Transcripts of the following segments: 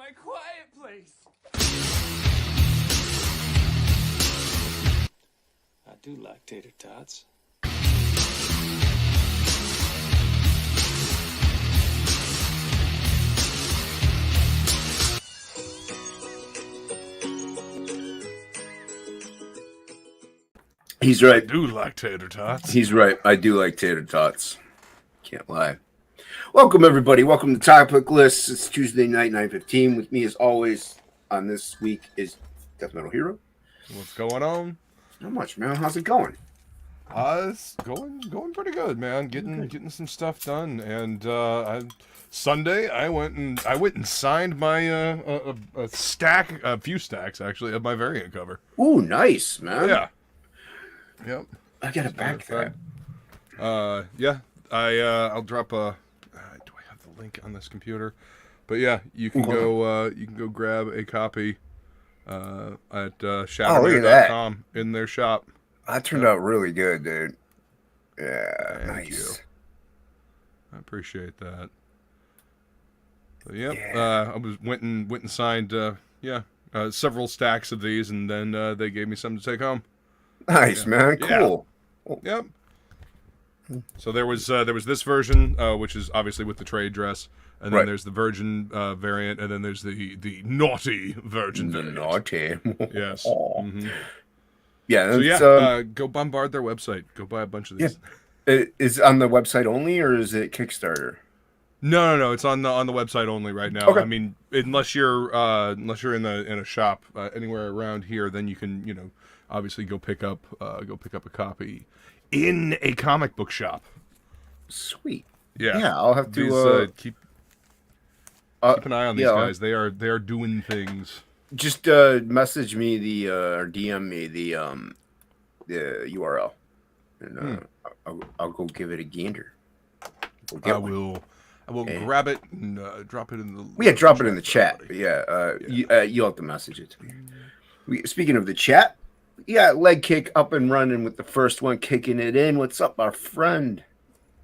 my quiet place. I do like tater tots. He's right. I do like tater tots. He's right. I do like tater tots. Can't lie. Welcome, everybody. Welcome to TOPicLESS. It's Tuesday night, 9:15. With me, as always, on this week is Death Metal Hero. What's going on? Not much, man. How's it going? It's going pretty good, man. Getting some stuff done. And Sunday, I went and signed my a few stacks actually of my variant cover. Ooh, nice, man. Yeah. Yep. I got it back there. Yeah. I'll drop a. Do I have the link on this computer? But yeah, you can go grab a copy at shadowmare.com in their shop. That turned out really good, dude. Yeah, Thank you. I appreciate that. But yep, I went and signed several stacks of these, and then they gave me some to take home. Nice, man. Cool. Yeah. Yep. So there was this version, which is obviously with the trade dress, and then there's the virgin variant, and then there's the naughty virgin variant. Naughty. Yes. Mm-hmm. Yeah. So go bombard their website. Go buy a bunch of these. Yeah. Is it on the website only, or is it Kickstarter? No. It's on the website only right now. Okay. I mean, unless you're in a shop anywhere around here, then you can obviously go pick up a copy in a comic book shop. Sweet. Yeah. I'll have to keep an eye on these guys. They are doing things. Just message me or DM me the URL, and I'll go give it a gander. I will grab it and drop it in the. Yeah, drop it in the chat. You'll have to message it to me. Speaking of the chat, leg kick up and running with the first one kicking it in. What's up, our friend,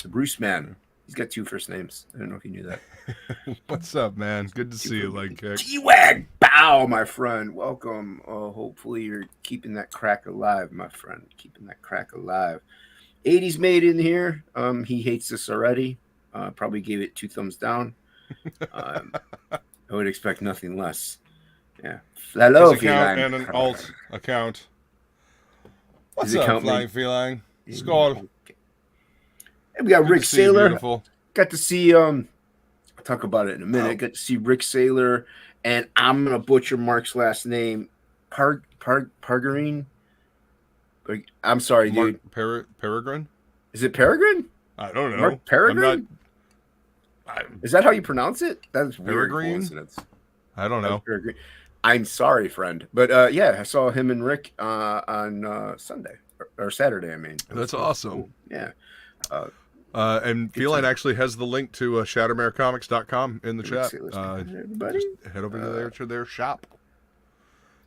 the Bruce Man? He's got two first names. I don't know if you knew that. What's up, man? Good to see you, leg kick. T-Wag, bow, my friend. Welcome. Hopefully you're keeping that crack alive, my friend. Keeping that crack alive. 80s made in here. He hates this already. Probably gave it 2 thumbs down. I would expect nothing less. Yeah. Hello, His account and an alt account. What's up, Flying Feline? Skål. Okay. And we got Rick Saylor. Got to see I'll talk about it in a minute. Got to see Rick Saylor, and I'm gonna butcher Mark's last name. Pargarine. I'm sorry, dude. Peregrine? Is it Peregrine? I don't know. Mark Peregrine? Is that how you pronounce it? That's weird coincidence. I don't know. I'm sorry, friend. But I saw him and Rick on Sunday or Saturday. I mean, that's awesome. Cool. Yeah. And Feline actually has the link to shadowmarecomics.com in the chat. Everybody, head over to their shop.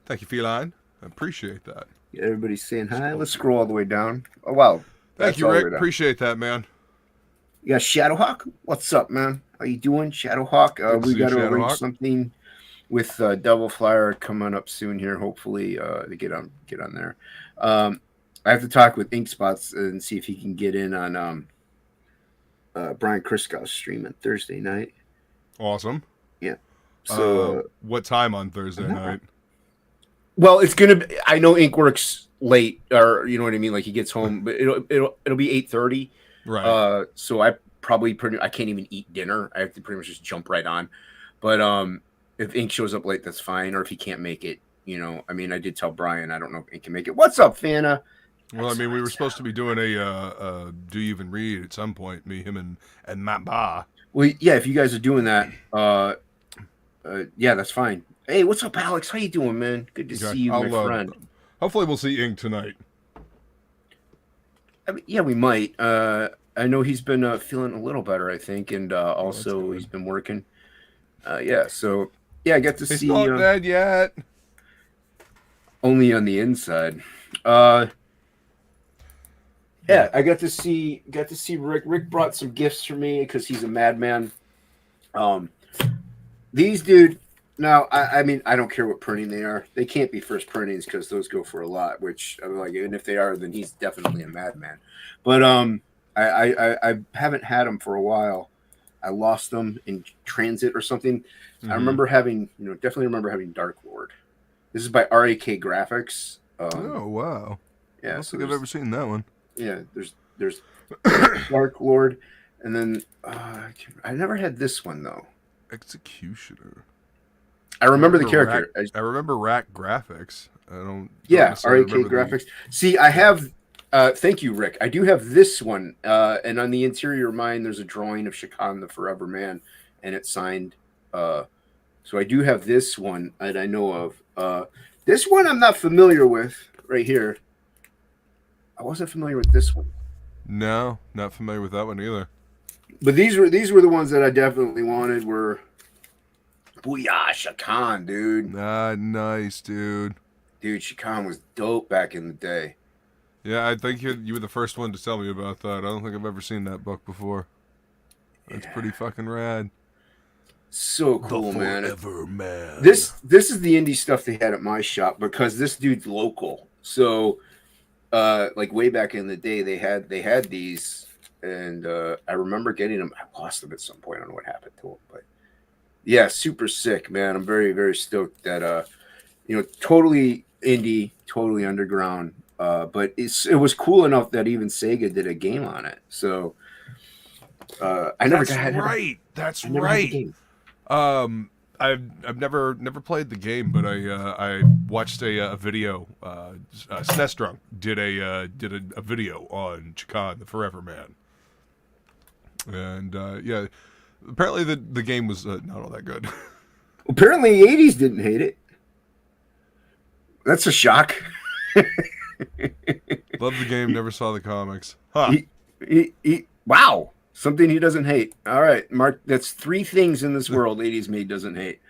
Thank you, Feline. I appreciate that. Yeah, everybody's saying hi. Let's scroll all the way down. Oh, wow. Thank you, Rick. Appreciate that, man. Yeah, Shadowhawk. What's up, man? How you doing, Shadowhawk? We got to arrange something with Devil Flyer coming up soon here. Hopefully, to get on there. I have to talk with Ink Spots and see if he can get in on Brian Kriskow's stream on Thursday night. Awesome. Yeah. So, what time on Thursday night? Well, it's gonna be. I know Ink works late, or you know what I mean. Like he gets home, but it'll be 8:30. Right. So I can't even eat dinner. I have to pretty much just jump right on. But if Ink shows up late, that's fine. Or if he can't make it, I mean, I did tell Brian. I don't know if Ink can make it. What's up, Fana? Well, I mean, we were supposed to be doing a Do You Even Read at some point, me, him, and Matt Bahr. Well, yeah, if you guys are doing that, that's fine. Hey, what's up, Alex? How you doing, man? Good to see you, my friend. Hopefully we'll see Ink tonight. I mean, yeah, we might. I know he's been feeling a little better, I think, and also he's been working. I got to see. He's not dead yet. Only on the inside. I got to see Rick. Rick brought some gifts for me because he's a madman. These, dude, Now, I mean, I don't care what printing they are. They can't be first printings because those go for a lot. Which I'm like, and if they are, then he's definitely a madman. But I haven't had them for a while. I lost them in transit or something. Mm-hmm. I remember having, definitely remember having Dark Lord. This is by RAK Graphics. Oh wow! Yeah, I don't think I've ever seen that one. Yeah, there's Dark Lord, and then I never had this one though. Executioner. I remember the character. I remember Rack Graphics. I don't. Yeah, RAK remember Graphics. See, I have. Thank you, Rick. I do have this one, and on the interior of mine, there's a drawing of Shakan the Forever Man, and it's signed. So I do have this one that I know of. This one I'm not familiar with. Right here, I wasn't familiar with this one. No, not familiar with that one either. But these were the ones that I definitely wanted. Were Booyah Shakan, dude. Ah, nice, dude. Dude, Shakan was dope back in the day. Yeah, I think you were the first one to tell me about that. I don't think I've ever seen that book before. That's pretty fucking rad. So cool, man. Forever Man. This is the indie stuff they had at my shop because this dude's local. So, like way back in the day, they had these, and I remember getting them. I lost them at some point. I don't know what happened to them, but yeah, super sick, man. I'm very, very stoked that totally indie, totally underground. But it was cool enough that even Sega did a game on it. So I never got right. That's right. I've never played the game, but I watched a video. SNES Drunk did a video on Shakan the Forever Man, and yeah, apparently the game was not all that good. Apparently, the 80s didn't hate it. That's a shock. Love the game, never saw the comics. Huh. Wow. Something he doesn't hate. All right, Mark, that's 3 things in this world 80s made doesn't hate.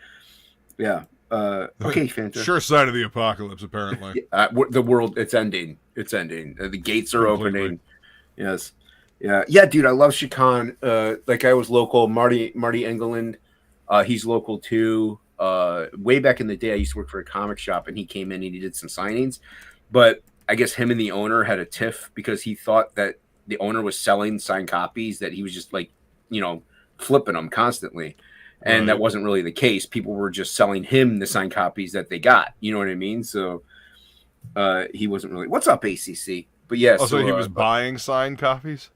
Yeah. Okay, Fanta. Sure sign of the apocalypse, apparently. The world, it's ending. It's ending. The gates are opening. Yes. Yeah. Yeah, dude, I love Shakan. Like I was local. Marty Engeland, he's local too. Way back in the day, I used to work for a comic shop, and he came in and he did some signings. But I guess him and the owner had a tiff because he thought that the owner was selling signed copies, that he was just like, flipping them constantly. And that wasn't really the case. People were just selling him the signed copies that they got. You know what I mean? So he wasn't really. What's up, ACC? But yeah. So he was buying signed copies?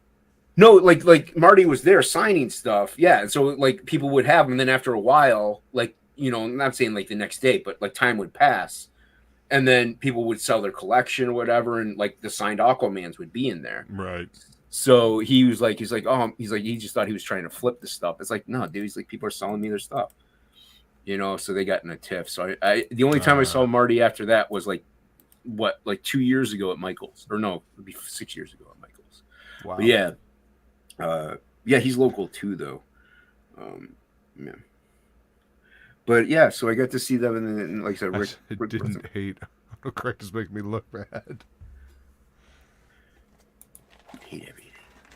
No, like Marty was there signing stuff. Yeah. And so like people would have them. And then after a while, like, I'm not saying like the next day, but like time would pass. And then people would sell their collection or whatever, and like the signed Aquamans would be in there. Right. So he just thought he was trying to flip the stuff. It's like, no, dude, he's like, people are selling me their stuff. So they got in a tiff. So I the only time I saw Marty after that was like 2 years ago at Michael's. Or no, it would be 6 years ago at Michael's. Wow. But yeah. Yeah, he's local too though. Yeah. But yeah, so I got to see them, and like I said, Rick didn't hate. Autocorrect is making me look bad. Hate everything.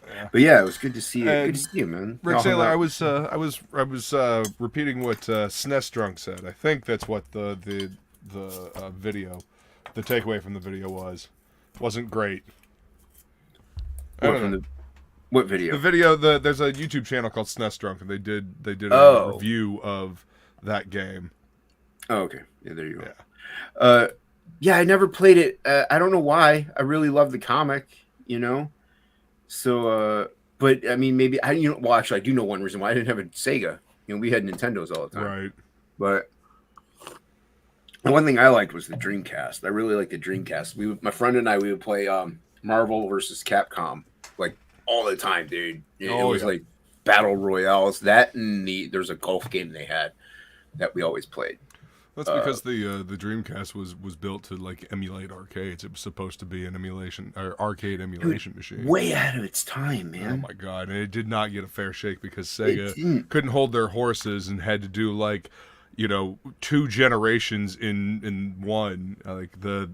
Yeah. But yeah, it was good to see you. Good to see you, man. Rick Saylor, I was repeating what SNES Drunk said. I think that's what the video, the takeaway from the video wasn't great. What video? The video. There's a YouTube channel called SNES Drunk, and they did a review of that game. Oh, okay. Yeah, there you go. Yeah. Yeah, I never played it. I don't know why. I really love the comic, So, but I mean, maybe well, actually, I do know one reason why I didn't have a Sega. We had Nintendos all the time. Right. But the one thing I liked was the Dreamcast. I really liked the Dreamcast. My friend and I, we would play Marvel versus Capcom like all the time, dude. It was like battle royales. That and there's a golf game they had that we always played. That's because the Dreamcast was built to like emulate arcades. It was supposed to be an emulation or arcade emulation machine. Way ahead of its time, man. Oh my god! And it did not get a fair shake because Sega couldn't hold their horses and had to do like, 2 generations in one. Like the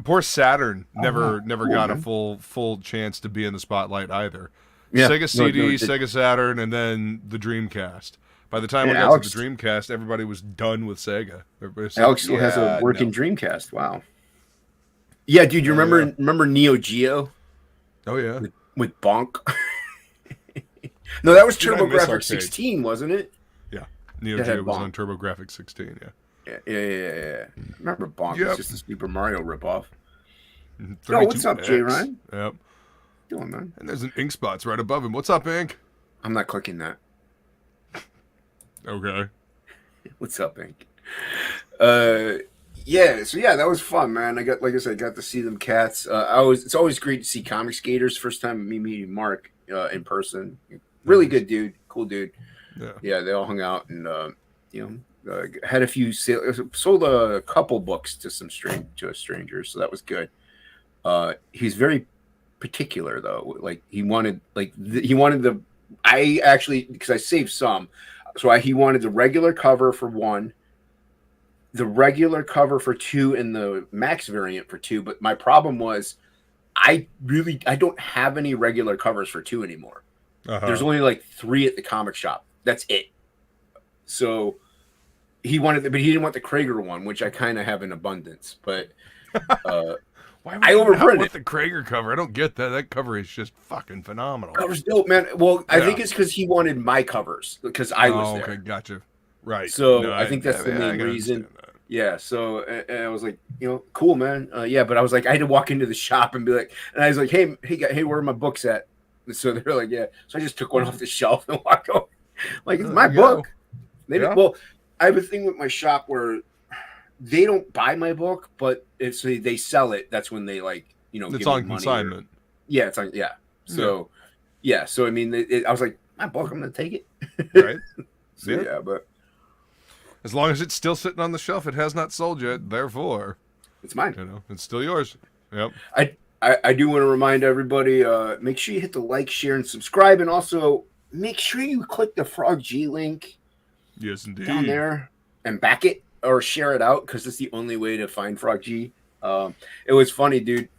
poor Saturn never got a full chance to be in the spotlight either. Yeah. Sega CD, Sega Saturn, and then the Dreamcast. By the time And we got Alex, to the Dreamcast, everybody was done with Sega. Everybody said, Alex still has a working Dreamcast. Wow. Yeah, dude, you remember Neo Geo? Oh yeah. With Bonk. No, that was Dude, I miss TurboGrafx arcade. 16, wasn't it? Yeah. Neo That Geo had was Bonk. on TurboGrafx 16, yeah. Yeah. Remember Bonk? Yep. It's just a Super Mario ripoff. 32X. Yo, what's up, Jay Ryan? Yep. Doing, man? And there's an ink spots right above him. What's up, Ink? I'm not clicking that. Okay. What's up, Ink? Yeah, so yeah, that was fun, man. Like I said, got to see them cats. It's always great to see comic skaters. First time me meeting Mark in person. Really good dude, cool dude. Yeah, they all hung out and had a few sold a couple books to a stranger, so that was good. He's very particular though. Like he wanted the I actually, because I saved some, so he wanted the regular cover for 1, the regular cover for 2, and the max variant for 2. But my problem was I don't have any regular covers for 2 anymore. There's only like 3 at the comic shop. That's it. So he wanted, but he didn't want the Krager one, which I kind of have in abundance. But why would I you not overprinted want the Krager cover? I don't get that. That cover is just fucking phenomenal. Cover's dope, man. Well, I think it's because he wanted my covers because I was there. Okay, gotcha. Right. So No, I think that's the main reason. Yeah. So and I was like, cool, man. Yeah, but I was like, I had to walk into the shop and be like, and I was like, hey, where are my books at? So they're like, yeah. So I just took one off the shelf and walked over. Like, it's my book. Well, I have a thing with my shop where they don't buy my book, but if they sell it, that's when they it's give on me money consignment. It's on. Yeah. So So I mean, I was like, my book, I'm gonna take it. Right. So yeah, but as long as it's still sitting on the shelf, it has not sold yet. Therefore, it's mine. It's still yours. Yep. I do want to remind everybody, make sure you hit the like, share, and subscribe, and also make sure you click the Frog G link. Yes, indeed. Down there and back it or share it out because it's the only way to find Frog G. It was funny, dude.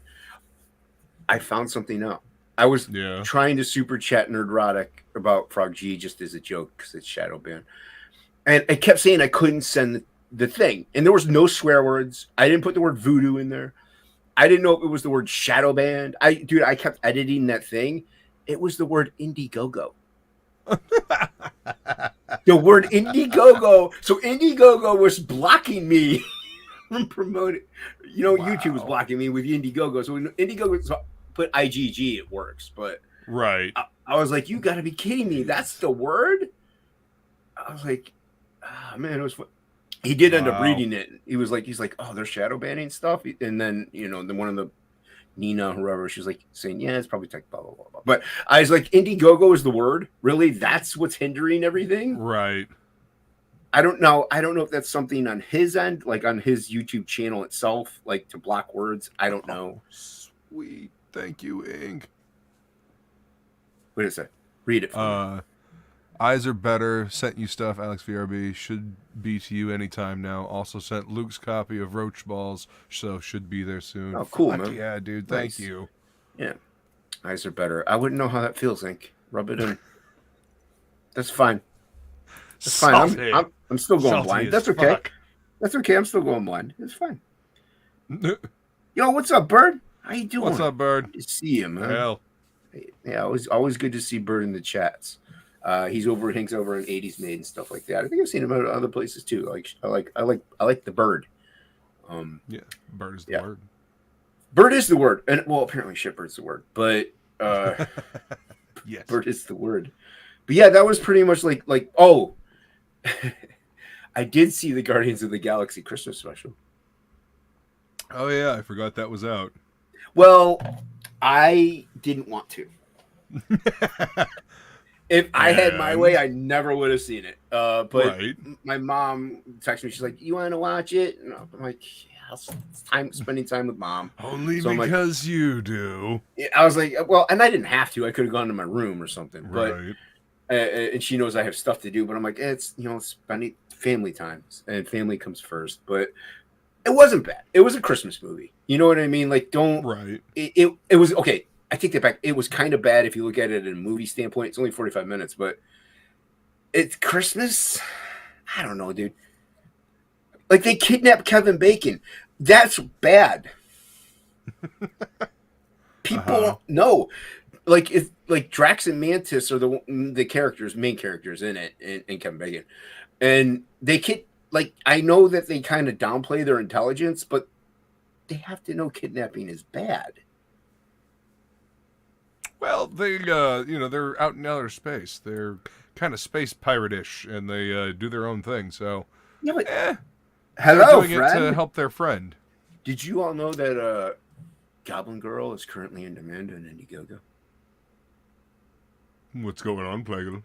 I found something out. I was trying to super chat Nerdrotic about Frog G just as a joke because it's shadow banned. And I kept saying I couldn't send the thing. And there was no swear words. I didn't put the word voodoo in there. I didn't know if it was the word shadow banned. I kept editing that thing. It was the word Indiegogo. The word Indiegogo. So Indiegogo was blocking me from promoting. YouTube was blocking me with Indiegogo. So when Indiegogo put IGG, it works. But right, I was like, you got to be kidding me. That's the word. I was like, oh, man, it was fun. He did end up reading it. He's like, oh, they're shadow banning stuff. And then, then one of the Nina, whoever, she's like saying, yeah, it's probably tech, blah, blah, blah, blah. But I was like, Indiegogo is the word. Really? That's what's hindering everything? Right. I don't know. I don't know if that's something on his end, like on his YouTube channel itself, like to block words. I don't know. Sweet. Thank you, Ink. What is it? Read it for me. Eyes are better. Sent you stuff. Alex VRB should be to you anytime now. Also sent Luke's copy of Roach Balls, so should be there soon. Oh, cool, man. Yeah, dude. Thank you. Yeah. Eyes are better. I wouldn't know how that feels, Ink. Rub it in. That's fine. That's fine. I'm still going blind. That's okay. That's okay. I'm still going blind. It's fine. Yo, what's up, Bird? How you doing? What's up, Bird? Good to see you, man. Hell. Yeah, always good to see Bird in the chats. He's over at Hink's over in 80s Made and stuff like that. I think I've seen him at other places too. I like the Bird. Yeah, Bird is the word. Bird is the word, and well, apparently shitbird's the word, but yes, Bird is the word. But yeah, that was pretty much like oh, I did see the Guardians of the Galaxy Christmas special. Oh yeah, I forgot that was out. Well, I didn't want to. If I had my way, I never would have seen it. But my mom texted me. She's like, "You want to watch it?" And I'm like, "Yeah, it's spending time with mom." Only so because you do. I was like, "Well," and I didn't have to. I could have gone to my room or something. Right. But and she knows I have stuff to do. But I'm like, it's spending family time, and family comes first. But it wasn't bad. It was a Christmas movie. You know what I mean? Like, don't. Right. It was okay. I take that back. It was kind of bad if you look at it in a movie standpoint. It's only 45 minutes, but It's Christmas. I don't know, dude. Like they kidnapped Kevin Bacon. That's bad. People know. Like if like Drax and Mantis are the main characters in it, in Kevin Bacon, and like I know that they kind of downplay their intelligence, but they have to know kidnapping is bad. Well, they're out in outer space. They're kind of space pirate-ish, and they do their own thing. So, Yeah, but they're hello, doing friend. it to help their friend. Did you all know that Goblin Girl is currently in demand on Indiegogo? What's going on, Plegel?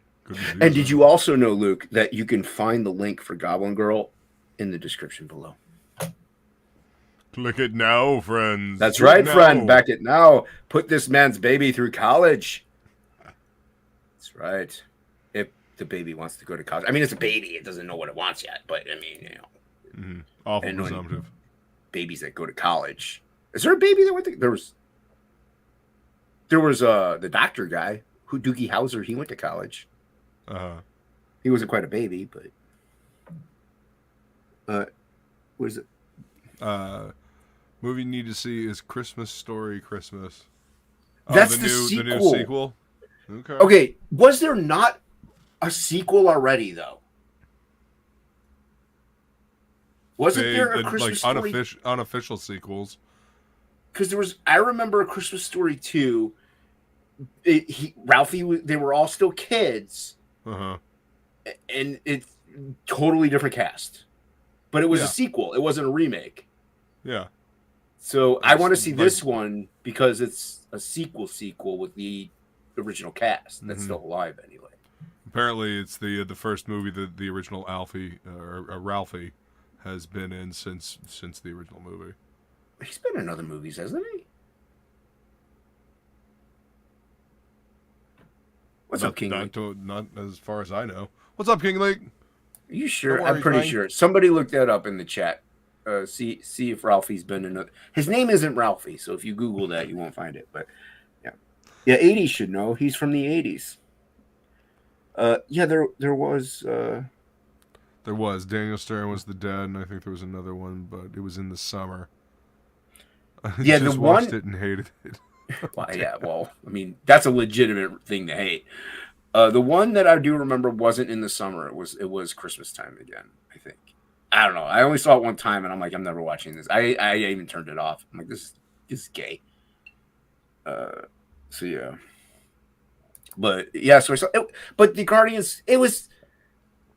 And did you also know, Luke, that you can find the link for Goblin Girl in the description below? Click it now, friends. That's Click right, now. friend. Back it now. Put this man's baby through college. That's right. If the baby wants to go to college. I mean, it's a baby. It doesn't know what it wants yet. But, I mean, you know. Mm-hmm. Awful presumptive. Babies that go to college. Is there a baby that went to... There was the doctor guy, Doogie Howser. He went to college. He wasn't quite a baby, but... what is it? Movie you need to see is Christmas Story Christmas. That's the sequel. The new sequel? Okay. Was there not a sequel already, though? Wasn't there a Christmas Story? Unofficial sequels. Because there was... I remember a Christmas Story 2. Ralphie... They were all still kids. Uh-huh. And it's totally different cast. But it was a sequel. It wasn't a remake. Yeah. So I want to see this one because it's a sequel with the original cast that's still alive anyway. Apparently, it's the first movie that the original Ralphie has been in since the original movie. He's been in other movies, hasn't he? What's up, King League? Not as far as I know. What's up, King League? Are you sure? I'm pretty sure. Somebody looked that up in the chat. See if Ralphie's been in a... His name isn't Ralphie, so if you Google that, you won't find it. But yeah, 80s should know. He's from the 80s. There was. There was. Daniel Stern was the dad, and I think there was another one, but it was in the summer. Yeah, just watched it and hated it. Well, I mean, that's a legitimate thing to hate. The one that I do remember wasn't in the summer. It was Christmas time again, I think. I don't know. I only saw it one time, and I'm like, I'm never watching this. I even turned it off. I'm like, this is gay. So yeah. But yeah, so I saw it, but the Guardians, it was,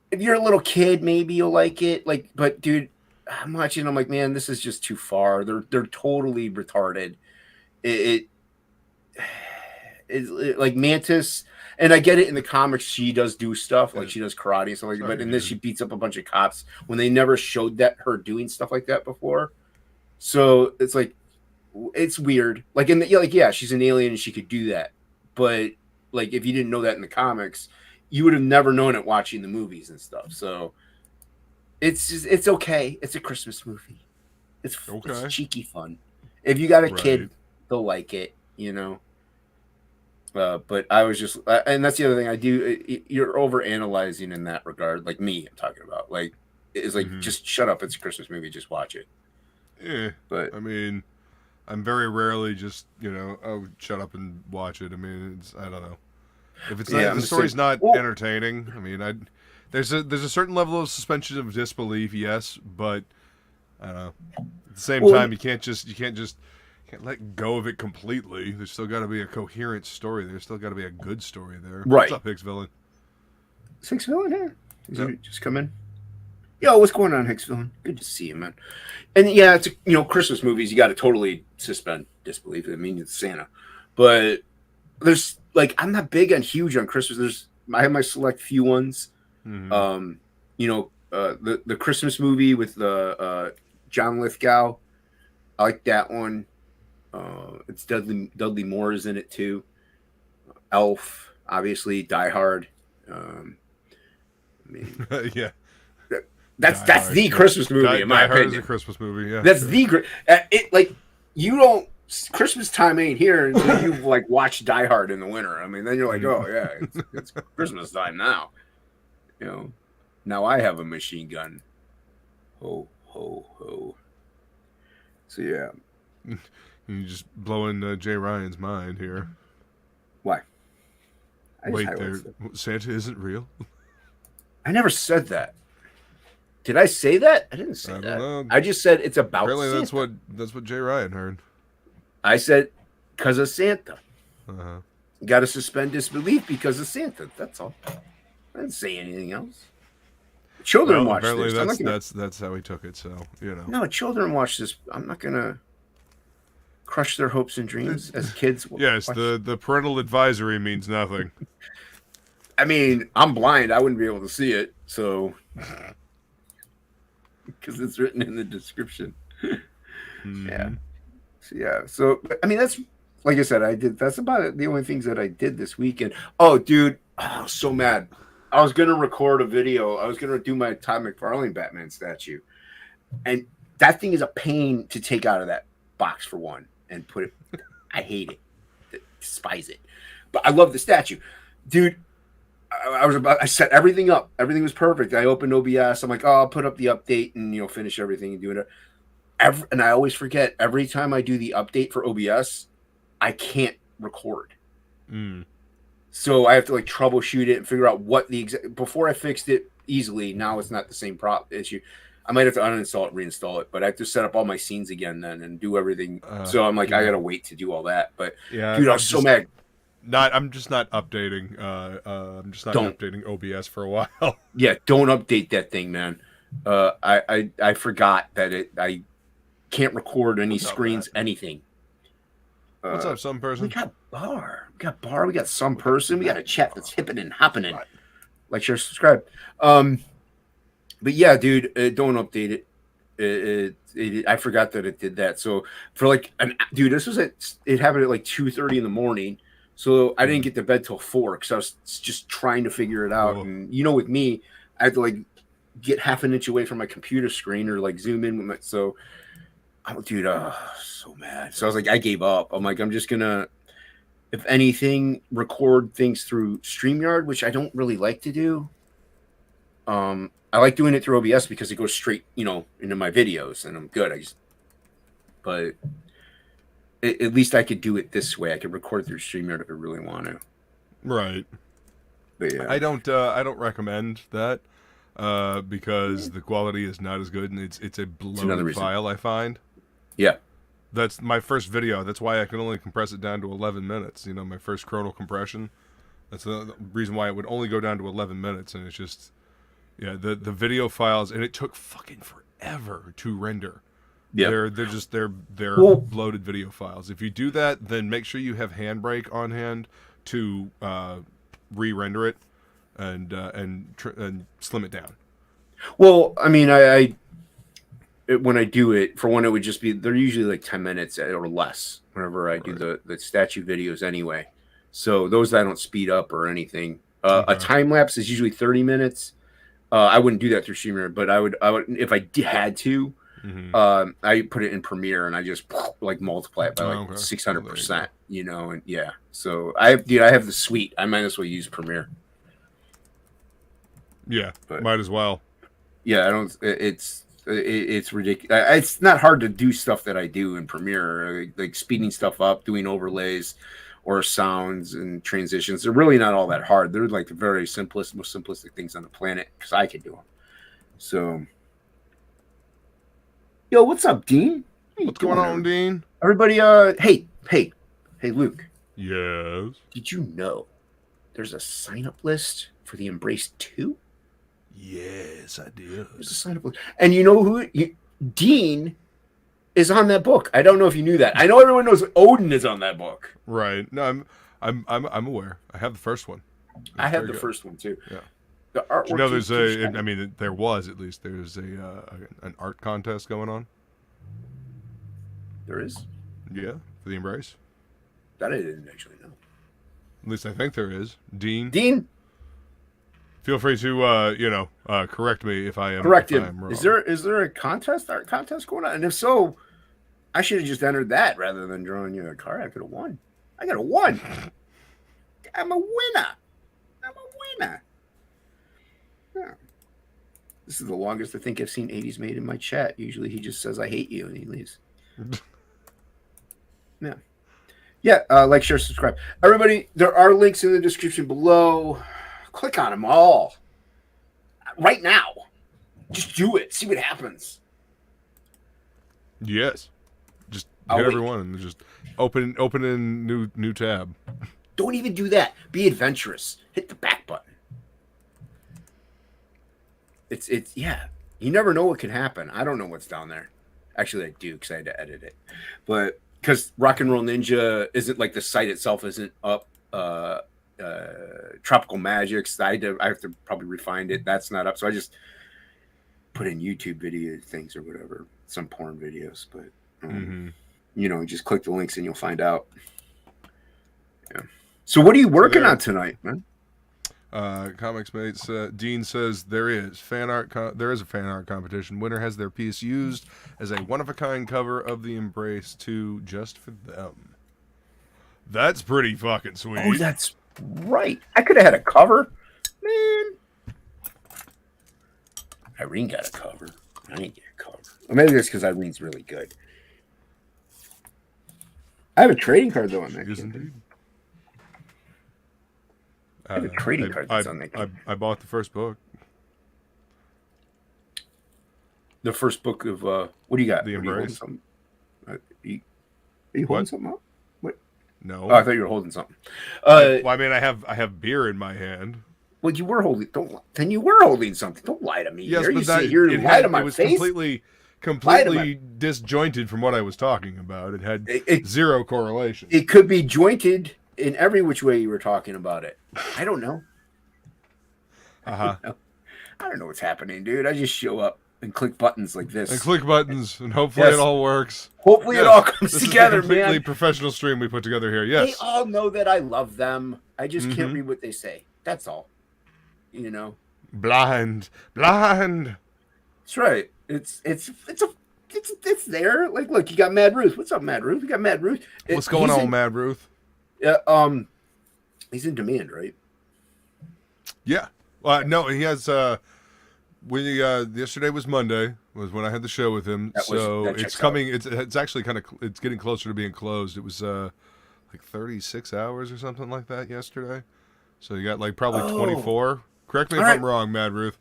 if you're a little kid, maybe you'll like it. Like, but dude, I'm watching, I'm like, man, this is just too far. They're totally retarded. It like Mantis, and I get it in the comics, she does do stuff, like she does karate and stuff like that, but in this she beats up a bunch of cops when they never showed that her doing stuff like that before. So it's like, it's weird. Like she's an alien and she could do that. But like if you didn't know that in the comics, you would have never known it watching the movies and stuff. So it's okay. It's a Christmas movie. It's cheeky fun. If you got a kid, they'll like it, you know. But I was just, and that's the other thing I do. You're over analyzing in that regard, like me. I'm talking about, like, it's like just shut up. It's a Christmas movie. Just watch it. Yeah, but I mean, I'm very rarely just shut up and watch it. I mean, I don't know if it's not, if the story's not entertaining. I mean, there's a certain level of suspension of disbelief, yes, but I don't know. At the same time, you can't let go of it completely. There's still got to be a coherent story. There's still got to be a good story there. Right. What's up, Hicks Villain? Is Hicks Villain here? Just come in? Yo, what's going on, Hicks Villain? Good to see you, man. And yeah, it's Christmas movies. You got to totally suspend disbelief. I mean, it's Santa, but there's I'm not huge on Christmas. I have my select few ones. Mm-hmm. The Christmas movie with the John Lithgow. I like that one. It's Dudley Moore is in it too. Elf, obviously, Die Hard. Yeah, that's the Christmas movie in my opinion. Die Hard is a Christmas movie. Yeah, that's the you don't Christmas time ain't here until you watch Die Hard in the winter. I mean, then you're like, oh yeah, it's Christmas time now. You know, now I have a machine gun. Ho, ho, ho. So, yeah. You're just blowing Jay Ryan's mind here. Why? Wait, Santa isn't real? I never said that. Did I say that? I didn't say that. Know. I just said it's about Apparently Santa. that's what Jay Ryan heard. I said because of Santa. Uh-huh. Got to suspend disbelief because of Santa. That's all. I didn't say anything else. Children watch apparently this. That's how he took it. So No, children watch this. I'm not gonna crush their hopes and dreams as kids. Yes, the parental advisory means nothing. I mean, I'm blind. I wouldn't be able to see it, so because it's written in the description. Mm-hmm. Yeah. So I mean, that's like I said. That's about the only things that I did this weekend. Oh, dude, I was so mad. I was gonna record a video. I was gonna do my Todd McFarlane Batman statue, and that thing is a pain to take out of that box for one and put it. I hate it. I despise it. But I love the statue, dude. I set everything up. Everything was perfect. I opened OBS. I'm like, oh, I'll put up the update and finish everything and do it. And I always forget. Every time I do the update for OBS, I can't record. So I have to like troubleshoot it and figure out what the exact. Before I fixed it easily, now it's not the same issue. I might have to uninstall it, reinstall it, but I have to set up all my scenes again then and do everything. So I'm like, I gotta wait to do all that. But dude, I was so mad. I'm just not updating. I'm just not updating OBS for a while. Yeah, don't update that thing, man. I forgot that I can't record any screens, anything. What's up, some person? We got Bahr. We got some person. We got a chat that's hipping and hopping in. Like, share, subscribe. But yeah, dude, don't update it. I forgot that it did that. So for like, dude, this was it happened at like 2:30 in the morning. So I didn't get to bed till 4 because I was just trying to figure it out. And with me, I had to like get half an inch away from my computer screen or like zoom in with my. So, dude, so mad. So I was like, I gave up. I'm like, I'm just gonna, if anything, record things through StreamYard, which I don't really like to do. I like doing it through OBS because it goes straight, into my videos, and I'm good. But at least I could do it this way. I could record through StreamYard if I really want to. Right. But yeah. I don't recommend that because the quality is not as good, and it's a bloated file, I find. Yeah. That's my first video. That's why I can only compress it down to 11 minutes. My first chronal compression. That's the reason why it would only go down to 11 minutes, and it's just, the video files, and it took fucking forever to render. Yeah, they're bloated video files. If you do that, then make sure you have Handbrake on hand to re-render it and slim it down. Well, I mean, when I do it, for one, it would just be, they're usually like 10 minutes or less whenever I do the statue videos anyway. So those I don't speed up or anything. A time lapse is usually 30 minutes. I wouldn't do that through StreamYard, but I would if I had to. I put it in Premiere and I just like multiply it by like 600%, and yeah. So I have the suite. I might as well use Premiere. Yeah, but might as well. Yeah, I don't. It's ridiculous. It's not hard to do stuff that I do in Premiere, like speeding stuff up, doing overlays, or sounds and transitions. They're really not all that hard. They're like the very most simplistic things on the planet because I can do them. So. Yo, what's up, Dean? What's going on, Dean? Everybody, hey, Luke. Yes. Did you know there's a sign-up list for the Embrace 2? Yes, I did. There's a sign-up list. And you know who? Dean is on that book. I don't know if you knew that. I know everyone knows Odin is on that book. Right. No, I'm aware. I have the first one. I have the first one, too. Yeah. The artwork. There's an art contest going on. There is? Yeah, for the Embrace. That I didn't actually know. At least I think there is. Dean? Feel free to, correct me if I am Correct him. Wrong. Is there a art contest going on? And if so, I should have just entered that rather than drawing you a card. I could have won. I could have won. I'm a winner. Yeah. This is the longest I think I've seen 80s made in my chat. Usually he just says, I hate you, and he leaves. Yeah. Yeah, like, share, subscribe. Everybody, there are links in the description below. Click on them all. Right now. Just do it. See what happens. Yes. Just hit everyone and just open a new tab. Don't even do that. Be adventurous. Hit the back button. It's yeah. You never know what can happen. I don't know what's down there. Actually, I do because I had to edit it. But because Rock and Roll Ninja isn't like the site itself isn't up. Tropical Magics, I have to probably refine it. That's not up. So I just put in YouTube video things or whatever, some porn videos. But you know, just click the links and you'll find out. Yeah. So what are you working on tonight, man? Comics Mates, Dean says there is a fan art competition. Winner has their piece used as a one-of-a-kind cover of the Embrace 2 just for them. That's pretty fucking sweet. Oh, that's right. I could have had a cover. Man. Irene got a cover. I didn't get a cover. Or maybe it's because Irene's really good. I have a trading card, though, on that. Yes, indeed. I have a trading card that's on that. I bought the first book. The first book of, what do you got? The Embrace. Are you holding something up? What? No. Oh, I thought you were holding something. Well, I mean, I have beer in my hand. Well, you were holding. Then you were holding something. Don't lie to me. Yes, here. but You sit here and lie to my it was face. completely disjointed from what I was talking about. It had zero correlation. It could be jointed in every which way you were talking about it. I don't know. I don't know what's happening, dude. I just show up and click buttons like this. And click buttons, and hopefully it all works. Hopefully it all comes together, This is a completely man. professional stream we put together here. Yes. They all know that I love them. I just can't read what they say. That's all. You know. Blind. That's right. It's there. Like, look, you got Mad Ruth. What's up, Mad Ruth? We got Mad Ruth. What's going on, Mad Ruth? Yeah. He's in demand, right? Yeah. No, he has. Yesterday was Monday. Was when I had the show with him. It's coming. Out. It's actually it's getting closer to being closed. It was like 36 hours or something like that yesterday. So you got like probably 24. Correct me if I'm wrong, Mad Ruth.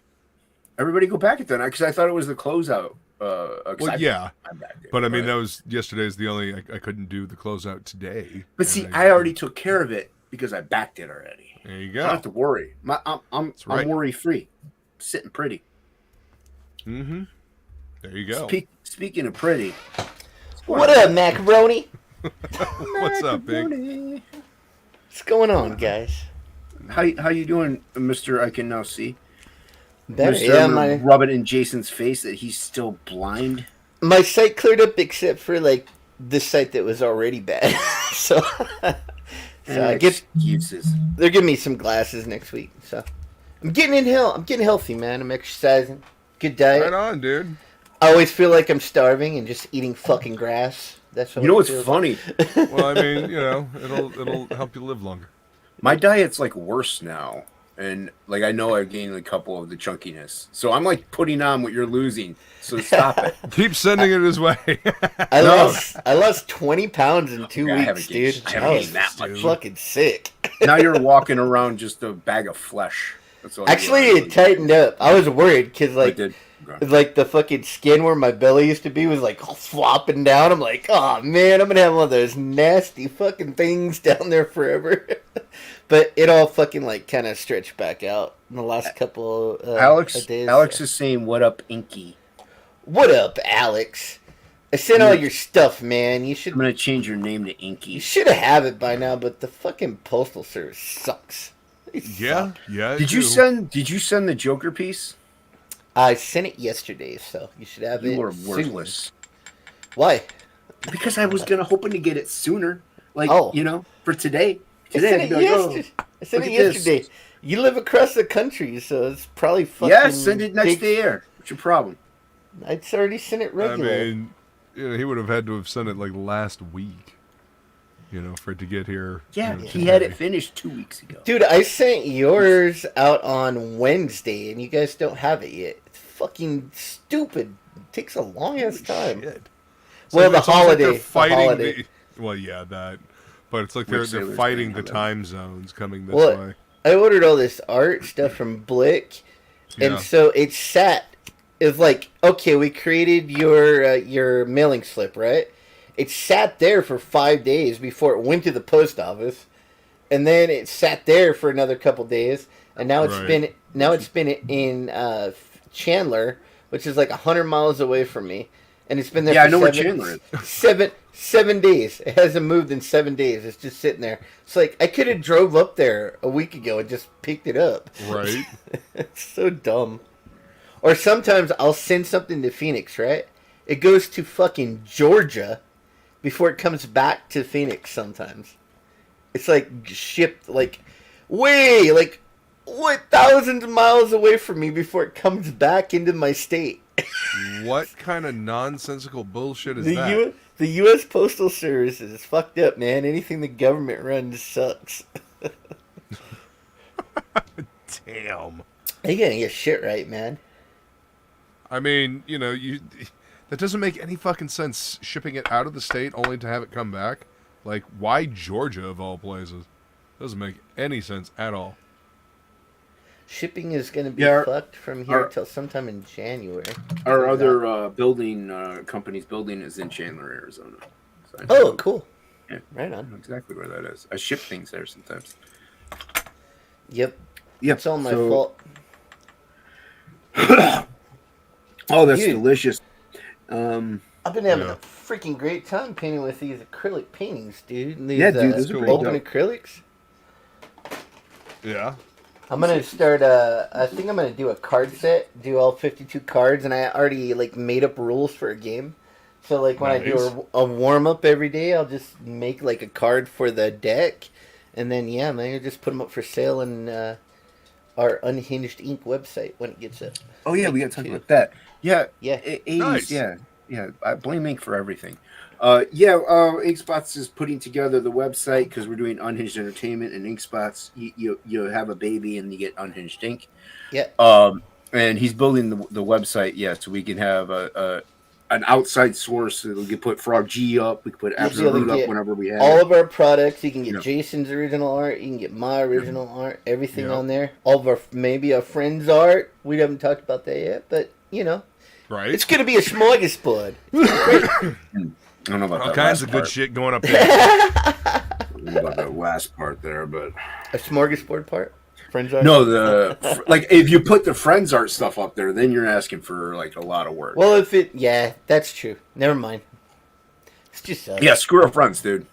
Everybody go back at that because I thought it was the closeout. Well, yeah, but I mean that was yesterday's the only I couldn't do the closeout today. But see, I already took care of it because I backed it already. There you go. I don't have to worry. I'm worry free, sitting pretty. Mm-hmm. There you go. Speaking of pretty, what up, macaroni? What's up, Big? What's going on, guys? How you doing, Mister? I can now see. Better. Yeah, rub it in Jason's face that he's still blind. My sight cleared up except for like the sight that was already bad. so I get excuses. They're giving me some glasses next week. So I'm getting healthy, man. I'm exercising. Good diet. Right on, dude. I always feel like I'm starving and just eating fucking grass. That's what what's funny. Well, I mean, it'll help you live longer. My diet's like worse now. And like I know I've gained a couple of the chunkiness, so I'm like putting on what you're losing. So stop it. Keep sending it his way. I lost 20 pounds in 2 weeks, dude. I haven't gained that much. Fucking sick. Now you're walking around just a bag of flesh. That's all. Actually, it tightened up. I was worried because like the fucking skin where my belly used to be was like flopping down. I'm like, oh man, I'm gonna have one of those nasty fucking things down there forever. But it all fucking like kind of stretched back out in the last couple of days. Alex is saying, "What up, Inky?" What up, Alex? I sent all your stuff, man. You should. I'm gonna change your name to Inky. You should have it by now, but the fucking postal service sucks. Yeah. Did you send the Joker piece? I sent it yesterday, so you should have it. You were worthless. Soon. Why? Because I was hoping to get it sooner, for today. I sent it yesterday. You live across the country, so it's probably fucking... Yeah, send it next day air. What's your problem? I'd already sent it regular. I mean, he would have had to have sent it like last week. for it to get here. Yeah, he had it finished 2 weeks ago. Dude, I sent yours out on Wednesday, and you guys don't have it yet. It's fucking stupid. It takes a long ass time. Shit. Well, the holiday. Like fighting the holiday. well, yeah, that. But it's like they're fighting the time zones coming this way. I ordered all this art stuff from Blick, and so it sat. It's like, okay, we created your mailing slip, right? It sat there for 5 days before it went to the post office, and then it sat there for another couple days, and now it's been in Chandler, which is like 100 miles away from me, and it's been there. Yeah, I know where Chandler is. 7 days. It hasn't moved in 7 days. It's just sitting there. It's like I could have drove up there a week ago and just picked it up. Right. It's so dumb. Or sometimes I'll send something to Phoenix, right? It goes to fucking Georgia before it comes back to Phoenix sometimes. It's like shipped like thousands of miles away from me before it comes back into my state. What kind of nonsensical bullshit is that? The U.S. Postal Service is fucked up, man. Anything the government runs sucks. Damn. You gotta get shit right, man. I mean, that doesn't make any fucking sense, shipping it out of the state only to have it come back. Like, why Georgia of all places? Doesn't make any sense at all. Shipping is going to be fucked from here till sometime in January. Our other building company's building is in Chandler, Arizona. So cool. Yeah. Right on. I know exactly where that is. I ship things there sometimes. Yep. It's all my fault. Oh, that's delicious. I've been having a freaking great time painting with these acrylic paintings, dude. These, those are open acrylics. Yeah. I'm gonna start. I think I'm gonna do a card set. Do all 52 cards, and I already made up rules for a game. So when I do a warm up every day, I'll just make a card for the deck, and then I'm gonna just put them up for sale in our Unhinged Ink website when it gets up. Oh yeah, we gotta talk about that. Yeah. Nice. Yeah. I blame Ink for everything. InkSpots is putting together the website because we're doing Unhinged Entertainment, and InkSpots, you have a baby and you get Unhinged Ink. Yeah. And he's building the website, so we can have an outside source. So we can put Frog G up. We can put Absolute up whenever we have all of our products. You can get Jason's original art. You can get my original art. Everything on there. All of our maybe our friends' art. We haven't talked about that yet, but right. It's gonna be a smorgasbord. I don't know about all that kinds of part. good shit going up there. I don't know about that last part there, but a smorgasbord part. Friends art. No, if you put the friends art stuff up there, then you're asking for a lot of work. Well, that's true. Never mind. It's just screw our friends, dude.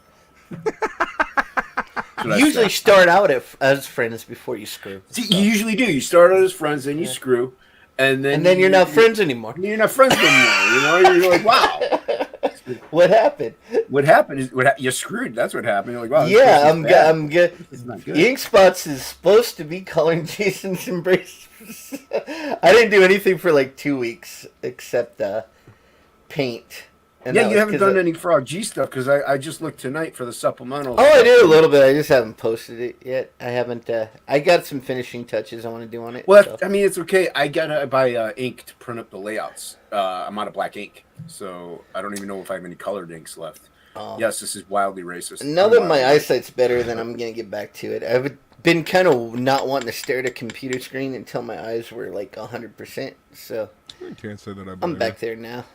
You usually start out as friends before you screw. You usually do. You start out as friends, then you screw, and then you're not friends anymore. You're not friends anymore. You're like, wow. What happened? What happened is you're screwed. That's what happened. You're like, wow. Yeah, I'm good. InkSpots is supposed to be coloring Jason's Embrace. I didn't do anything for 2 weeks except paint. And you haven't done any Frog G stuff because I just looked tonight for the supplemental. Oh, I did a little bit. I just haven't posted it yet. I haven't. I got some finishing touches I want to do on it. Well, I mean, it's okay. I gotta buy ink to print up the layouts. I'm out of black ink, so I don't even know if I have any colored inks left. Oh. Yes, this is wildly racist. Now that my eyesight's better, then I'm gonna get back to it. I've been kind of not wanting to stare at a computer screen until my eyes were 100%. So I can't say that I'm back there now.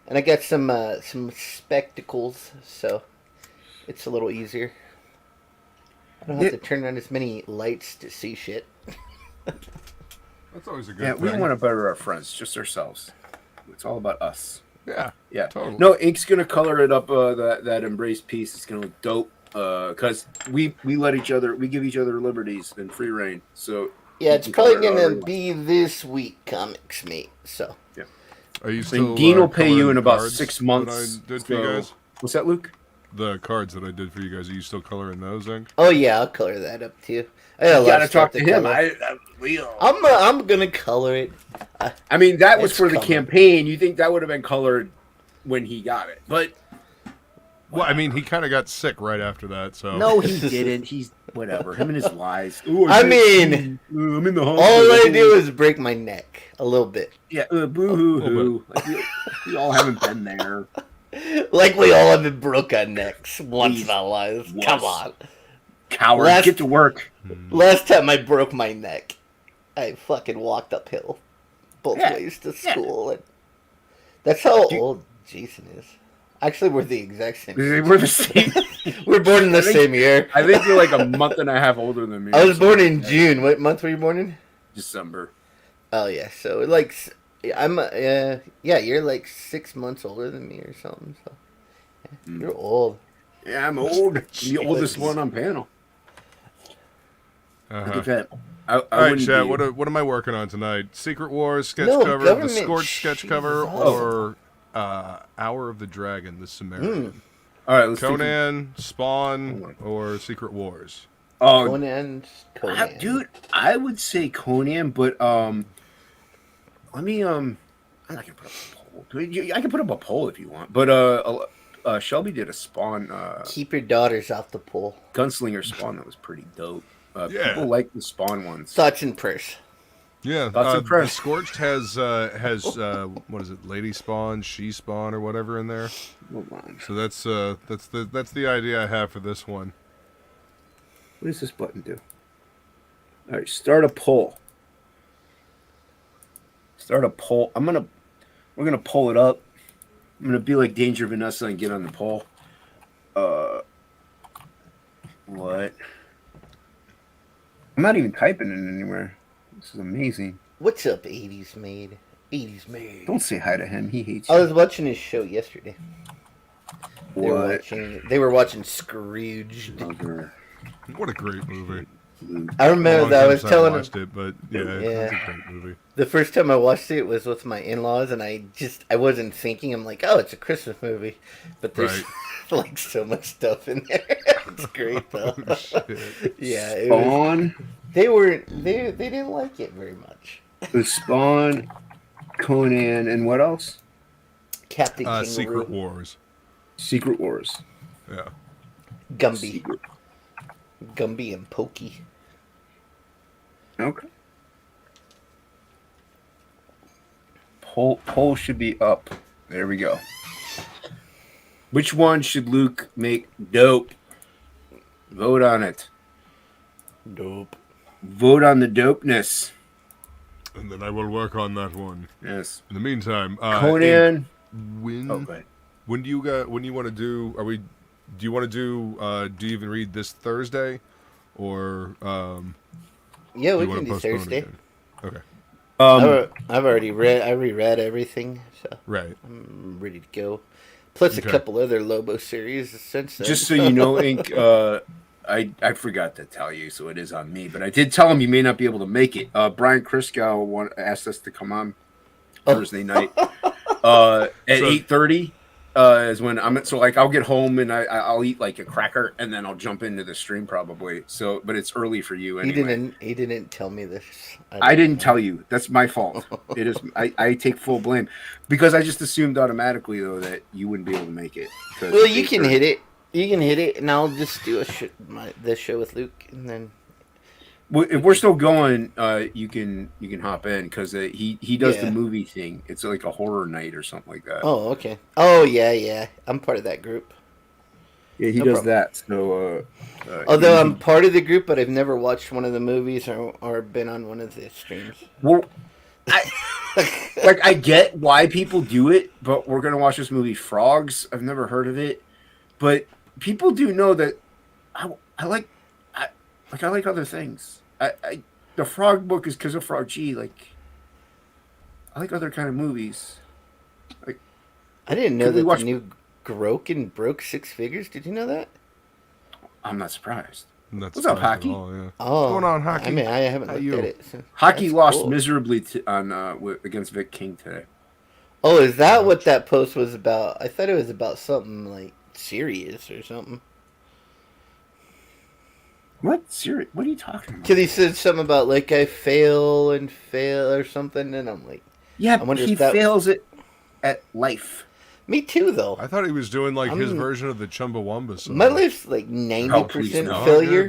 And I got some spectacles, so it's a little easier. I don't have to turn on as many lights to see shit. That's always a good thing. We want to better our friends, just ourselves. It's all about us. Yeah, totally. No, Ink's gonna color it up. That Embrace piece is gonna look dope. Because we give each other liberties and free reign. So it's probably gonna be this week, Comics Mate. So Are you still? Dean will pay you in about 6 months. That I did for you guys. What's that, Luke? The cards that I did for you guys. Are you still coloring those, Ink? Oh yeah, I'll color that up too. I got you gotta talk to him. I'm gonna color it. I mean, that was for the campaign. You think that would have been colored when he got it? But Well, I mean, he kind of got sick right after that, so... No, he didn't. He's... Whatever. Him and his lies. I'm in the hospital. All I do is break my neck a little bit. Yeah, boo-hoo-hoo. Like, we all haven't been there. Like we all haven't broke our necks once in our lives. Come on. Coward, get to work. Last time I broke my neck, I fucking walked uphill both ways to school. And that's how old Jason is. Actually, we're the exact same. We're the same. We're born in the same year. I think you're like a month and a half older than me. I was born in June. What month were you born in? December. Oh yeah, so like I'm you're like 6 months older than me or something. So you're old. Yeah, I'm old. I'm the oldest one on panel. Look at that. All right, Chad. What am I working on tonight? Secret Wars sketch cover, the Scorch sketch cover, or Hour of the Dragon, the Sumerian. All right, let's Conan, Spawn, or Secret Wars. Conan. Dude, I would say Conan, but let me I'm not gonna put up a poll. I can put up a poll if you want, but Shelby did a Spawn. Keep your daughters off the pool. Gunslinger Spawn that was pretty dope. People like the Spawn ones. Thoughts and prayers. Yeah, the Scorched has what is it, Lady Spawn, She Spawn, or whatever in there. Hold on. So that's the idea I have for this one. What does this button do? All right, start a poll. Start a poll. We're gonna pull it up. I'm gonna be like Danger Vanessa and get on the poll. What? I'm not even typing it anywhere. This is amazing. What's up, 80s Maid? 80s Maid. Don't say hi to him. He hates you. I was watching his show yesterday. What? They were watching Scrooged. What a great movie. I remember that I was telling him. It, but it's a great movie. The first time I watched it was with my in-laws, and I wasn't thinking. I'm like, oh, it's a Christmas movie, but there's like so much stuff in there. It's great though. Yeah, it Spawn. They didn't like it very much. The Spawn, Conan, and what else? Captain Kangaroo. Secret Wars. Secret Wars. Yeah. Gumby. Gumby and Pokey. Okay. Poll should be up. There we go. Which one should Luke make dope? Vote on it. Dope. Vote on the dopeness. And then I will work on that one. Yes. In the meantime, Conan. When do you want to do? Do you want to do? Do you even read this Thursday, or? Yeah, we can do Thursday. Okay. I've already read. I reread everything, so I'm ready to go. Plus a couple other Lobo series since then. Just so you know, Ink. I forgot to tell you, so it is on me. But I did tell him you may not be able to make it. Brian Kriskow asked us to come on Thursday night at 8:30. Is when I'm so like I'll get home and I'll eat like a cracker and then I'll jump into the stream probably. So, but it's early for you anyway. He didn't tell me this. I didn't tell you. That's my fault. It is. I take full blame because I just assumed automatically though that you wouldn't be able to make it. Well, you can hit it. You can hit it, and I'll just do this show with Luke, and then. Well, if we're still going, you can hop in because he does the movie thing. It's like a horror night or something like that. Oh, okay. Oh, yeah. I'm part of that group. Yeah, he does that. So, although I'm part of the group, but I've never watched one of the movies or been on one of the streams. Well, I get why people do it, but we're gonna watch this movie Frogs. I've never heard of it, but people do know that I like other things. The Frog book is because of Frog G. Like, I like other kind of movies. Like, I didn't know that the new Groken broke 6 figures. Did you know that? I'm not surprised. What's up, Hocky? Oh, What's going on, Hocky? I mean, I haven't looked at it. So Hocky lost miserably against Vic King today. Oh, is that what that post was about? I thought it was about something like serious or something. What? Serious? What are you talking about? Because he said something about like I fail or something, and I'm like, yeah, he fails it at life. Me too, though. I thought he was doing like his version of the Chumbawamba song. My life's like 90% no. failure.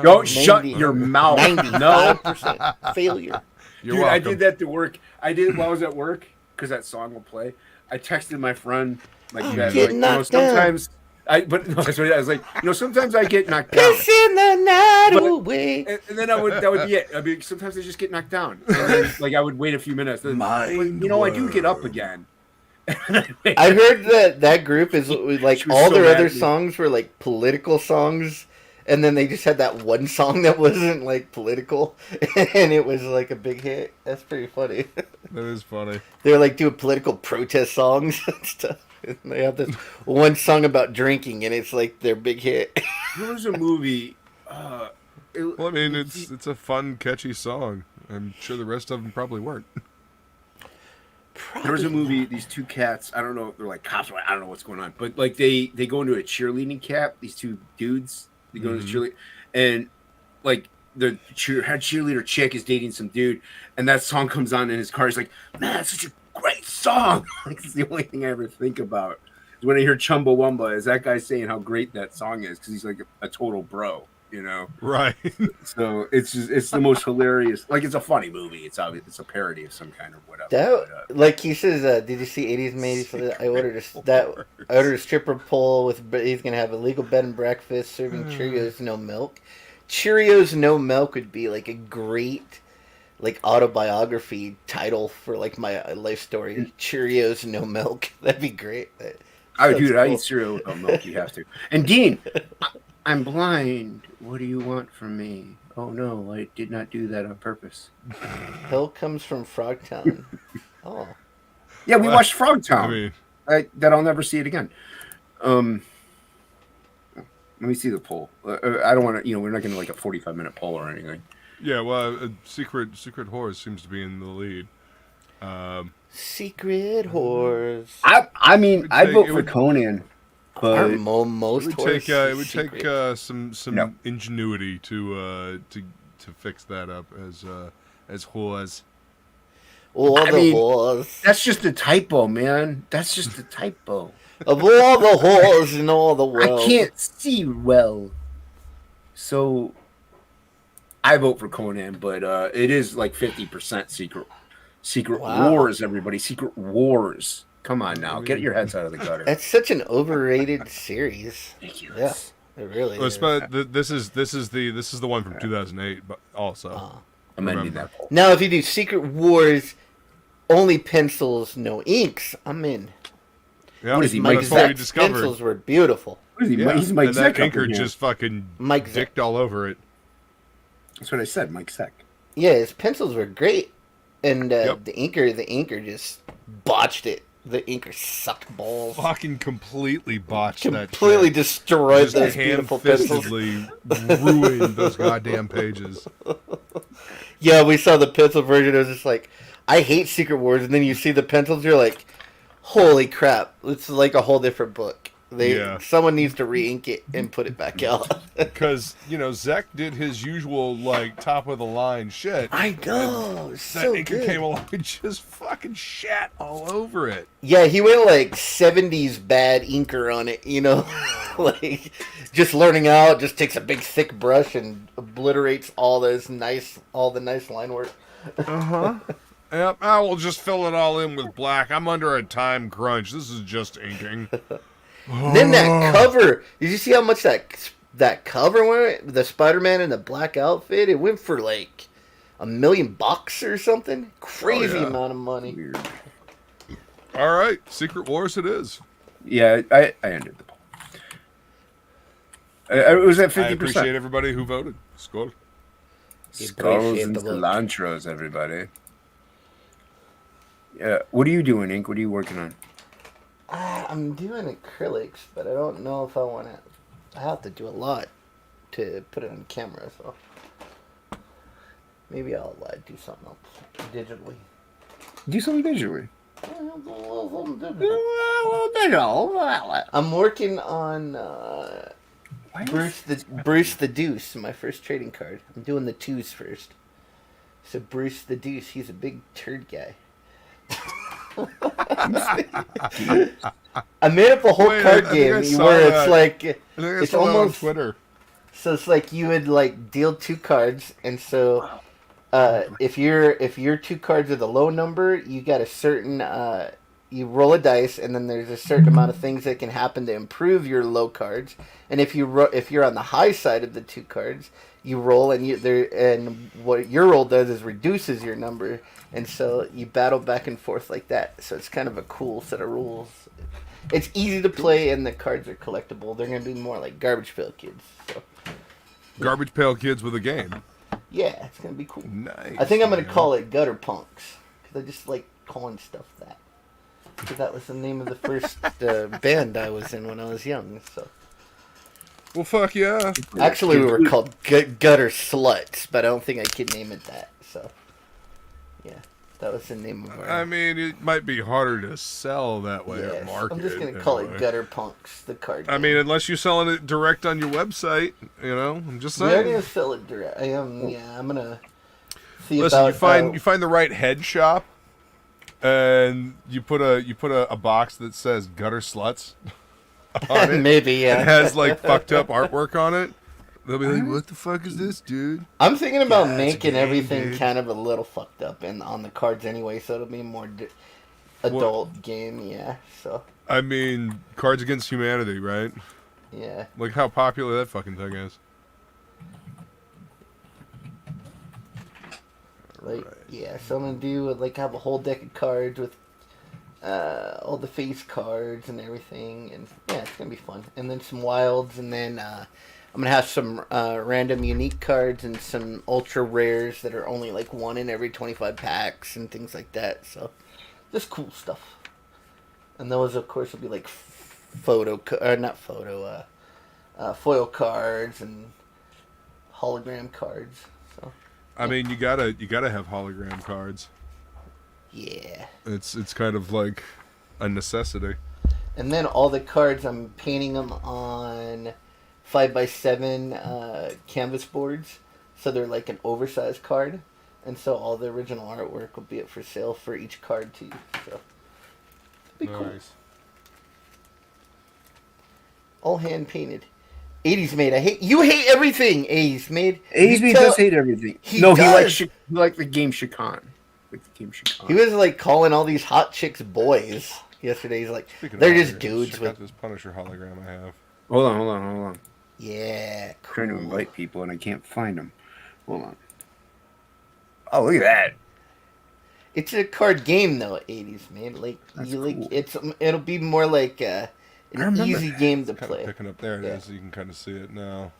Don't shut your mouth. 95% failure. Dude, I did that to work. I did it while I was at work because that song will play. I texted my friend like that. Like, sometimes I was like, sometimes I get knocked down. Pissing the night away. And then that would be it. I mean, sometimes I just get knocked down. And then, like I would wait a few minutes. Then, I do get up again. I heard that group is like all their other songs were like political songs, and then they just had that one song that wasn't like political, and it was like a big hit. That's pretty funny. That is funny. They're like doing political protest songs and stuff. And they have this one song about drinking, and it's like their big hit. There was a movie. Well, I mean, it's a fun, catchy song. I'm sure the rest of them probably weren't. There was a movie. These two cats. I don't know. They're like cops. I don't know what's going on. But like they go into a cheerleading camp. These two dudes. They go into the cheerleading, and like the head cheerleader chick is dating some dude, and that song comes on in his car. He's like, "Man, that's such a great song." Like it's the only thing I ever think about is when I hear Chumbawamba. Is that guy saying how great that song is because he's like a total bro. Right? So it's the most hilarious. Like it's a funny movie. It's obvious. It's a parody of some kind or whatever. Like he says, did you see 80s Maids? I ordered a stripper pole with. He's gonna have a legal bed and breakfast serving Cheerios no milk. Cheerios no milk would be like a great like autobiography title for like my life story. Cheerios no milk. That'd be great. I eat cereal with no milk. You have to. And Dean. I'm blind. What do you want from me? Oh no, I did not do that on purpose. Hill comes from Frogtown. Oh. Yeah, we watched Frogtown. That I'll never see it again. Let me see the poll. I don't want to, we're not going to like a 45-minute poll or anything. Yeah, well, Secret Horse seems to be in the lead. Secret Horse. I mean, I vote for Conan. But it would take some ingenuity to fix that up as whores. Whores. That's just a typo, man. That's just a typo. Of all the whores in all the world, I can't see well, so I vote for Conan. But it is like 50% Secret Wars. Everybody, Secret Wars. Come on now, get your heads out of the gutter. That's such an overrated series. Ridiculous. Yeah, it really is. This is the one from 2008, but also amending that poll. Now, if you do Secret Wars, only pencils, no inks, I'm in. Yeah, what is he, Mike Zeck's pencils were beautiful. What is he? Yeah. He's Mike Zeck. That inker just fucking dicked all over it. That's what I said, Mike Zeck. Yeah, his pencils were great, and the inker just botched it. The inker sucked balls. Fucking completely botched that shit. Completely destroyed those beautiful pencils. Ruined those goddamn pages. Yeah, we saw the pencil version. It was just like, I hate Secret Wars. And then you see the pencils, you're like, holy crap. It's like a whole different book. Someone needs to re-ink it and put it back out. Because, Zeck did his usual, like, top-of-the-line shit. I know. So that inker good. came along and just fucking shat all over it. Yeah, he went, like, 70s bad inker on it, like, just learning out, just takes a big, thick brush and obliterates all the nice line work. Uh-huh. Yep, I will just fill it all in with black. I'm under a time crunch. This is just inking. Then that cover, did you see how much that cover went? The Spider-Man in the black outfit, it went for like $1 million or something. Crazy amount of money. Weird. All right, Secret Wars it is. Yeah, I ended the poll. It was at 50%. I appreciate everybody who voted. Skål. Skulls and cilantros, everybody. Yeah, what are you doing, Ink? What are you working on? I'm doing acrylics, but I don't know if I want to. I have to do a lot to put it on camera, so maybe I'll do something else digitally. Do something digitally. I'm working on Bruce the Deuce, my first trading card. I'm doing the twos first. So Bruce the Deuce, he's a big turd guy. I made up a whole card game where it's like it's almost on Twitter. So it's like you would like deal 2 cards, and so if your 2 cards are the low number, you got a certain you roll a dice, and then there's a certain amount of things that can happen to improve your low cards. And if you're on the high side of the 2 cards, you roll, and what your roll does is reduces your number, and so you battle back and forth like that. So it's kind of a cool set of rules. It's easy to play, and the cards are collectible. They're gonna be more like Garbage Pail Kids. So. Garbage Pail Kids with a game. Yeah, it's gonna be cool. Nice. I think I'm gonna call it Gutter Punks because I just like calling stuff that. Because that was the name of the first band I was in when I was young. So. Well, fuck yeah. Actually, we were called Gutter Sluts, but I don't think I could name it that. So. Yeah, that was the name of our... I mean, it might be harder to sell that way or market. I'm just gonna call it Gutter Punks, the card game. I mean, unless you're selling it direct on your website, you know. I'm just saying. We're gonna sell it direct. I'm gonna see Listen, about. you find the right head shop, and you put a box that says Gutter Sluts on it. Maybe, yeah. It has like fucked up artwork on it. They'll be like, "What the fuck is this, dude?" I'm thinking about making everything kind of a little fucked up and on the cards anyway, so it'll be a more adult game. Yeah. So. I mean, Cards Against Humanity, right? Yeah. Like how popular that fucking thing is. Like, yeah, so I'm gonna do have a whole deck of cards with all the face cards and everything, and yeah, it's gonna be fun. And then some wilds, and then I'm gonna have some random unique cards and some ultra rares that are only like 1 in every 25 packs and things like that. So just cool stuff. And those, of course, will be like foil cards and hologram cards. So. I mean, you gotta have hologram cards. Yeah. It's kind of like a necessity. And then all the cards, I'm painting them on 5x7 canvas boards, so they're like an oversized card, and so all the original artwork will be up for sale for each card too. So it'll be cool. All hand painted. 80s made. You hate everything. 80s made. 80s made does hate everything. He liked the game Chikan. He was like calling all these hot chicks boys yesterday. He's like, they're just dudes. Check out this Punisher hologram I have. Hold on. Yeah, cool. I'm trying to invite people and I can't find them. Hold on. Oh, look at that. It's a card game though. 80s man. Like that's you cool. It'll be more like an easy game to play. Picking up there it is. You can kind of see it now.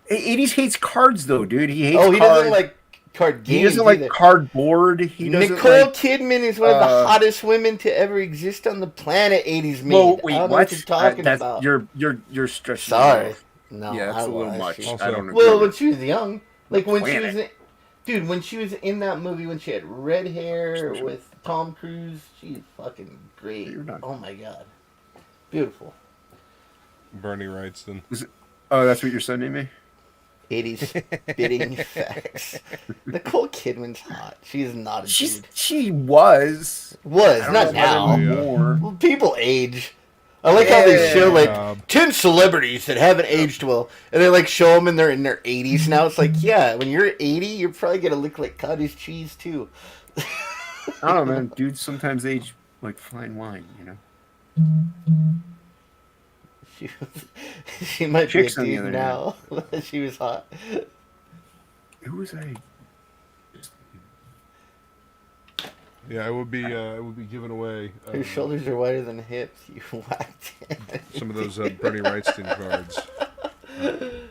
80s hates cards though, dude. He hates. He doesn't like card games. He doesn't like cardboard. Nicole Kidman is one of the hottest women to ever exist on the planet. 80s made. Whoa, wait, I don't know what you're talking about. You're stretching. Sorry. No, yeah, that's a little much. Also, I don't know. Well, when she was young, like when she was, when she was in that movie when she had red hair with Tom Cruise, she's fucking great. Oh my god, beautiful. Bernie Wrightston. Oh, that's what your son named me? 80s spitting facts. Nicole Kidman's hot. She's not a dude. She was not now. More. Well, people age. I like how they show like 10 celebrities that haven't aged well, and they like show them and they're in their 80s now. It's like, yeah, when you're 80, you're probably gonna look like cottage cheese too. I don't know, man. Dudes sometimes age like fine wine, you know. She might be a dude now. She was hot. Who was I? Yeah, it would be given away. Her shoulders are wider than hips. You whacked it. Some of those Bernie Wrightston cards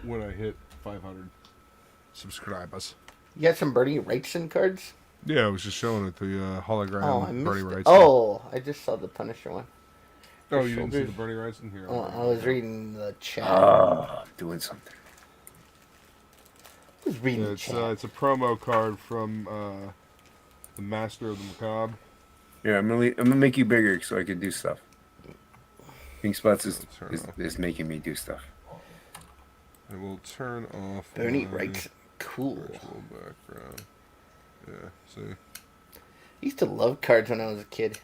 when I hit 500 subscribers. You got some Bernie Wrightston cards? Yeah, I was just showing it, the hologram Bernie Wrightston. Oh, I just saw the Punisher one. Oh, you didn't see the Bernie Wrightston here? Oh, I was reading the chat. Doing something. I was reading the chat. It's a promo card from the Master of the Macabre. Yeah, I'm gonna make you bigger so I can do stuff. Pink Spots is making me do stuff. And we'll turn off Bernie Wrightston. Cool. Virtual background. Yeah, see? I used to love cards when I was a kid.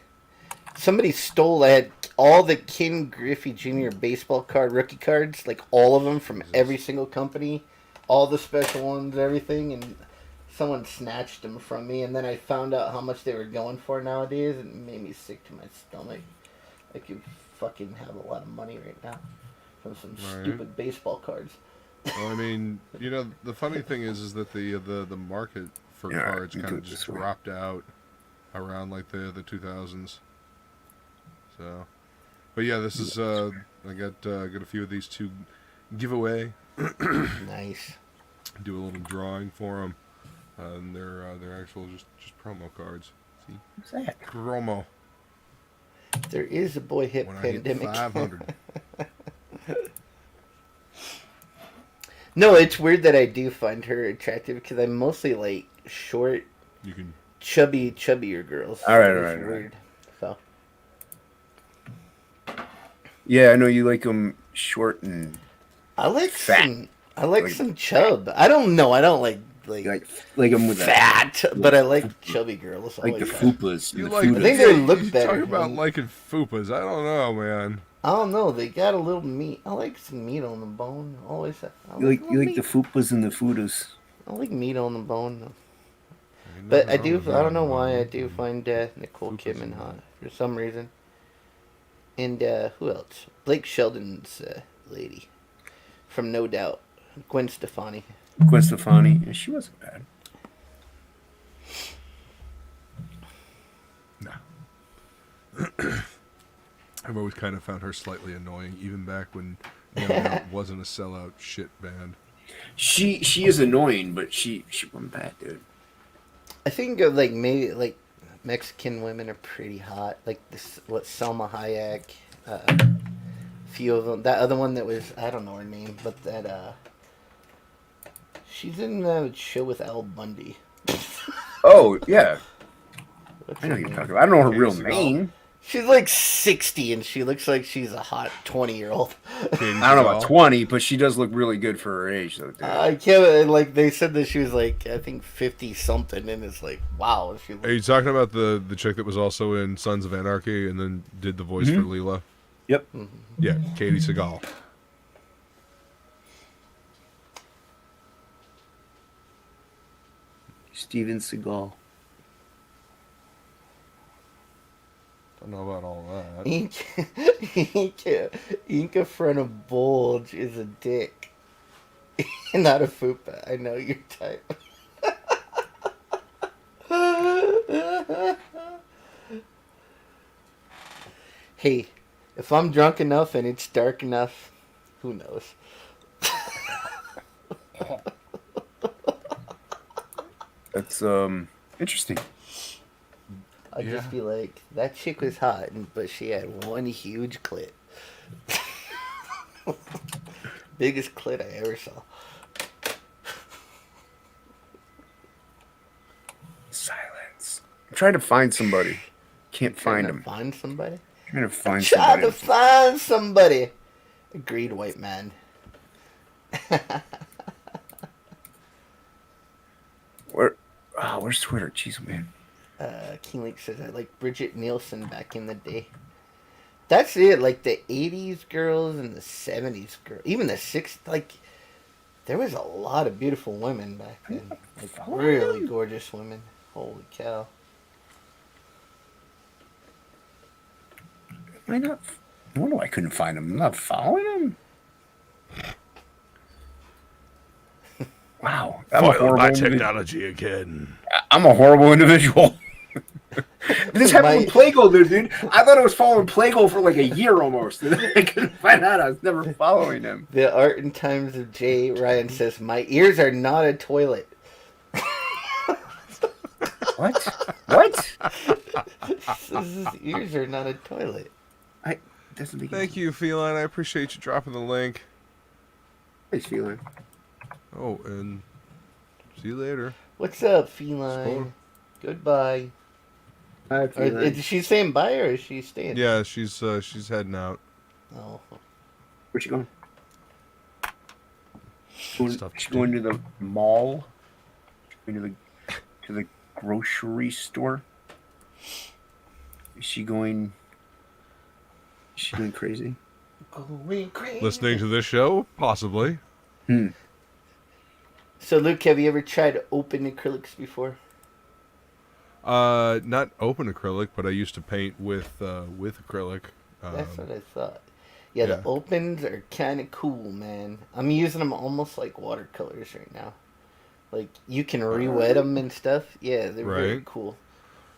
Somebody stole. I all the Ken Griffey Jr. baseball card rookie cards, like all of them from every single company, all the special ones, everything, and someone snatched them from me, and then I found out how much they were going for nowadays, and it made me sick to my stomach. I could fucking have a lot of money right now from some stupid baseball cards. Well, I mean, you know, the funny thing is that the market for cards kind of just dropped out around like the 2000s. So, but yeah, this is I got a few of these to give away. Nice. Do a little drawing for them. And they're actual just promo cards. See? What's that? Promo. There is a boy hit When pandemic. I hit 500. No, it's weird that I do find her attractive because I'm mostly like short, chubbier girls. All right. Weird. So. Yeah, I know you like them short and. I like fat. I like some chub. I don't know. I don't like them with fat, but I like chubby girls. Like the fupas. You like? I think they look better. Talk about liking fupas. I don't know, man. I don't know. They got a little meat. I like some meat on the bone. Always. You like the fupas and the fudas. I like meat on the bone. But I don't know why I do find Nicole Kidman hot for some reason. And who else? Blake Shelton's lady from No Doubt, Gwen Stefani. Yeah, she wasn't bad. No. I've always kind of found her slightly annoying, even back when No Doubt wasn't a sellout shit band. She is annoying, but she wasn't bad, dude. I think maybe Mexican women are pretty hot. Like this, Selma Hayek, a few of them. That other one that was, I don't know her name, but that she's in a show with Al Bundy. Oh yeah, I know who you're talking about. I don't know her real name. She's like 60 and she looks like she's a hot 20-year-old. I don't know about 20, but she does look really good for her age, though. Dude. I can't, like, they said that she was like, I think 50-something, and it's like, wow. Are you talking about the chick that was also in Sons of Anarchy and then did the voice for Leela? Yep. Mm-hmm. Yeah, Katie Seagal. Steven Seagal. Don't know about all that. Ink front of bulge is a dick. Not a fupa. I know your type. Hey, if I'm drunk enough and it's dark enough, who knows? That's interesting. I'd just be like, that chick was hot, but she had one huge clit. Biggest clit I ever saw. Silence. I'm trying to find somebody. Can't find him. Find somebody? Trying to find somebody. Trying to find somebody. Agreed, white man. Where's Twitter? Jeez, man. King Lake says, I like Bridget Nielsen back in the day. That's it. Like the 80s girls and the 70s girls. Even the 60s. Like, there was a lot of beautiful women back then. Like, really gorgeous women. Holy cow. Why not? I wonder why I couldn't find him. I'm not following him. Wow. My technology again. I'm a horrible individual. This happened with Plegel, dude. I thought I was following Plegel for like a year almost. I couldn't find out. I was never following him. The Art and Times of Jay Ryan says, my ears are not a toilet. What? What? Says his ears are not a toilet. Thank you, Feline. I appreciate you dropping the link. Thanks, Feline. Oh, and see you later. What's up, Feline? Goodbye. Bye, Feline. Is she saying bye or is she staying? Yeah, she's heading out. Oh. Where's she going? She's going to the mall. She's going to the grocery store. Is she going? She's going crazy. Going crazy. Listening to this show, possibly. So, Luke, have you ever tried to open acrylics before? Not open acrylic, but I used to paint with acrylic. That's what I thought. Yeah, the opens are kind of cool, man. I'm using them almost like watercolors right now. Like, you can re-wet them and stuff. Yeah, they're very cool.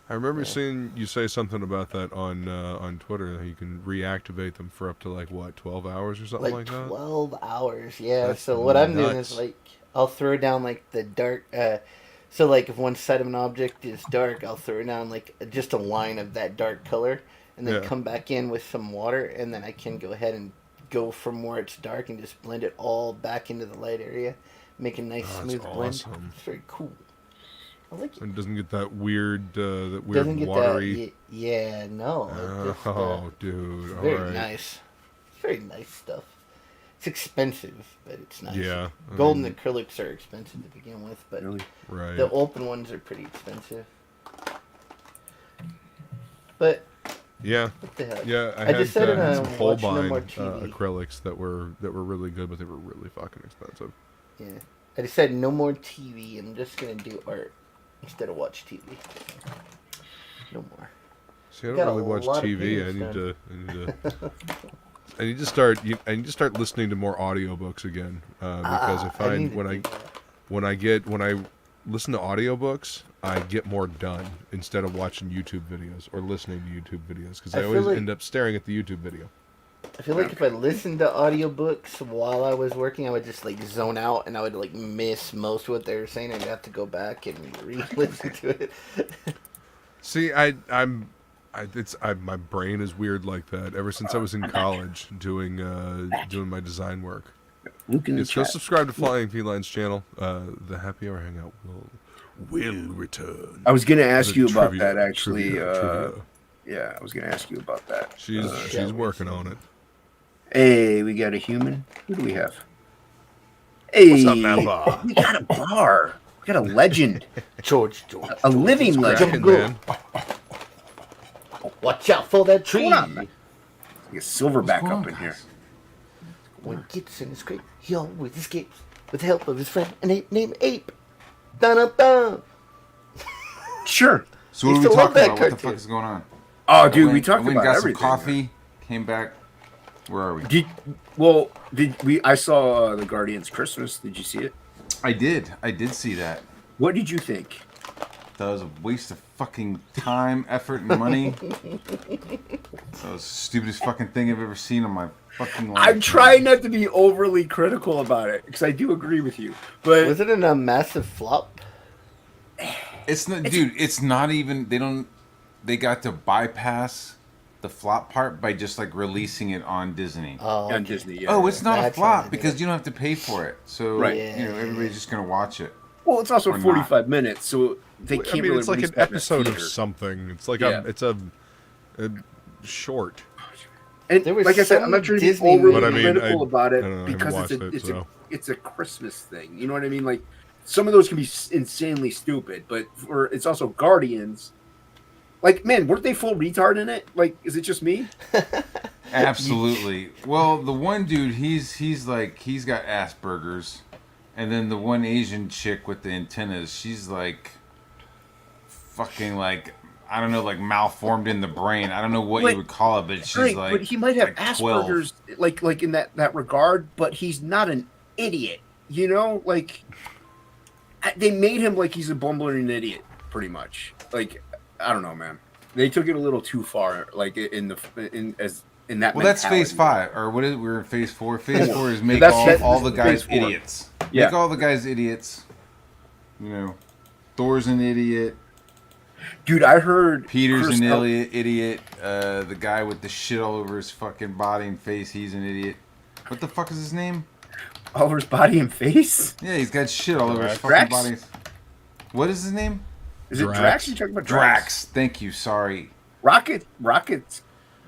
I remember seeing you say something about that on Twitter, that you can reactivate them for up to, like, what, 12 hours or something like that? 12 hours, yeah. That's so what I'm doing nuts. is, like, I'll throw down, like, the dark... so, like, if one side of an object is dark, I'll throw down, like, just a line of that dark color, and then come back in with some water, and then I can go ahead and go from where it's dark and just blend it all back into the light area. Make a nice smooth blend. It's very cool. I like it. And it doesn't get that weird, Doesn't get watery... that, no. Dude, it's very nice. It's very nice stuff. It's expensive, but it's nice. Yeah. Golden acrylics are expensive to begin with, but the open ones are pretty expensive. But yeah, what the heck? Yeah, I had some Holbein acrylics that were really good, but they were really fucking expensive. Yeah, I decided no more TV. I'm just gonna do art instead of watch TV. No more. See, I don't really watch TV. I need to start listening to more audiobooks again, because I find when I listen to audiobooks, I get more done instead of watching YouTube videos or listening to YouTube videos, because I always end up staring at the YouTube video. I feel like if I listened to audiobooks while I was working, I would just like zone out and I would like miss most of what they were saying. I'd have to go back and re-listen to it. See, my brain is weird like that. Ever since I was in college doing my design work. Go subscribe to Flying Felines channel. The Happy Hour Hangout will return. I was going to ask you about that, actually. Trivia. Yeah, I was going to ask you about that. She's working on it. Hey, we got a human. Who do we have? Hey, what's up, man, Bahr? We got a Bahr. We got a legend. George. A living legend. Man. Watch out for that tree. What's going on, man? Get Silverback up in here. When he gets in his crate, he always escapes with the help of his friend, an ape named Ape. Dun-dun-dun. Sure. So what are we talking about? What the fuck is going on? Oh, dude, we talked about got everything. Some coffee, came back. Where are we? I saw the Guardians Christmas. Did you see it? I did see that. What did you think? That was a waste of fucking time, effort, and money. That was the stupidest fucking thing I've ever seen in my fucking life. I'm trying not to be overly critical about it, because I do agree with you. But was it a massive flop? It's not, dude. It's not even. They got to bypass the flop part by just like releasing it on Disney. Oh, on Disney. Yeah, it's not a flop because you don't have to pay for it. So everybody's just gonna watch it. Well, it's also 45 minutes, so they can't really. It's like an episode of something. It's like it's a short. And like I said, I'm not trying to be overly critical about it because it's a Christmas thing. You know what I mean? Like some of those can be insanely stupid, but it's also Guardians. Like, man, weren't they full retard in it? Like, is it just me? Absolutely. Well, the one dude, he's got Asperger's. And then the one Asian chick with the antennas, she's like fucking like, I don't know, like malformed in the brain. I don't know what you would call it, but she's like. But he might have like Asperger's, like in that regard, but he's not an idiot. You know, like they made him like he's a bumbling idiot, pretty much. Like, I don't know, man. They took it a little too far, like in that. Well, that's phase 5, or what is it? We're in phase 4. Phase 4 is make all the guys idiots. Yeah. Make all the guys idiots. You know, Thor's an idiot. Dude, I heard Peter's an idiot. The guy with the shit all over his fucking body and face, he's an idiot. What the fuck is his name? All over his body and face? Yeah, he's got shit all over his fucking body. What is his name? Is it Drax? You're talking about Drax. Thank you. Sorry. Rocket's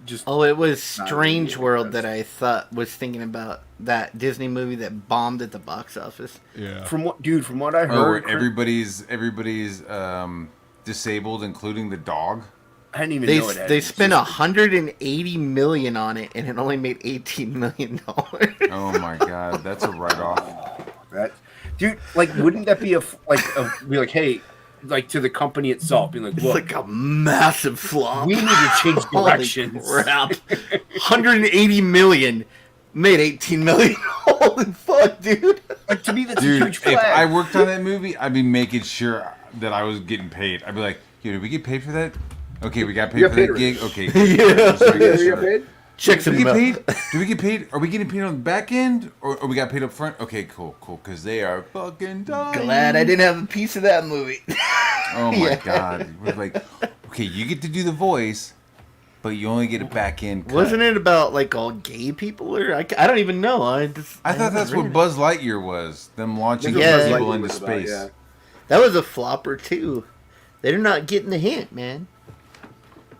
just. Oh, it was Strange World that I thought was thinking about, that Disney movie that bombed at the box office. Yeah. From what I heard, everybody's disabled, including the dog. I didn't even know it had. They spent $180 million on it, and it only made $18 million. Oh my god, that's a write-off. That, dude, like, wouldn't that be be like, hey, like to the company itself, being like, It's look, like a massive flop. we need to change directions. Holy crap. $180 million made $18 million. Holy fuck, dude. Like, to me, that's Dude, a huge flag. if I worked on that movie, I'd be making sure that I was getting paid. I'd be like, yo, did we get paid for that? Okay, we got paid for that gig. Okay. Yeah. Just making You sure. got paid? Check Do we some get paid? Do we get paid? Are we getting paid on the back end, or we got paid up front? Okay, cool, because they are fucking dying. Glad I didn't have a piece of that movie. Oh my god, we're like, okay, you get to do the voice, but you only get a back end cut. Wasn't it about like all gay people, or I don't even know. I thought that's what Buzz Lightyear was. Them launching Yeah. people into space. That was a flopper too. They're not getting the hint, man.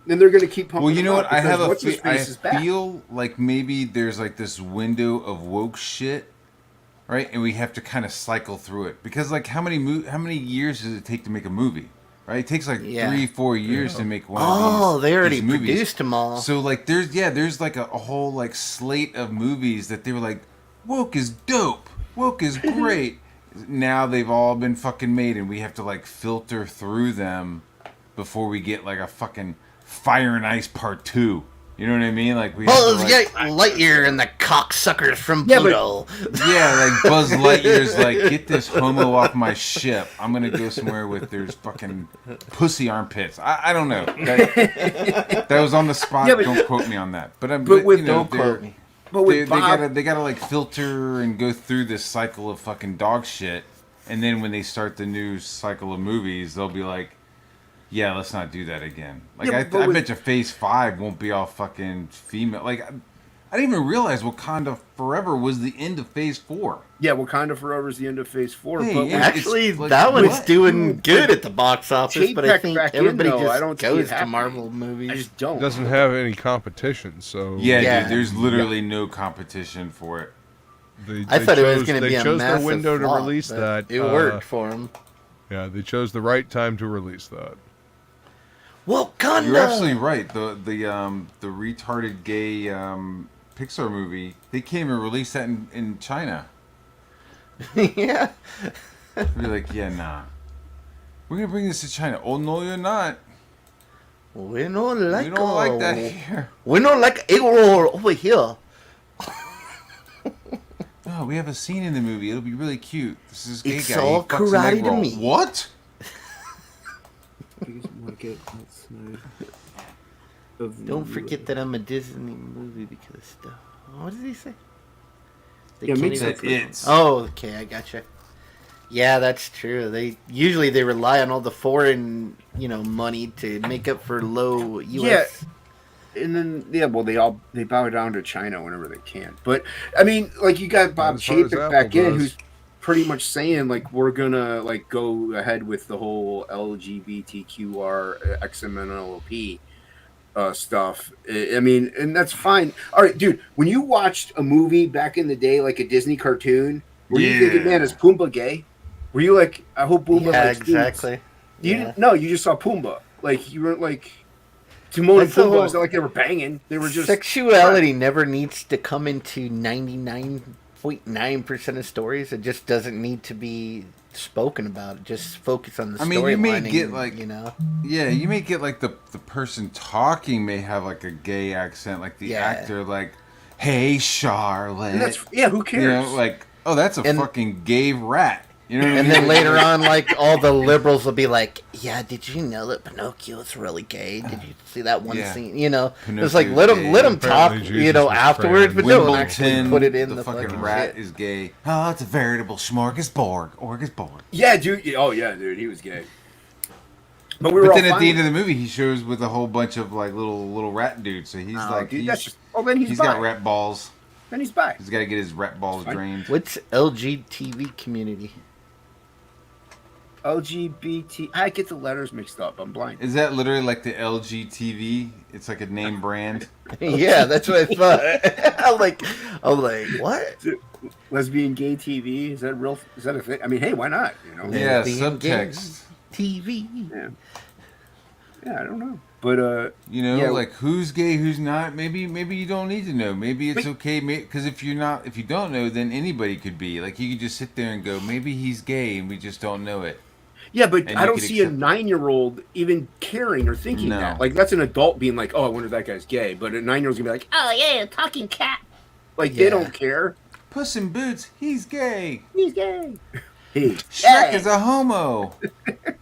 Then they're going to keep pumping. Well, you know what? I have I feel like maybe there's like this window of woke shit, right? And we have to kind of cycle through it because, like, how many years does it take to make a movie? Right? It takes like 3-4 years to make one. Oh, of they already these movies. produced them all. So like, there's like a whole like slate of movies that they were like, woke is dope, woke is great. Now they've all been fucking made, and we have to like filter through them before we get like a fucking Fire and Ice Part 2. You know what I mean? Like we have to, like, Lightyear and the cocksuckers from Pluto. Yeah, like Buzz Lightyear's like, get this homo off my ship. I'm gonna go somewhere with there's fucking pussy armpits. I don't know. That was on the spot. Yeah, but, don't quote me on that. But don't quote me. But with Bob, they gotta like filter and go through this cycle of fucking dog shit, and then when they start the new cycle of movies, they'll be like, yeah, let's not do that again. Like, Yeah, I with, bet you Phase 5 won't be all fucking female. Like, I didn't even realize Wakanda Forever was the end of Phase 4. Yeah, Wakanda Forever is the end of Phase 4. Hey, but actually, like, that one's what? doing good at the box office, but I think everybody I just don't see goes it to happening. Marvel movies. I just don't. It doesn't have any competition, so Yeah, dude, there's literally no competition for it. I thought it was going to be a They chose massive their window flop, to release but that. It worked for them. Yeah, they chose the right time to release that. Wakanda! You're absolutely right. The retarded gay Pixar movie, they can't even release that in China. Yeah. We're like, yeah, nah. We're going to bring this to China. Oh, no, you're not. We don't like that here. We don't like egg roll over here. No, we have a scene in the movie. It'll be really cute. This is gay It's guy. all He fucks an karate egg to roll. me. What? Don't forget that I'm a Disney movie because of stuff. What did he say? They Yeah, can't makes even- It's. Oh, okay, I gotcha. Yeah, that's true. They usually rely on all the foreign, money to make up for low U.S. Yeah, and then well, they bow down to China whenever they can. But I mean, like you got Bob as far as Chapek Apple back in, does. who's pretty much saying like we're gonna like go ahead with the whole LGBTQR XMNLP stuff. I mean, and that's fine. All right, dude. When you watched a movie back in the day, like a Disney cartoon, were you thinking, man, is Pumbaa gay? Were you like, I hope Pumbaa Yeah, likes dudes? exactly. You Yeah. didn't. No, you just saw Pumbaa. Like you weren't like Timon and That's the Pumbaa. whole- It's not like they were banging. They were just Sexuality never needs to come into 99.9% of stories. It just doesn't need to be spoken about. Just focus on the I storyline. mean, you may and, get like, yeah, you may get like the person talking may have like a gay accent, like the Yeah. actor, like, hey Charlotte. And that's who cares? You know, like, oh, that's a And- fucking gay rat. You know what I And mean? then later on, like, all the liberals will be like, yeah, did you know that Pinocchio's really gay? Did you see that one Yeah. scene? It's like, Pinocchio's let them gay. talk, Apparently Jesus was afterwards, trans. but don't actually Wimbledon, put it in the fucking fucking rat shit. is gay. Oh, it's a veritable smorgasbord. Yeah, dude. Oh yeah, dude. He was gay. But we were But all then at fine the end with of the movie, he shows with a whole bunch of like little rat dudes. So he's like, dude, he's, that's just. Oh, then he's got bi. rat balls. Then he's back. He's got to get his rat balls Fine. drained. What's LGTV community? LGBT. I get the letters mixed up. I'm blind. Is that literally like the LGTV? It's like a name brand. Yeah, that's what I thought. I'm like, what? Lesbian gay TV. Is that real? Is that a thing? I mean, hey, why not? You know? Yeah, Lesbian gay subtext. TV. Yeah. Yeah, I don't know. But like who's gay, who's not. Maybe you don't need to know. Maybe it's okay. Because if you don't know, then anybody could be. Like you could just sit there and go, maybe he's gay, and we just don't know it. Yeah, but I don't see a 9-year-old even caring or thinking that. Like that's an adult being like, oh, I wonder if that guy's gay. But a 9-year-old's gonna be like, oh yeah, talking cat. Like they don't care. Puss in Boots, he's gay. He's gay. Hey, Shrek is a homo.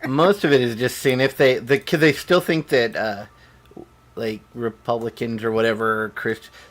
Most of it is just seeing if they still think that like Republicans or whatever,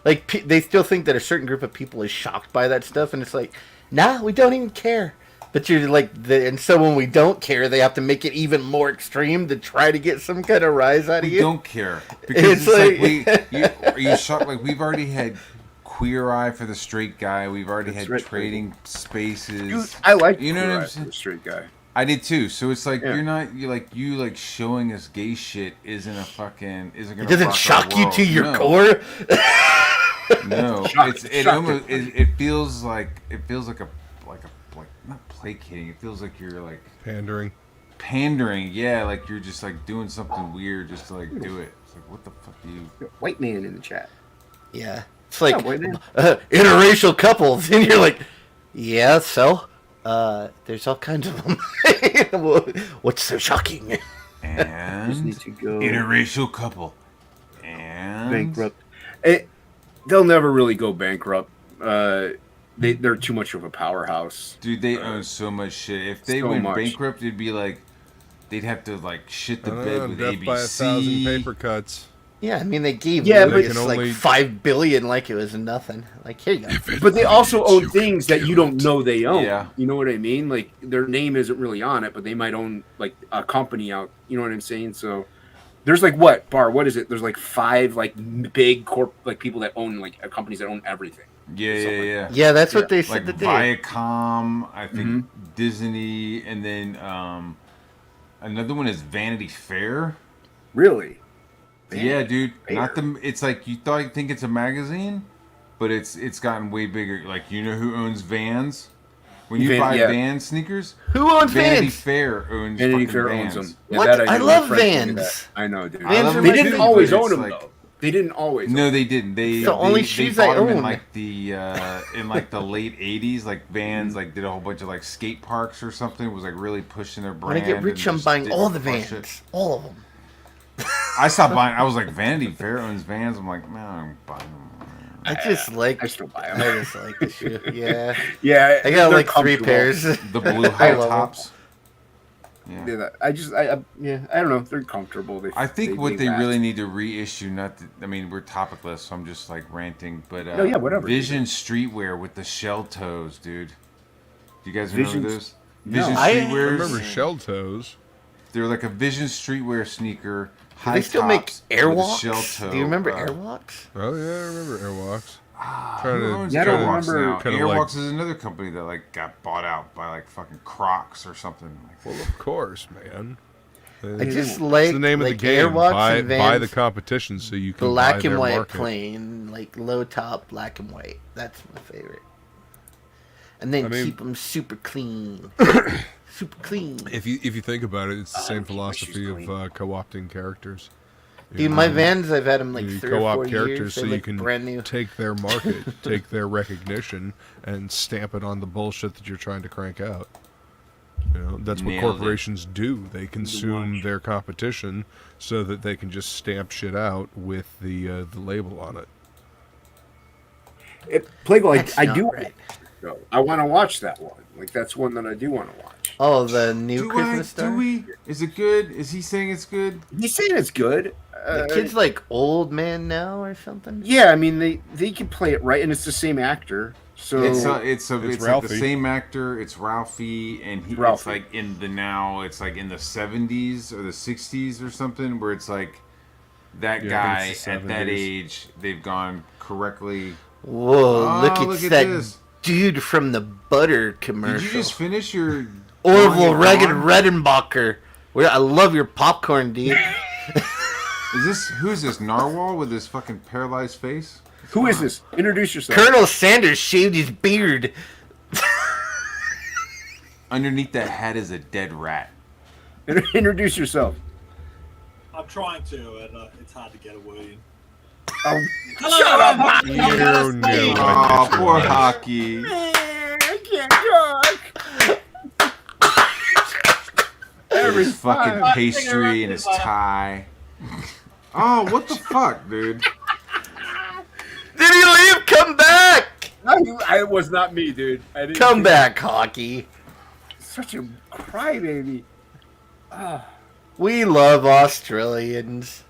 they still think that a certain group of people is shocked by that stuff, and it's like, nah, we don't even care. But you're like, and so when we don't care, they have to make it even more extreme to try to get some kind of rise out of you. We don't care because it's like are you shocked? Like we've already had Queer Eye for the straight guy. We've already had Trading Spaces. Dude, I like you know Queer what Eye I'm saying? for the straight guy. I did too. So it's like you showing us gay shit isn't gonna. It doesn't shock you to your core. No, it feels like a not placating. It feels like you're like pandering. Yeah, like you're just like doing something weird just to like do it. It's like what the fuck do you? White man in the chat. Yeah, it's like interracial couples, and you're like, yeah, so. There's all kinds of them. What's so shocking? And need to go interracial couple and bankrupt. They'll never really go bankrupt. They're too much of a powerhouse. Dude, they own so much shit. If they went bankrupt, it'd be like they'd have to like shit the bed with death ABC. By 1,000 paper cuts. Yeah, I mean they gave Lucas like $5 billion like it was nothing. Like here you go. But they also own things that you don't know they own. Yeah. You know what I mean? Like their name isn't really on it, but they might own like a company out. You know what I'm saying? So there's like Bahr? What is it? There's like 5 like big people that own like companies that own everything. Yeah. Yeah, that's what they said. Like Viacom, I think Disney, and then another one is Vanity Fair. Really? Yeah, dude. It's like you think it's a magazine, but it's gotten way bigger. Like you know who owns Vans? When you buy Vans sneakers, who owns Vanity Vans? Fair owns Vanity fucking Fair Vans. owns them. What? I love Vans. I know, dude. They didn't always own them though. They didn't always. No, they didn't. They only they shoes bought I them own. in like the late '80s. Like Vans, like did a whole bunch of like skate parks or something. It was like really pushing their brand. When I get rich, I'm buying all the Vans, all of them. I stopped buying. I was like, Vanity Fair owns Vans. I'm like, man, I'm buying them. I still buy them. I just like the shoe. Yeah. Yeah. I got like 3 pairs. The blue high tops. Yeah. I don't know. They're comfortable. I think what they really need to reissue. We're topicless, so I'm just like ranting. But whatever. Vision streetwear with the shell toes, dude. Do you guys remember those? Vision I streetwear. remember shell toes. They're like a Vision streetwear sneaker. Do they still make Airwalks? Shell toe. Do you remember Airwalks? Oh yeah, I remember Airwalks. I don't remember. Airwalks is another company that like got bought out by like fucking Crocs or something. Well, of course, man. I just like the name of the game. Airwalks and Vans, buy the competition so you can black buy their and white market. plain, like low top, black and white. That's my favorite. And then keep them super clean. Super clean. If you think about it, it's the same philosophy of co-opting characters. Dude, my Vans, I've had them like you 3 or 4 co-opt years. characters They so you look can brand new. take their market, take their recognition, and stamp it on the bullshit that you're trying to crank out. You know, that's what corporations do. They consume their competition so that they can just stamp shit out with the label on it. Plegel, I do. Right. I want to watch that one. Like that's one that I do want to watch. Oh, the new Christmas Star? Is it good? Is he saying it's good? He's saying it's good. The kid's like old man now or something. Yeah, I mean they can play it right, and it's the same actor. So it's Ralphie. like the same actor. It's Ralphie, and it's like in the now. It's like in the 70s or the 60s or something, where it's like that guy at that age. They've gone correctly. Whoa! Look at that this dude from the butter commercial. Did you just finish your Orville Redenbacher? I love your popcorn, dude. Who's this narwhal with his fucking paralyzed face? Who is this? Introduce yourself. Colonel Sanders shaved his beard. Underneath that hat is a dead rat. Introduce yourself. I'm trying to, and it's hard to get a word in. Oh, Hello, shut up, Hocky. You knew Oh, I poor Hocky. I can't talk. Every His fucking time. pastry and his tie. Oh, what the fuck, dude? Did he leave? Come back! It was not me, dude. I didn't Come back, Hockey. Such a crybaby. We love Australians.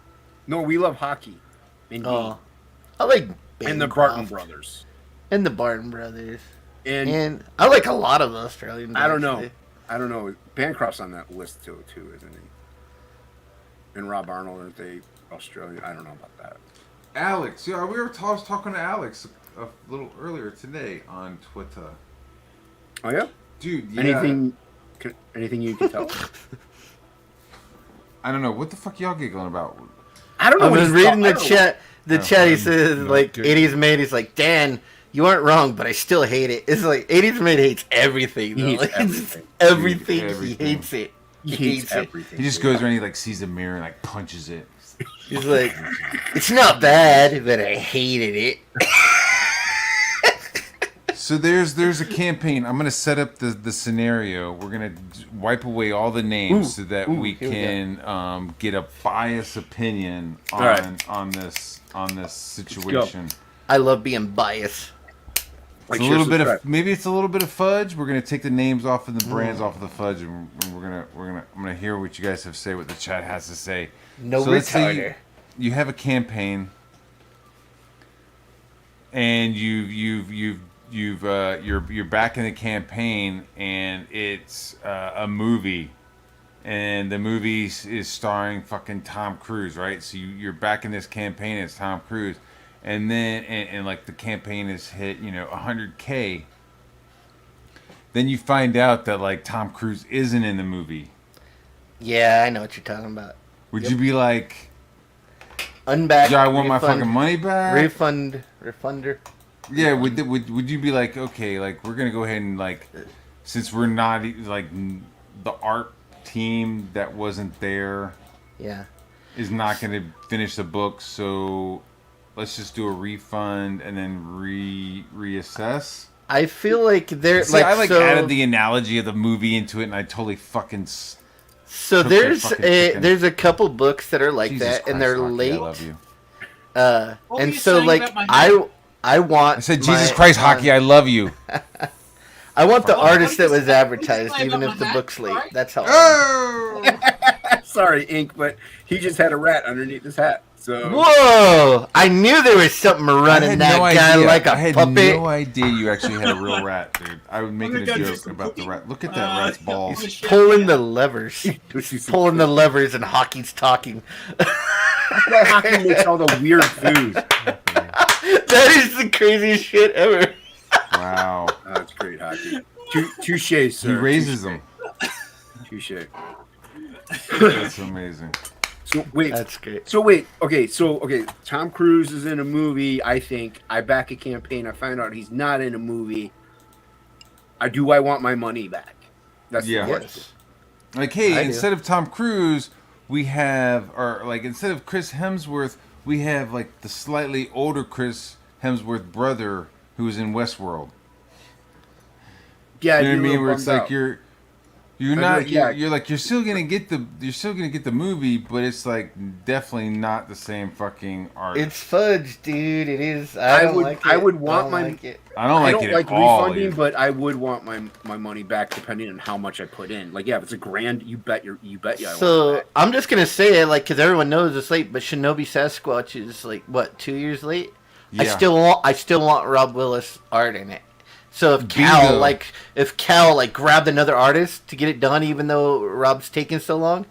No, we love hockey. Indeed. Oh, I like And the Bancroft. Barton brothers. And the Barton brothers. And I like a lot of Australians. I don't know. actually. I don't know. Bancroft's on that list too, isn't he? And Rob Arnold, aren't they Australian? I don't know about that. Alex, yeah, I was talking to Alex a little earlier today on Twitter. Oh yeah, dude. Yeah. Anything you can tell? I don't know what the fuck y'all giggling about. I don't know. I was reading the chat. Oh, He says like 80s mate. He's like, Dan, you aren't wrong, but I still hate it. It's like 80s mate hates everything. Though. He hates Like, everything. everything. Everything. He hates it. He hates everything. He just goes around. He like sees the mirror and like punches it. He's like, it's not bad, but I hated it. So there's a campaign. I'm gonna set up the scenario. We're gonna wipe away all the names so that we can get a biased opinion on this situation. I love being biased. It's a little bit of maybe it's a little bit of fudge. We're gonna take the names off and the brands off of the fudge, and I'm gonna hear what you guys have to say, what the chat has to say. No so let's retarder. say you have a campaign, and you're back in the campaign, and it's a movie, and the movie is starring fucking Tom Cruise, right? So you're back in this campaign, it's Tom Cruise, and then and like the campaign is hit 100K. Then you find out that like Tom Cruise isn't in the movie. Yeah, I know what you're talking about. Would you be like, unback? yeah, I want my fucking money back. Refunder. Yeah, would you be like, okay, like we're gonna go ahead and like, since we're not like the art team that wasn't there, yeah, is not gonna finish the book, so let's just do a refund and then reassess. I feel like they're See, I so, added the analogy of the movie into it, and I totally fucking. So there's a couple books that are like Jesus that, Christ, and they're Hocky, late. I love you. And so like I want. I said, Jesus Christ, Hocky, I love you. I want the artist that was advertised, even if the book's late. That's how. Oh! Sorry, Ink, but he just had a rat underneath his hat. So. Whoa! I knew there was something running that guy like a puppet. I had no idea you actually had a real rat, dude. I was making a joke about the rat. Look at that rat's balls. He's pulling the levers. Pulling the levers, and Hocky's talking. Hocky makes all the weird food. That is the craziest shit ever. Wow. That's great, Hocky. Touche, sir. He raises them. Touche. That's amazing. So wait, that's great. So wait, okay. Tom Cruise is in a movie. I think I back a campaign. I find out he's not in a movie. I want my money back. That's the question. Like, hey, instead of Tom Cruise, we have, or like instead of Chris Hemsworth, we have like the slightly older Chris Hemsworth brother who was in Westworld. Yeah, you know what I mean. Where it's like you're still gonna get the movie, but it's like definitely not the same fucking art. It's fudge, dude. It is. I don't like it. I would want I don't like refunding, but I would want my money back depending on how much I put in. Like, yeah, if it's $1,000, you bet I want it back. I'm just gonna say it, like, because everyone knows it's late, but Shinobi Sasquatch is like what, 2 years late? Yeah. I still want Rob Willis art in it. So if Cal grabbed another artist to get it done, even though Rob's taking so long,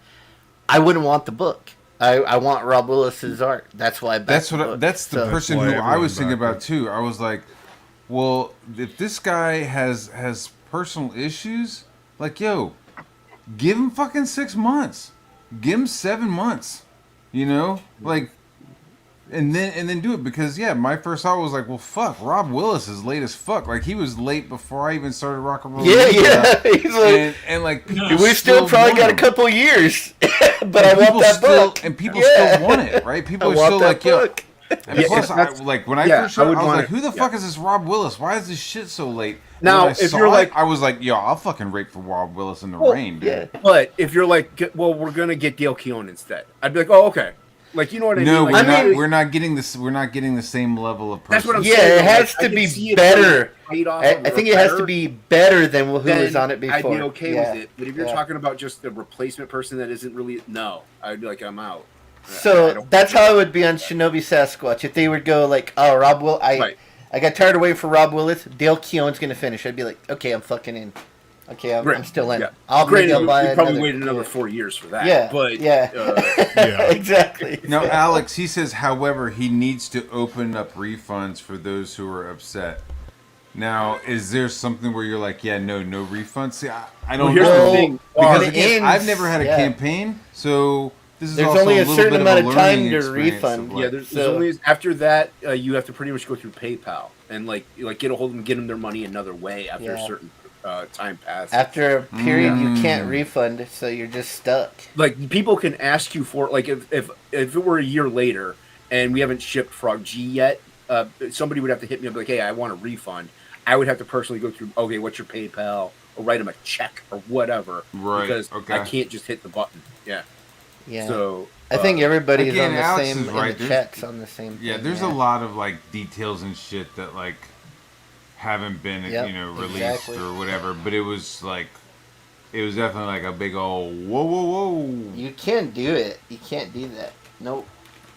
I wouldn't want the book. I want Rob Willis's art. That's why I backed that's the person who I was thinking about too. I was like, well, if this guy has personal issues, like, yo, give him fucking 6 months, give him 7 months, like. And then do it, because my first thought was like, well, fuck, Rob Willis is late as fuck. Like, he was late before I even started rock and roll. Yeah. He's like, and like, we still probably got a couple years. but I want that book. And people still want it, right? People are still like, book. And plus, when I first showed, I was like, "Who the fuck it. is this Rob Willis? Why is this shit so late?" Now, when I if saw you're like, I was like, "Yo, I'll fucking rake for Rob Willis in the rain, dude." Yeah. But if you're like, well, we're gonna get Dale Keown instead, I'd be like, oh, okay. Like, you know what I No, mean? Like, we're not getting this. We're not getting the same level of person. That's what I'm Yeah, saying. it has to be better. I think it has to be better than who was on it before. I'd be okay with it. But if you're talking about just a replacement person that isn't really, no, I'd be like, I'm out. So that's how it would be on Shinobi Sasquatch. If they would go like, oh, Rob Will, I got tired of waiting for Rob Willis. Dale Keown's gonna finish. I'd be like, okay, I'm fucking in. Okay, I'm still in. Yeah. I'll probably wait another 4 years for that. Yeah, but exactly. Now, Alex, he says, however, he needs to open up refunds for those who are upset. Now, is there something where you're like, yeah, no refunds? See, I don't here's know. the thing. Because again, I've never had a campaign, so this is there's also only a little certain bit amount of of a time learning to experience refund. of, like, there's only after that you have to pretty much go through PayPal and like get a hold of them, get them their money another way after a certain time passes. After a period, you can't refund, so you're just stuck. Like, people can ask you for, like, if it were a year later and we haven't shipped Frog G yet, somebody would have to hit me up like, hey, I want a refund. I would have to personally go through, okay, what's your PayPal, or write them a check or whatever, right? Because I can't just hit the button. Yeah. So I think everybody's again, on the Alex same. is right. The checks on the same. Yeah, thing, there's a lot of like details and shit that like haven't been released or whatever. But it was definitely like a big old whoa. You can't do it. You can't do that. Nope.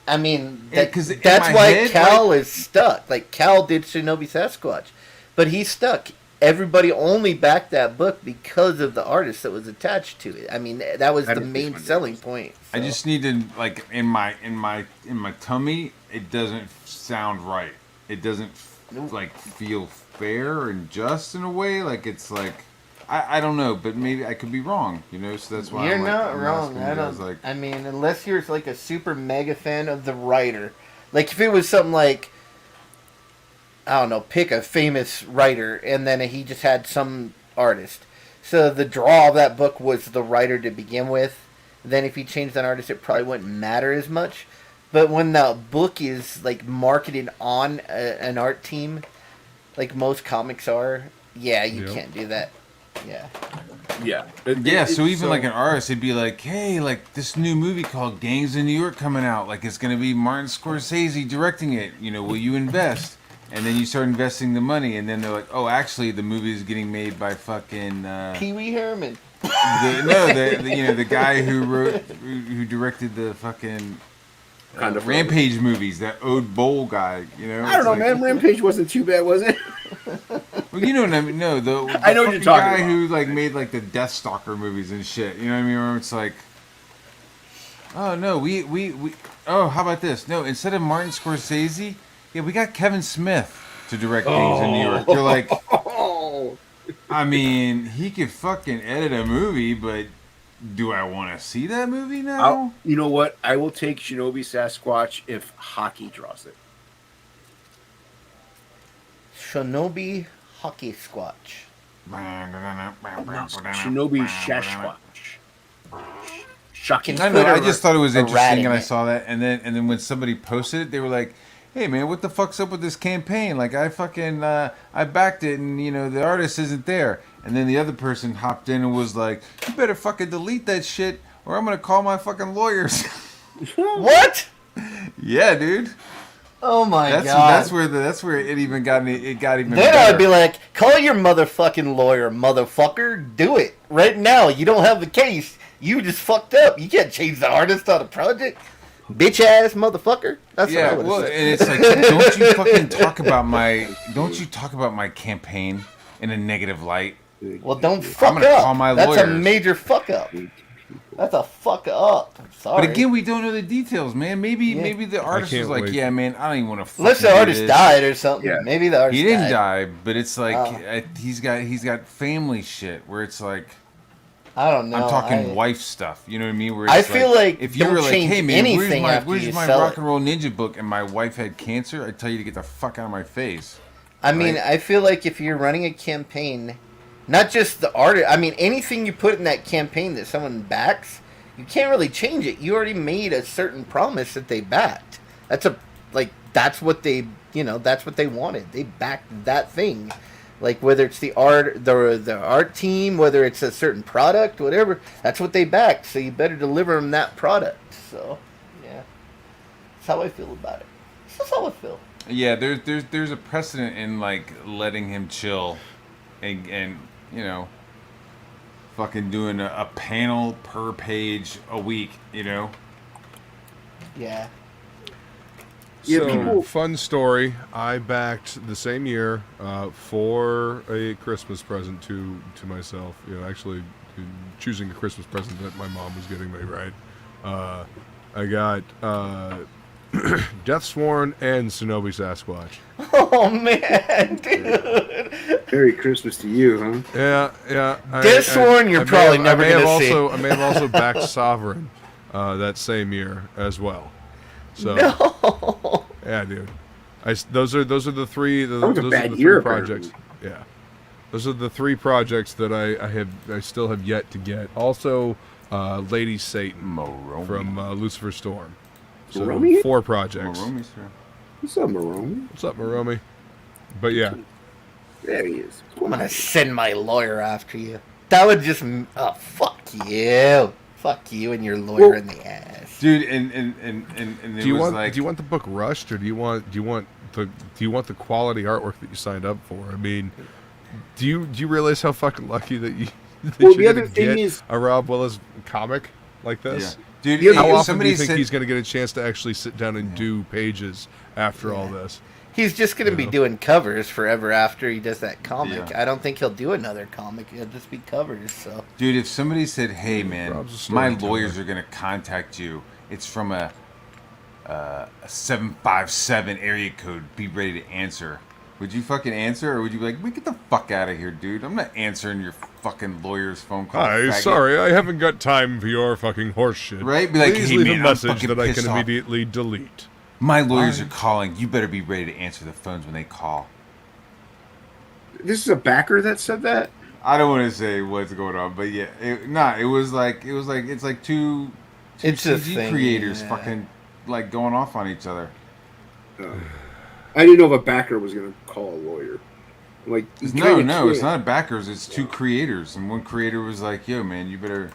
I mean, because that's why Cal is stuck. Like, Cal did Shinobi Sasquatch, but he's stuck. Everybody only backed that book because of the artist that was attached to it. I mean, that was the main selling point. So. I just need to, like, in my tummy, it doesn't sound right. It doesn't like feel fair and just in a way. Like, it's like, I don't know, but maybe I could be wrong, so that's why you're I'm not like, wrong. I mean, unless you're like a super mega fan of the writer, like if it was something like, I don't know, pick a famous writer and then he just had some artist. So the draw of that book was the writer to begin with. Then if you change that artist, it probably wouldn't matter as much. But when the book is like marketed on an art team, like most comics are, you can't do that. So even like an artist, it'd be like, hey, like this new movie called Gangs in New York coming out, like it's gonna be Martin Scorsese directing it, will you invest? And then you start investing the money, and then they're like, oh, actually the movie is getting made by fucking Pee-wee Herman. The guy who directed the fucking Rampage movies, that Ode Bowl guy, I don't know, man. Rampage wasn't too bad, was it? Well, you know what I mean. No, the I know what you're talking guy about. who like made like the Deathstalker movies and shit. You know what I mean? Where it's like, oh no, we oh, how about this? No, instead of Martin Scorsese, we got Kevin Smith to direct Gangs in New York. You're like, I mean, he could fucking edit a movie, but do I want to see that movie now? You know what? I will take Shinobi Sasquatch if Hocky draws it. Shinobi Hockey Squatch. Shinobi Sasquatch. Shocking. I know. I just thought it was interesting, and I saw that, and then when somebody posted it, they were like, "Hey man, what the fuck's up with this campaign? Like I fucking I backed it, and the artist isn't there." And then the other person hopped in and was like, "You better fucking delete that shit, or I'm gonna call my fucking lawyers." What? Yeah, dude. Oh my god. That's where it even got even then better. I'd be like, call your motherfucking lawyer, motherfucker. Do it right now. You don't have the case. You just fucked up. You can't change the artist on a project. Bitch ass motherfucker. That's what I would say. And it's like, don't you fucking talk about my campaign in a negative light. Well, don't fuck I'm gonna up. call my That's lawyers. a major fuck up. That's a fuck up. Sorry. But again, we don't know the details, man. Maybe the artist was like, yeah, man, I don't even want to. Unless the artist died or something. Yeah. Maybe the artist. He didn't die, but it's like he's got family shit where it's like. I don't know. I'm talking wife stuff. You know what I mean? Where I feel like if you were like, hey man, where's my rock it. and roll ninja book, and my wife had cancer, I'd tell you to get the fuck out of my face. I mean, I feel like if you're running a campaign, not just the artist. I mean, anything you put in that campaign that someone backs, You can't really change it. You already made a certain promise that they backed. That's what they, that's what they wanted. They backed that thing. Like, whether it's the art team, whether it's a certain product, whatever, that's what they backed. So you better deliver them that product. So, yeah, that's how I feel about it. That's how I feel. Yeah, there's a precedent in like letting him chill, and fucking doing a panel per page a week. Yeah. So, fun story. I backed the same year for a Christmas present to myself. Actually choosing a Christmas present that my mom was getting me, right? I got Deathsworn and Shinobi Sasquatch. Oh, man, dude. Merry Christmas to you, huh? Yeah. Deathsworn, you're probably never going to see. I may have also backed Sovereign that same year as well. So, no. Yeah, dude. Those are the three. That was a bad year, projects. apparently. Yeah, those are the 3 projects that I still have yet to get. Also, Lady Satan from Lucifer Storm. So Moromi? 4 projects. Moromi, sir. What's up, Maromi? What's up, Moromi? But yeah, There he is. I'm going to send my lawyer after you. That would just... Oh, fuck you. Fuck you and your lawyer in the ass. Dude, and do you want the book rushed, or do you want the quality artwork that you signed up for? I mean, do you realize how fucking lucky that you're the other gonna thing get is, a Rob Willis comic like this? Yeah. Dude, how often do you think he's going to get a chance to actually sit down and do pages after all this? He's just going to be doing covers forever after he does that comic. Yeah. I don't think he'll do another comic. It'll just be covers. So, dude, if somebody said, "Hey, man, my lawyers are going to contact you. It's from a 757 area code. Be ready to answer." Would you fucking answer, or would you be like, "Get the fuck out of here, dude. I'm not answering your fucking lawyer's phone call." Hi, sorry, I haven't got time for your fucking horse shit. Right? Be like, please "Hey, leave man, a message I'm fucking that I can pissed off. immediately delete." My lawyers are calling. You better be ready to answer the phones when they call. this is a backer that said that? I don't want to say what's going on, but yeah, it's like two It's a CG thing, creators yeah. fucking like going off on each other. I didn't know if a backer was going to call a lawyer. Like, No, it's not backers. It's 2 creators, and one creator was like, "Yo, man, you better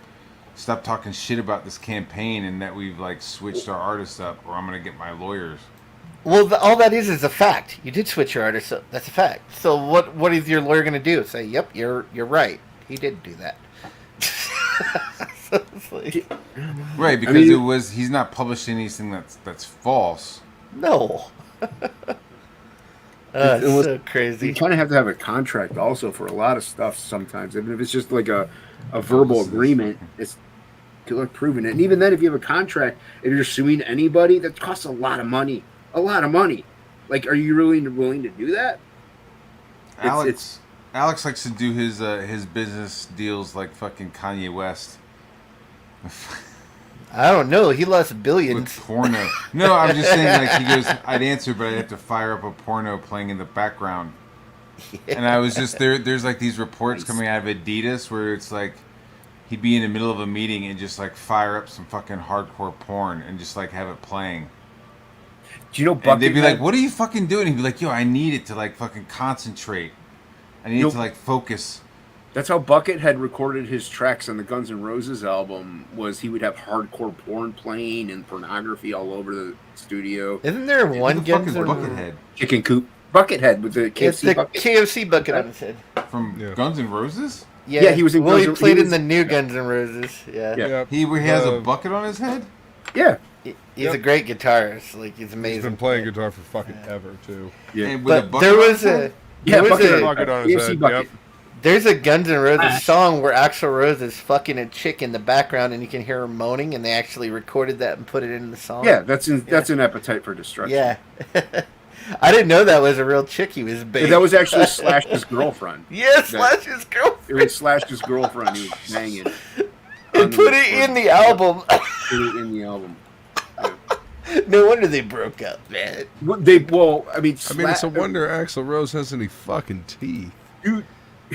stop talking shit about this campaign and that we've like switched our artists up, or I'm gonna get my lawyers." well, all that is a fact. You did switch your artist. So that's a fact. So what is your lawyer going to do? Say, "Yep, you're right. He did do that." So it's like, Right, because he's not publishing anything that's false. no. It's so crazy. You kind of have to have a contract also for a lot of stuff sometimes. Even if it's just like a verbal agreement, it's good luck proving it. And even then, if you have a contract, if you're suing anybody, that costs a lot of money. A lot of money. Like, are you really willing to do that? Alex likes to do his business deals like fucking Kanye West. I don't know. He lost billions. With porno. No, I'm just saying, like, he goes, "I'd answer, but I'd have to fire up a porno playing in the background." Yeah. And I was just there's like these reports coming out of Adidas where it's like he'd be in the middle of a meeting and just like fire up some fucking hardcore porn and just like have it playing. Do you know Buckethead? And they'd be like, "What are you fucking doing?" He'd be like, "Yo, I need it to like fucking concentrate. I need it to like focus." That's how Buckethead recorded his tracks on the Guns N' Roses album. Was he would have hardcore porn playing and pornography all over the studio. Isn't there one Guns N' Buckethead? Chicken Coop. Buckethead with the KFC It's the bucket. KFC bucket on his head. From Guns N' Roses? Yeah, he was in Well, Guns he N' played he in was- the new Guns N' Roses. Yeah. Yeah. He has a bucket on his head? Yeah. He's a great guitarist. Like, he's amazing. He's been playing guitar for fucking ever too. Yeah. And with a But bucket there on was his head? a bucket on his KFC head. bucket. Yep. there's a Guns N' Roses song where Axl Rose is fucking a chick in the background, and you can hear her moaning, and they actually recorded that and put it in the song. Yeah, that's an Appetite for Destruction. Yeah. I didn't know that was a real chick he was banging. That was actually Slash's girlfriend. Yeah, Slash's girlfriend. It was Slash's girlfriend who was banging. And put it in the album. Put it in the album. No wonder they broke up, man. I mean, it's a wonder Axl Rose has any fucking teeth. Dude,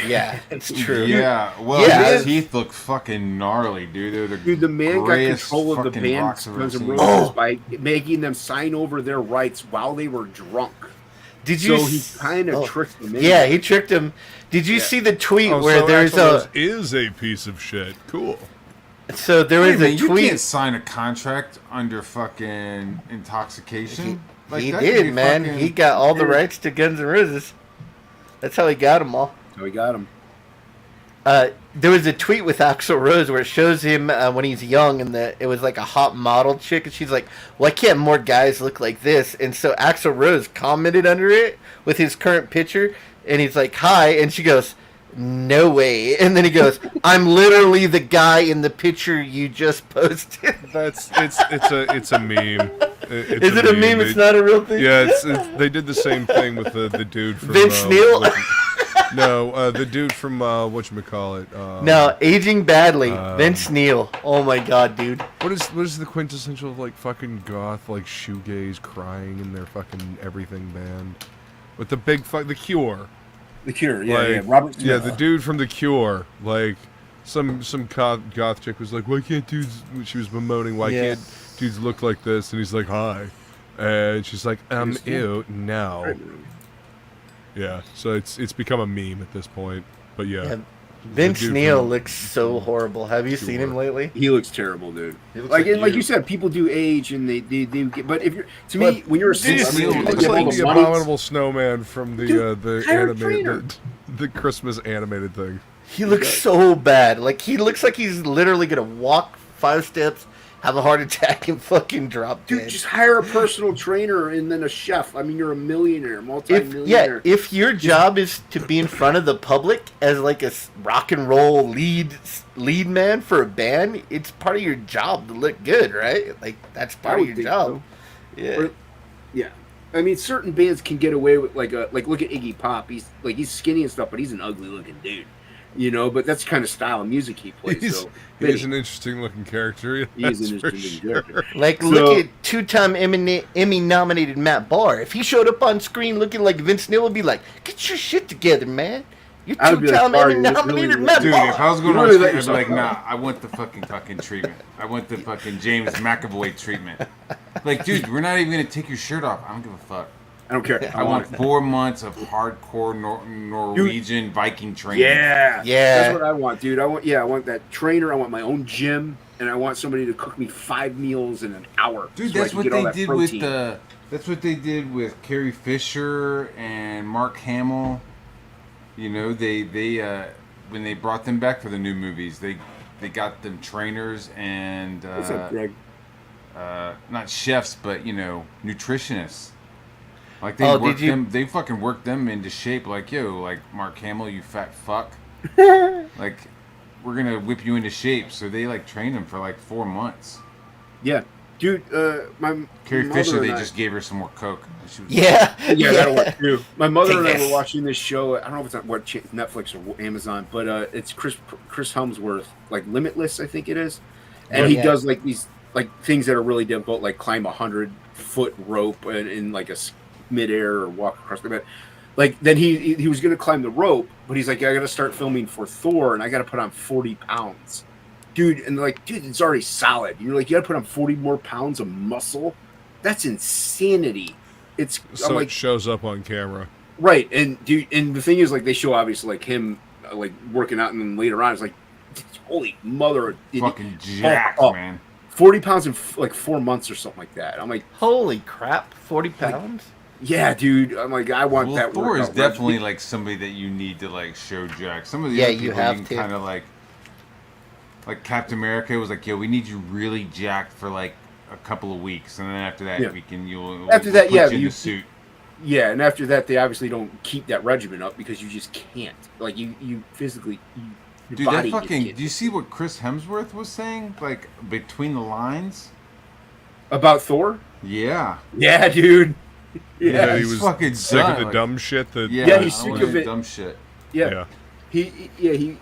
Yeah, it's true. Yeah, well, Yeah. his teeth look fucking gnarly, dude. They're the Dude, the man got grayest control of the fucking band rocks I've ever Guns N' seen. Roses Oh. by making them sign over their rights while they were drunk. Did you? So he kind of tricked them. Yeah, he tricked him. Did you see the tweet Oh, where so there's Axl a? Rose is a piece of shit. Cool. So there Wait was a a minute, you tweet. can't sign a contract under fucking intoxication. He that could did, be man. fucking- He got all the rights to Guns N' Roses. That's how he got them all. So he got him. There was a tweet with Axl Rose where it shows him when he's young, and it was like a hot model chick, and she's like, "Why can't more guys look like this?" And so Axl Rose commented under it with his current picture, and he's like, "Hi," and she goes, "No way," and then he goes, "I'm literally the guy in the picture you just posted." It's a meme. Is it a meme? It's not a real thing. Yeah, they did the same thing with the dude from Vince Neil. No, the dude from whatchamacallit. No, aging badly. Vince Neil. Oh my god, dude. What is the quintessential like fucking goth like shoegaze crying in their fucking everything band with the big the Cure. The Cure, yeah, Like, yeah. Robert Smith. Yeah, the dude from the Cure. Like some goth chick was like, "Why can't dudes?" She was bemoaning, "Why can't dudes look like this?" And he's like, "Hi," and she's like, "Ew, no." Yeah, so it's become a meme at this point. But yeah. Vince Neil looks so horrible. Have you seen him lately? He looks terrible, dude. Looks Like you said, people do age, and they get. But if you're me, when you're a Vince celebrity, Neil like, looks you have like all the the money- abominable snowman from the hire a trainer. animated the Christmas animated thing. He looks so bad. Like he looks like he's literally gonna walk 5 steps, have a heart attack, and fucking drop Dude, dead. just hire a personal trainer and then a chef. I mean, you're a millionaire, multi-millionaire. If your job is to be in front of the public as like a rock and roll lead man for a band, it's part of your job to look good, right? Like that's part of your job. So. Yeah. Yeah. I mean, certain bands can get away with like look at Iggy Pop. He's skinny and stuff, but he's an ugly looking dude. You know, but that's the kind of style of music he plays. He's an interesting looking character. He's an interesting character. Like, look at 2-time Emmy nominated Matt Bahr. If he showed up on screen looking like Vince Neil, would be like, "Get your shit together, man. You're I would be like, 2-time "Sorry, Emmy you nominated really Matt Dude, Bahr." if I was going You on really screen, let I'd be like, yourself nah, I want the fucking treatment. I want the fucking James McAvoy treatment. Like, dude, we're not even going to take your shirt off. I don't give a fuck. I don't care. I want 4 months of hardcore Norwegian Viking training. Yeah, Yeah. That's what I want, dude. I want that trainer. I want my own gym, and I want somebody to cook me 5 meals in an hour. Dude, so I that's can what get all they that did protein. with that's what they did with Carrie Fisher and Mark Hamill. You know, they when they brought them back for the new movies, they got them trainers and What's up, Greg? not chefs, but you know, nutritionists. Like they fucking worked them into shape. Like, yo, like Mark Hamill, you fat fuck. Like, we're gonna whip you into shape. So they like trained him for like 4 months. Yeah, dude. Carrie mother Fisher, and they I- just gave her some more coke. She was Yeah. Yeah, that'll work too. My mother and I Yes. were watching this show. I don't know if it's on Netflix or Amazon, but it's Chris Helmsworth, like Limitless, I think it is, and he does like these like things that are really difficult, like climb 100-foot rope in like a midair or walk across the bed. Like then he was gonna climb the rope, but he's like, I gotta start filming for Thor, and I gotta put on 40 pounds, dude. And they're like, dude, it's already solid. You're like, you gotta put on 40 more pounds of muscle. That's insanity. So it shows up on camera. Right, and dude, and the thing is, like, they show obviously like him like working out, and then later on, it's like, holy mother, fucking jacked, man. 40 pounds in like 4 months or something like that. I'm like, Holy crap, 40 pounds? yeah, dude. I'm like, I want that. Thor is workout definitely regimen. like somebody that you need to like show jack. Some of the Yeah, other you people have can to. kind of like Captain America was like, yo, we need you really jacked for like a couple of weeks, and then after that, Yeah. we can After we'll that, put yeah, you in you- the suit. Yeah, and after that, they obviously don't keep that regimen up because you just can't. Like, you physically, your Dude, body that just fucking. can't. Do you see what Chris Hemsworth was saying? Like between the lines. About Thor? Yeah. Yeah, dude. Yeah, he he's was fucking sick done, of the like- dumb shit that. Yeah, he's I sick wanna of do it. Dumb shit. yeah. He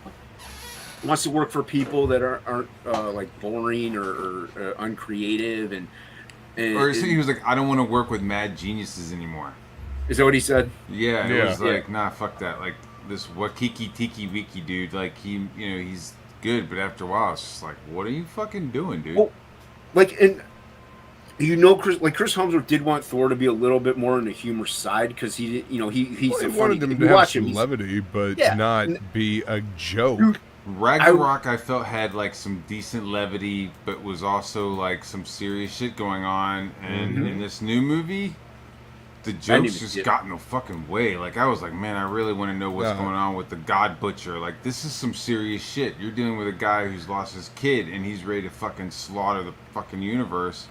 wants to work for people that aren't like boring or uncreative and Or he was like, I don't want to work with mad geniuses anymore. is that what he said? Yeah, it Yeah. was like, nah, fuck that. Like, this Wakiki Tiki Wiki dude. Like he's good, but after a while, it's just like, what are you fucking doing, dude? Well, and Chris Hemsworth did want Thor to be a little bit more on the humor side because he's He a funny wanted him kid. to You have watch some him, levity, but Yeah. not be a joke. Ragnarok, I felt had like some decent levity, but was also like some serious shit going on. And in this new movie, the jokes just got no fucking way. Like I was like, man, I really want to know what's going on with the God Butcher. Like this is some serious shit. You're dealing with a guy who's lost his kid and he's ready to fucking slaughter the fucking universe.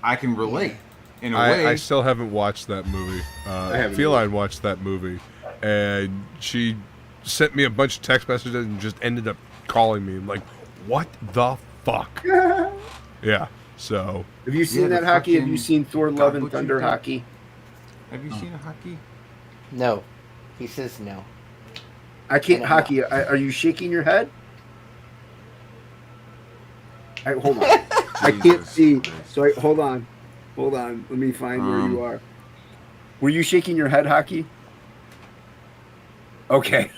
I can relate in a way. I still haven't watched that movie. Feline watched that movie, and she sent me a bunch of text messages and just ended up calling me. I'm like, what the fuck? Yeah. So. Have you seen that Hockey? Have you seen Thor: Love and Thunder Hockey? Have you seen a Hockey? No. He says no. I can't. Hockey, are you shaking your head? Hold on. I can't see. So hold on. Let me find where you are. Were you shaking your head, Hockey? Okay.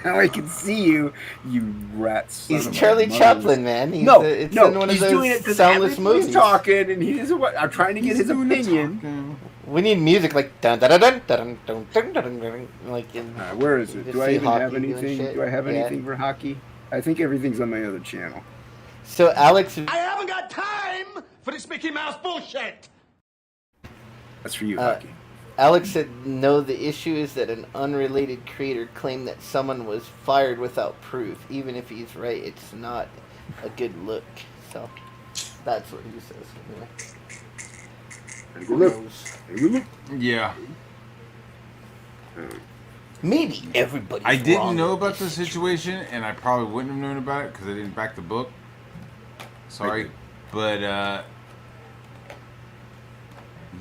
Now I can see you, you rats. He's Charlie Chaplin, man. He's it's in one he's of those doing it soundless movies. Talking, and he doesn't. I'm trying to get his opinion. We need music like dun dun dun dun dun dun dun dun, like in. Where is it? Do I even have anything? Do I have Yeah. anything for Hockey? I think everything's on my other channel. So Alex, I haven't got time for this Mickey Mouse bullshit. That's for you, Hockey. Alex said, no, the issue is that an unrelated creator claimed that someone was fired without proof. Even if he's right, it's not a good look. So, that's what he says. Anyway. Yeah. Maybe everybody. I didn't know about the situation, and I probably wouldn't have known about it because I didn't back the book. Sorry. But,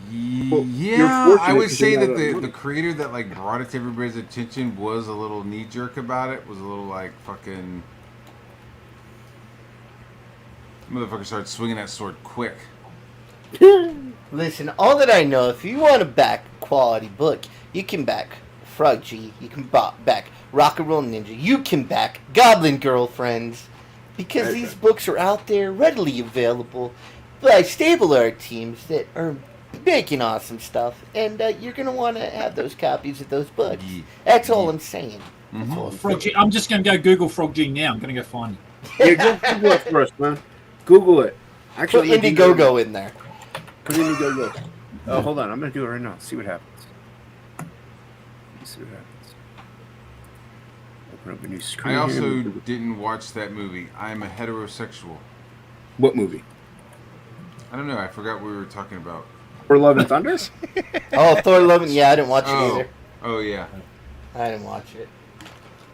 yeah, I would say that the creator that like brought it to everybody's attention was a little knee jerk about it. Was a little like fucking motherfucker started swinging that sword quick. Listen, all that I know, if you want to back a quality book, you can back Frog G, you can back Rock and Roll Ninja, you can back Goblin Girlfriends, because these books are out there readily available by stable art teams that are making awesome stuff, and you're going to want to have those copies of those books. That's all I'm saying. Frog G, I'm just going to go Google Frog G now. I'm going to go find it. Yeah, go Google it first, man. Google it. Actually, put Indiegogo in there. Put Indiegogo. Hold on. I'm going to do it right now. See what happens. See what happens. Open up a new screen. I also didn't watch that movie. I'm a heterosexual. What movie? I don't know. I forgot what we were talking about. Thor: Love and Thunder? Thor: Love and... Yeah, I didn't watch it either. Oh, yeah. I didn't watch it.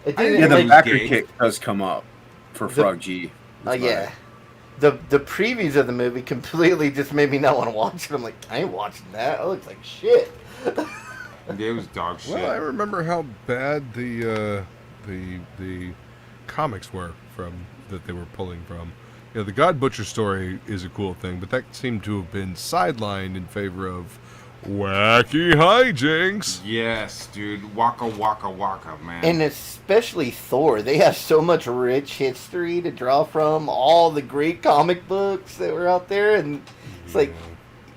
The backer kick does come up for Frog G. Yeah. The previews of the movie completely just made me not want to watch it. I'm like, I ain't watching that. It looks like shit. It was dog shit. Well, I remember how bad the comics were that they were pulling from. You know, the God Butcher story is a cool thing, but that seemed to have been sidelined in favor of wacky hijinks. Yes, dude. Waka waka waka, man. And especially Thor. They have so much rich history to draw from. All the great comic books that were out there. And it's like,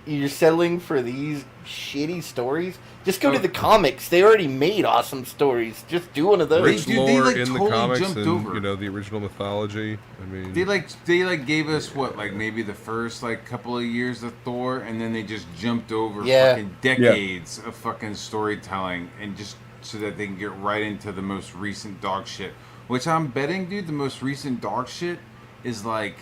you're settling for these shitty stories? Just go to the comics. They already made awesome stories. Just do one of those. Rich lore in the comics and, you know, the original mythology. I mean, they gave us what, like maybe the first like couple of years of Thor, and then they just jumped over fucking decades of fucking storytelling, and just so that they can get right into the most recent dog shit. Which I'm betting, dude, the most recent dog shit is like,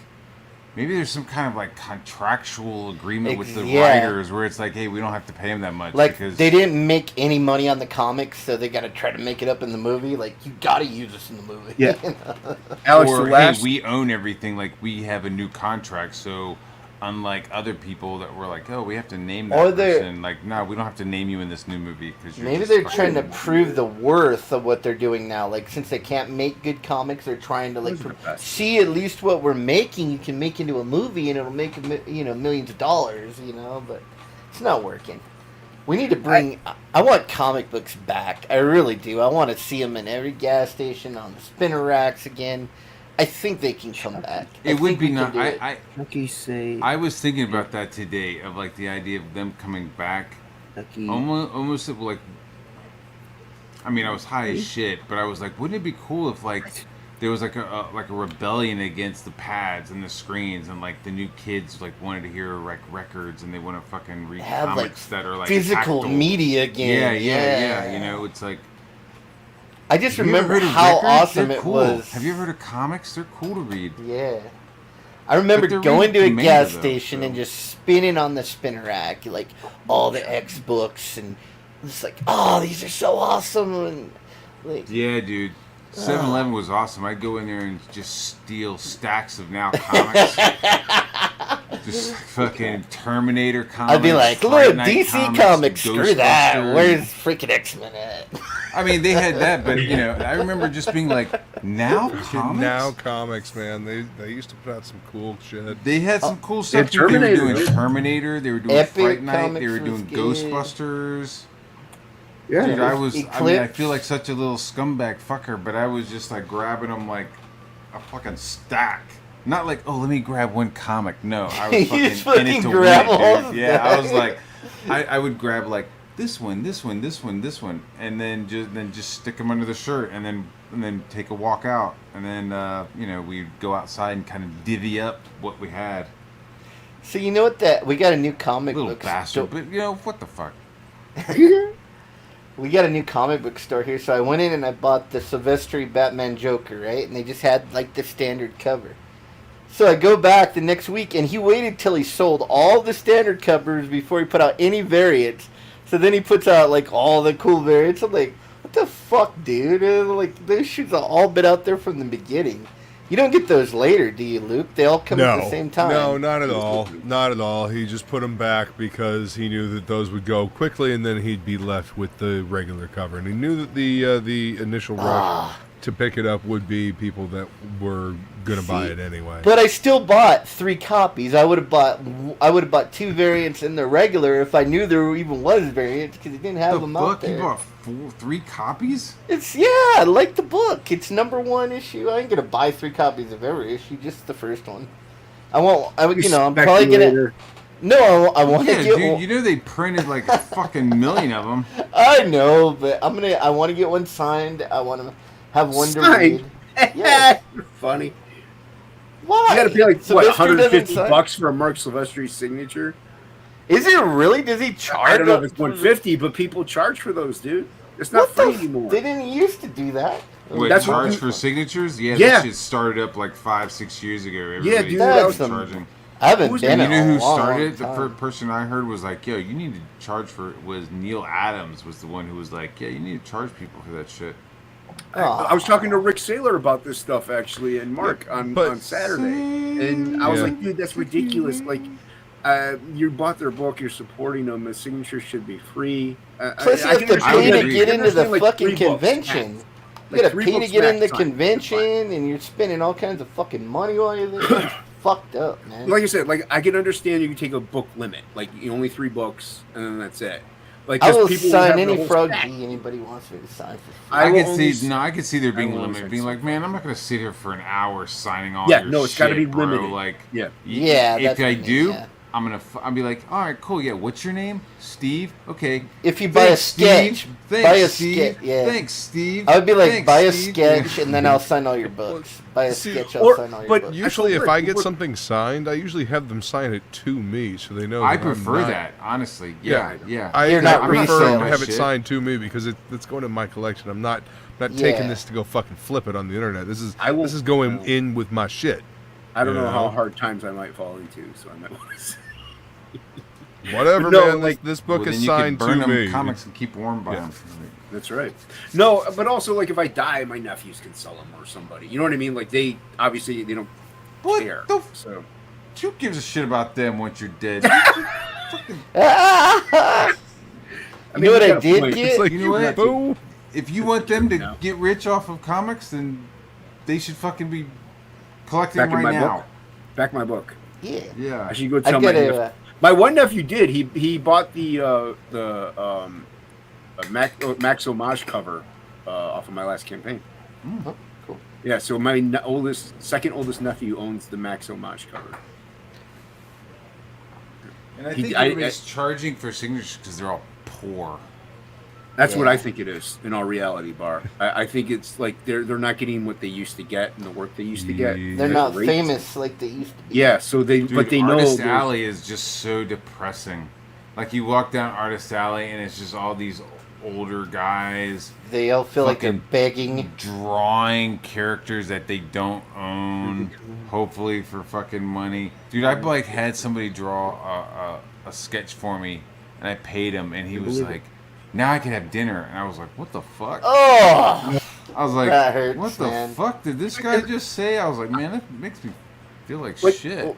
maybe there's some kind of like contractual agreement with the writers where it's like, hey, we don't have to pay them that much. Like, because they didn't make any money on the comics, so they got to try to make it up in the movie. Like, you got to use this in the movie. Yeah. Alex, or, hey, we own everything. Like, we have a new contract, so unlike other people that were like, oh, we have to name that person. Like, no, we don't have to name you in this new movie. Because maybe they're trying to prove the worth of what they're doing now. Like, since they can't make good comics, they're trying to, like, see at least what we're making you can make into a movie, and it'll make, you know, millions of dollars, you know, but it's not working. We need to bring. I want comic books back. I really do. I want to see them in every gas station, on the spinner racks again. I think they can come back. It would be not. I was thinking about that today, of like the idea of them coming back. Almost like. I mean, I was high as shit, but I was like, wouldn't it be cool if like there was like a rebellion against the pads and the screens, and like the new kids like wanted to hear like records, and they want to fucking read comics that are like physical tactile media again. Yeah. You know, it's like. I just remember how awesome it was. Have you ever heard of comics? They're cool to read. Yeah. I remember going to a gas station and just spinning on the spinner rack, like all the X books, and it's like, oh, these are so awesome. And like, yeah, dude. 7-Eleven was awesome. I'd go in there and just steal stacks of Now comics. Just fucking Terminator comics. I'd be like, look, DC comics, screw that. Where's freaking X-Men at? I mean, they had that, but, you know, I remember just being like, Now comics? Now comics, man. They used to put out some cool shit. They had some cool stuff. They were doing Terminator. They were doing Epic Fright Night. Comics They were doing Ghostbusters. Yeah, dude, I mean, I feel like such a little scumbag fucker, but I was just like grabbing them like a fucking stack. Not like, oh, let me grab one comic. No, I was fucking in it to win it, dude. Yeah, I was like, I would grab like this one, and then just stick them under the shirt, and then take a walk out, and then you know, we'd go outside and kind of divvy up what we had. So you know what we got a new comic book. Little bastard, but you know what the fuck. We got a new comic book store here, so I went in and I bought the Silvestri Batman Joker, right? And they just had, like, the standard cover. So I go back the next week, and he waited till he sold all the standard covers before he put out any variants. So then he puts out, like, all the cool variants. I'm like, what the fuck, dude? Like, those shoots have all been out there from the beginning. You don't get those later, do you, Luke? They all come at the same time. No, not at all. Not at all. He just put them back because he knew that those would go quickly, and then he'd be left with the regular cover. And he knew that the initial rush to pick it up would be people that were going to buy it anyway. But I still bought 3 copies. I would have bought 2 variants in the regular if I knew there even was variants, because he didn't have them out there. You bought 3 copies? I like the book. It's #1 issue. I ain't gonna buy 3 copies of every issue, just the first one. I'm probably gonna. No, I want to get. Dude, you know they printed like a fucking million of them. I know, but I want to get one signed. I want to have one to read. Yeah, you're funny. Why? You gotta pay like what, $150 for a Mark Silvestri signature? Is it really? Does he charge? I don't know if it's $150, but people charge for those, dude. It's not free anymore. They didn't used to do that. Wait, that's charge for signatures? Yeah, that shit started up like 5-6 years ago. Everybody dude, charging. I haven't been. You know who started it? The first person I heard was like, "Yo, you need to charge for." Was Neil Adams was the one who was like, "Yeah, you need to charge people for that shit." I was talking to Rick Saylor about this stuff actually, and Mark on Saturday, and I was like, "Dude, that's ridiculous!" Like, you bought their book, you're supporting them. A signature should be free. Plus, you have to pay to get into the fucking convention. You gotta pay to get in the convention, and you're spending all kinds of fucking money while you're there. It's fucked up, man. Like I said, like I can understand you can take a book limit, like only 3 books, and then that's it. Like, I will sign any Frog G anybody wants me to sign for free. I could see there being a limit, being like, man, I'm not gonna sit here for an hour signing all your shit. Yeah, no, it's gotta be limited. Like, if I do, I'll be like, all right, cool, yeah. What's your name? Steve. Okay. If you buy a sketch, Thanks, Steve. I would be like, buy a sketch, and then I'll sign all your books. Buy a sketch, I'll sign all your books. Usually, if I get something signed, I usually have them sign it to me, so they know. I prefer that, honestly. Yeah. I prefer to have it signed to me because it's going in my collection. I'm not taking this to go fucking flip it on the internet. This is going in with my shit. I don't know how hard times I might fall into, so I might want to say. Whatever, man. Like, this book is signed to me. Comics and keep warm by them. That's right. No, but also, like, if I die, my nephews can sell them or somebody. You know what I mean? Like, they obviously they don't care. So, who gives a shit about them once you're dead? I mean, what I did get? Like, you know what? If you want them to get rich off of comics, then they should fucking be collecting right now. Back my book. Yeah. I should go tell My one nephew did. He bought the Max Homage cover off of my last campaign. Oh, cool. Yeah, so my second oldest nephew owns the Max Homage cover. And I think everybody's charging for signatures because they're all poor. That's what I think it is in all reality, Bahr. I think it's like they're not getting what they used to get and the work they used to get. They're not famous like they used to be. Yeah, so they know. Artist Alley is just so depressing. Like you walk down Artist Alley and it's just all these older guys. They all feel like they're begging, drawing characters that they don't own, hopefully for fucking money. Dude, I like had somebody draw a sketch for me, and I paid him, and he was like, "Now I can have dinner," and I was like, "What the fuck?" Oh, I was like, that hurts, "What the man. fuck did this guy just say?" I was like, "Man, that makes me feel like shit."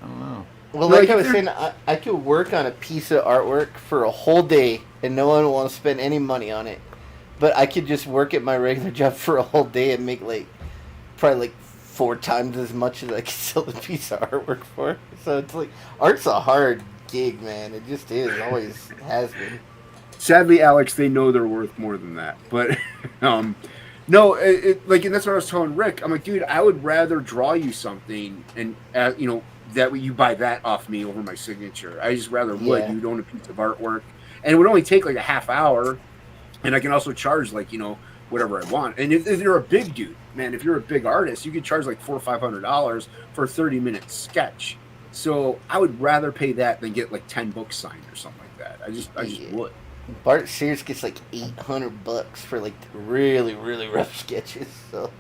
I don't know. Well, like I was saying, I could work on a piece of artwork for a whole day, and no one will spend any money on it. But I could just work at my regular job for a whole day and make probably 4 times as much as I could sell the piece of artwork for. So it's like, art's a hard gig, man. It just is. It always has been. Sadly, Alex, they know they're worth more than that. But no, and that's what I was telling Rick. I'm like, dude, I would rather draw you something and that way you buy that off me over my signature. I just rather would. You'd own a piece of artwork, and it would only take like a half hour, and I can also charge whatever I want. And if you're a big dude, man, if you're a big artist, you could charge like $400 or $500 for a 30-minute sketch. So I would rather pay that than get like 10 books signed or something like that. I just would. Bart Sears gets like $800 for like really, really rough sketches. So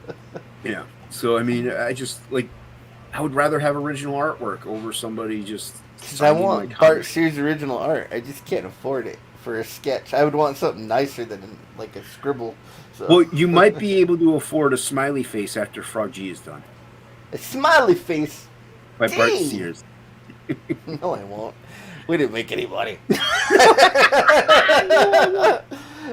yeah. So I mean, I would rather have original artwork over somebody just. Because I want Bart Sears' original art. I just can't afford it for a sketch. I would want something nicer than like a scribble. So. Well, you might be able to afford a smiley face after Frog G is done. A smiley face? By Bart Sears. No, I won't. We didn't make any money.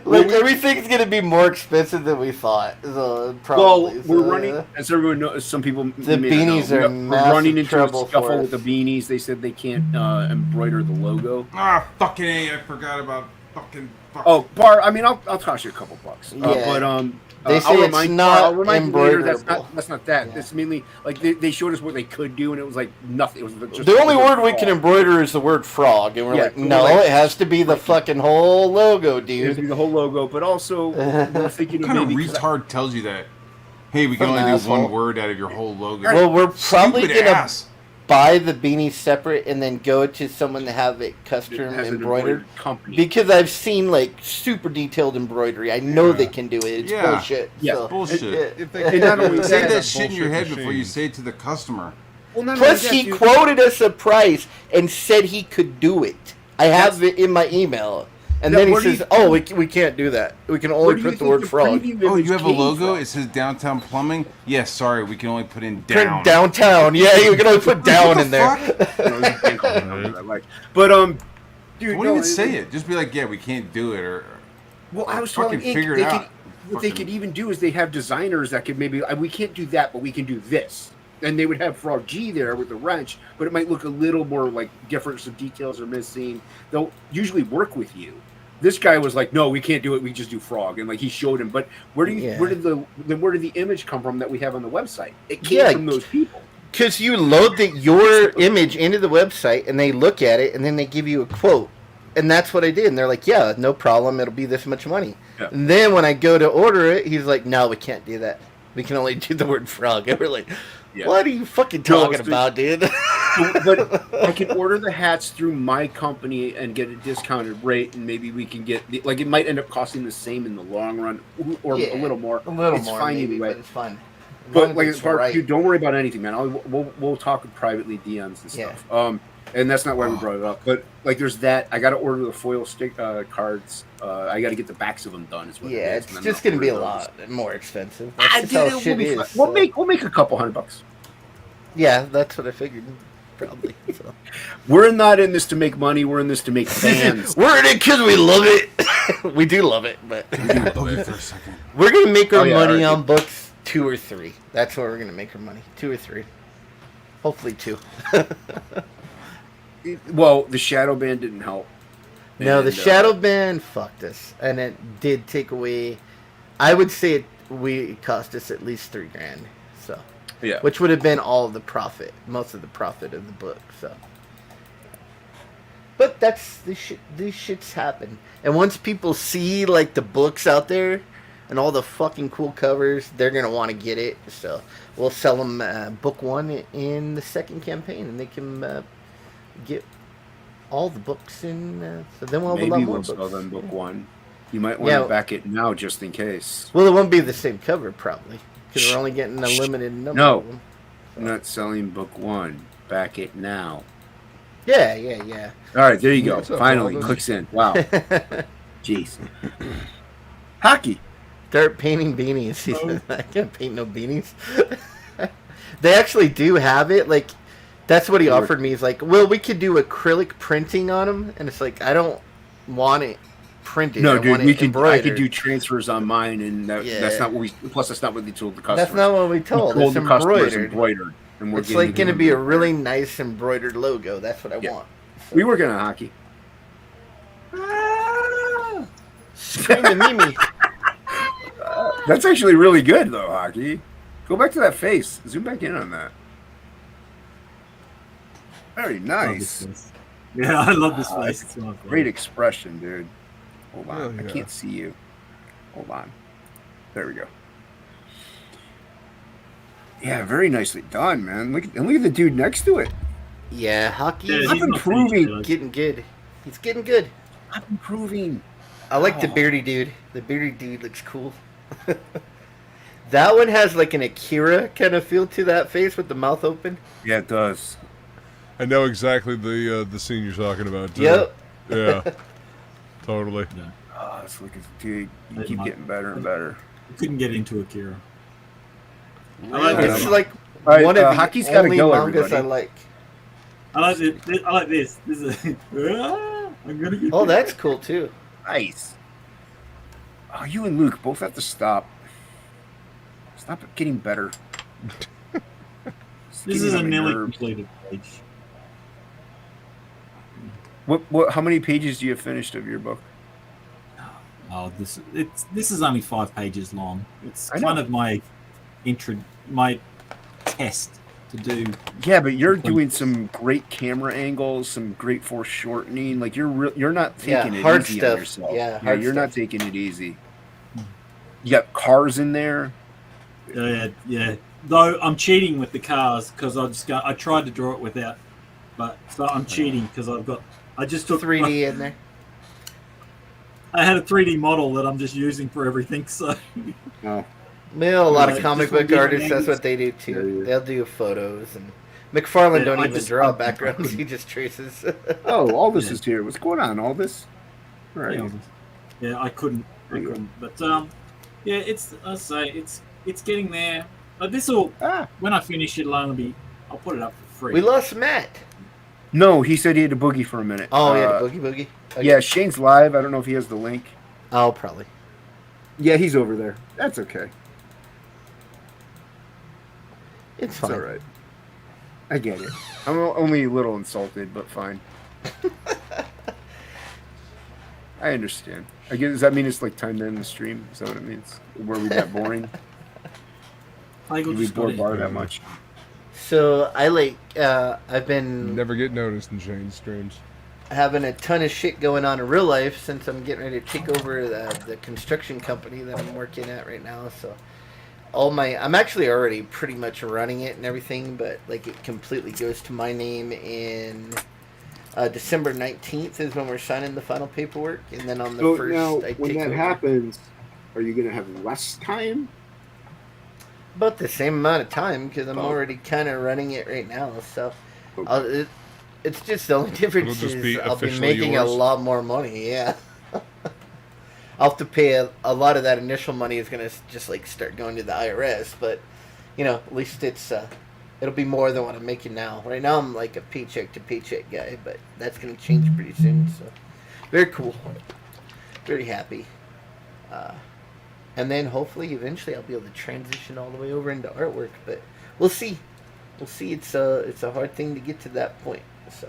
Everything's gonna be more expensive than we thought. So probably. Well, we're running, as everyone knows. Some people. The beanies are massive running into trouble a scuffle for with the beanies. They said they can't embroider the logo. Ah, fucking A! I forgot about fucking. Oh, Bahr. I mean, I'll toss you a couple bucks. Yeah. But they say it's not embroiderable. That's not that. Yeah. It's mainly like they showed us what they could do, and it was like nothing. It was just the only word we can embroider is the word frog, and we're like, no, it has to be the fucking whole logo, dude. It has to be the whole logo, but also we're thinking what kind of retard tells you that? Hey, we can only do one word out of your whole logo. Well, we're probably gonna buy the beanie separate and then go to someone to have it custom embroidered company. Because I've seen like super detailed embroidery. I know they can do it. It's bullshit. Yeah, so. bullshit. If they say that shit in your head before you say it to the customer. Well, plus, he quoted us a price and said he could do it. I have it in my email. And then he says, "Oh, we can't do that. We can only put the word frog." Oh, you have a logo? It says downtown plumbing? Yes, sorry, we can only put in down. Print downtown. Yeah, you can only put down in there. But dude, don't even say it. Just be like, "Yeah, we can't do it," or well, I was fucking figure it out. What they could even do is they have designers that could maybe we can't do that, but we can do this. And they would have Frog G there with the wrench, but it might look a little more like different. Some details are missing. They'll usually work with you. This guy was like, "No, we can't do it. We just do frog." And like he showed him, but where did the image come from that we have on the website? It came from those people. Because you load your image into the website, and they look at it, and then they give you a quote, and that's what I did. And they're like, "Yeah, no problem. It'll be this much money." Yeah. And then when I go to order it, he's like, "No, we can't do that. We can only do the word frog." And we're like, what are you fucking talking about, dude? But I can order the hats through my company and get a discounted rate, and maybe we can get it might end up costing the same in the long run, or a little more. It's fine maybe, anyway. But it's fine. But like, dude, don't worry about anything, man. We'll talk privately DMs and stuff. And that's not why we brought it up. But like, there's that. I got to order the foil stick cards. I got to get the backs of them done. Is what it is. It's just going to be a lot more expensive. That's how shit is. We'll make a couple $100. Yeah, that's what I figured. Probably. So. We're not in this to make money. We're in this to make fans. We're in it because we love it. We do love it, but we do love it for a second. We're going to make our money on books 2 or 3. That's where we're going to make our money. 2 or 3. Hopefully 2. Well, the shadow ban didn't help. No, the shadow ban fucked us, and it did take away. I would say it cost us at least $3,000. So, yeah, which would have been all of the profit, most of the profit of the book. So, but that's these shits happen, and once people see like the books out there and all the fucking cool covers, they're gonna want to get it. So we'll sell them book 1 in the second campaign, and they can get all the books in. So then we'll have a lot more books. Maybe we'll sell them book 1. You might want to back it now just in case. Well, it won't be the same cover probably because we're only getting a limited number. No, of them. So. I'm not selling book 1. Back it now. Yeah. All right, there you go. Finally, clicks in. Wow. Jeez. Hockey. Start painting beanies. I can't paint no beanies. They actually do have it. Like, that's what he offered me. He's like, well, we could do acrylic printing on them. And it's like, I don't want it printed. No, I dude, want I could do transfers on mine, and that's not what we. Plus, that's not what we told the customers. That's not what we told. It's embroidered. And it's like going to be a really nice embroidered logo. That's what I want. So. We were going to Hockey. Screaming Mimi. That's actually really good, though, Hockey. Go back to that face. Zoom back in on that. Very nice. Yeah, I love this face. It's great expression, dude. Hold on. I can't see you. Hold on. There we go. Yeah, very nicely done, man. Look at the dude next to it. Yeah, Hockey's improving. Getting good. He's getting good. I'm improving. I like the beardy dude. The beardy dude looks cool. That one has like an Akira kind of feel to that face with the mouth open. Yeah, it does. I know exactly the scene you're talking about. Yep. Yeah. Totally. Yeah. Oh, it's looking, dude. You keep getting better and better. You couldn't get into Akira. It's like one of the Hockey's only go, mangas everybody. I like. I like it. I like this. This is. I'm gonna get. Oh, that's cool too. Nice. Oh, you and Luke both have to stop. Stop getting better. This is a nearly completed page. What? How many pages do you have finished of your book? Oh, this is only 5 pages long. It's kind of my test to do. Yeah, but you're doing some great camera angles, some great foreshortening. Like you're not taking it easy on yourself. Yeah, you're not taking it easy. You got cars in there. Yeah. Though I'm cheating with the cars because I tried to draw it without, but so I'm cheating because I just took 3D in there. I had a 3D model that I'm just using for everything. So. Oh. Well, a lot of comic book artists, that's what they do too. Yeah. They'll do photos, and McFarlane don't even draw backgrounds; he just traces. Oh, all this is here. What's going on? All this? Right. Yeah, I couldn't. But yeah, it's getting there. This will when I finish it, I'll put it up for free. We lost Matt. No, he said he had a boogie for a minute. Oh, he had a boogie. Okay. Yeah, Shane's live. I don't know if he has the link. Oh, probably. Yeah, he's over there. That's okay. It's fine. All right. I get it. I'm only a little insulted, but fine. I understand. I guess, does that mean it's like time to end the stream? Is that what it means? Were we that boring? Did we bore Bahr that much? So I've been never get noticed in Shane's streams. Having a ton of shit going on in real life since I'm getting ready to take over the construction company that I'm working at right now. So I'm actually already pretty much running it and everything, but like it completely goes to my name in December 19th is when we're signing the final paperwork, and then on the 1st now, I take when that over. happens, are you going to have less time? About the same amount of time because I'm already kind of running it right now. So it's just the only difference is I'll be making a lot more money. Yeah. I'll have to pay a lot of that initial money is going to just like start going to the IRS, but at least it'll be more than what I'm making now. Right now I'm like a paycheck to paycheck guy, but that's going to change pretty soon. So very cool. Very happy. And then hopefully eventually I'll be able to transition all the way over into artwork, but we'll see. We'll see. It's a hard thing to get to that point. So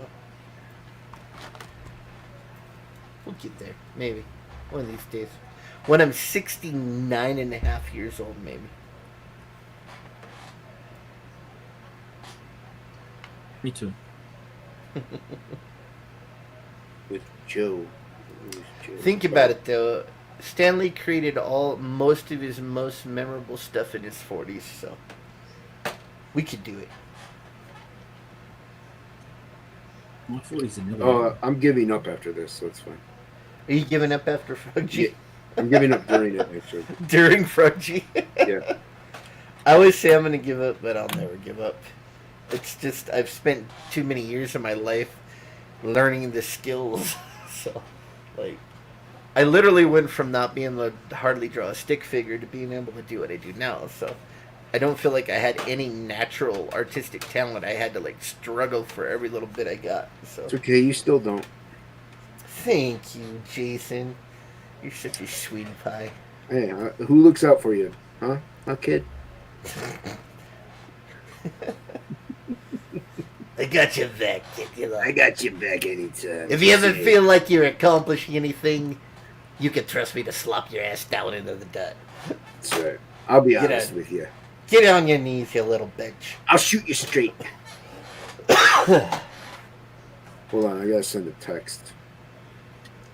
We'll get there. Maybe. One of these days. When I'm 69 and a half years old, maybe. Me too. With Joe. Think about it, though. Stanley created most of his most memorable stuff in his 40s, so we could do it. My 40s another. I'm giving up after this, so it's fine. Are you giving up after Froggy? Yeah, I'm giving up during it, actually. During Froggy? Yeah. I always say I'm going to give up, but I'll never give up. It's just, I've spent too many years of my life learning the skills. So, like, I literally went from not being able to hardly draw a stick figure to being able to do what I do now. So, I don't feel like I had any natural artistic talent. I had to, like, struggle for every little bit I got. So It's okay, you still don't. Thank you, Jason. You're such a sweetie pie. Hey, who looks out for you? Huh? Kid? I got your back, kid. You know. I got you back anytime. If you ever feel like you're accomplishing anything, you can trust me to slop your ass down into the dirt. That's right. I'll be Get honest out. with you. Get on your knees, you little bitch. I'll shoot you straight. Hold on, I gotta send a text.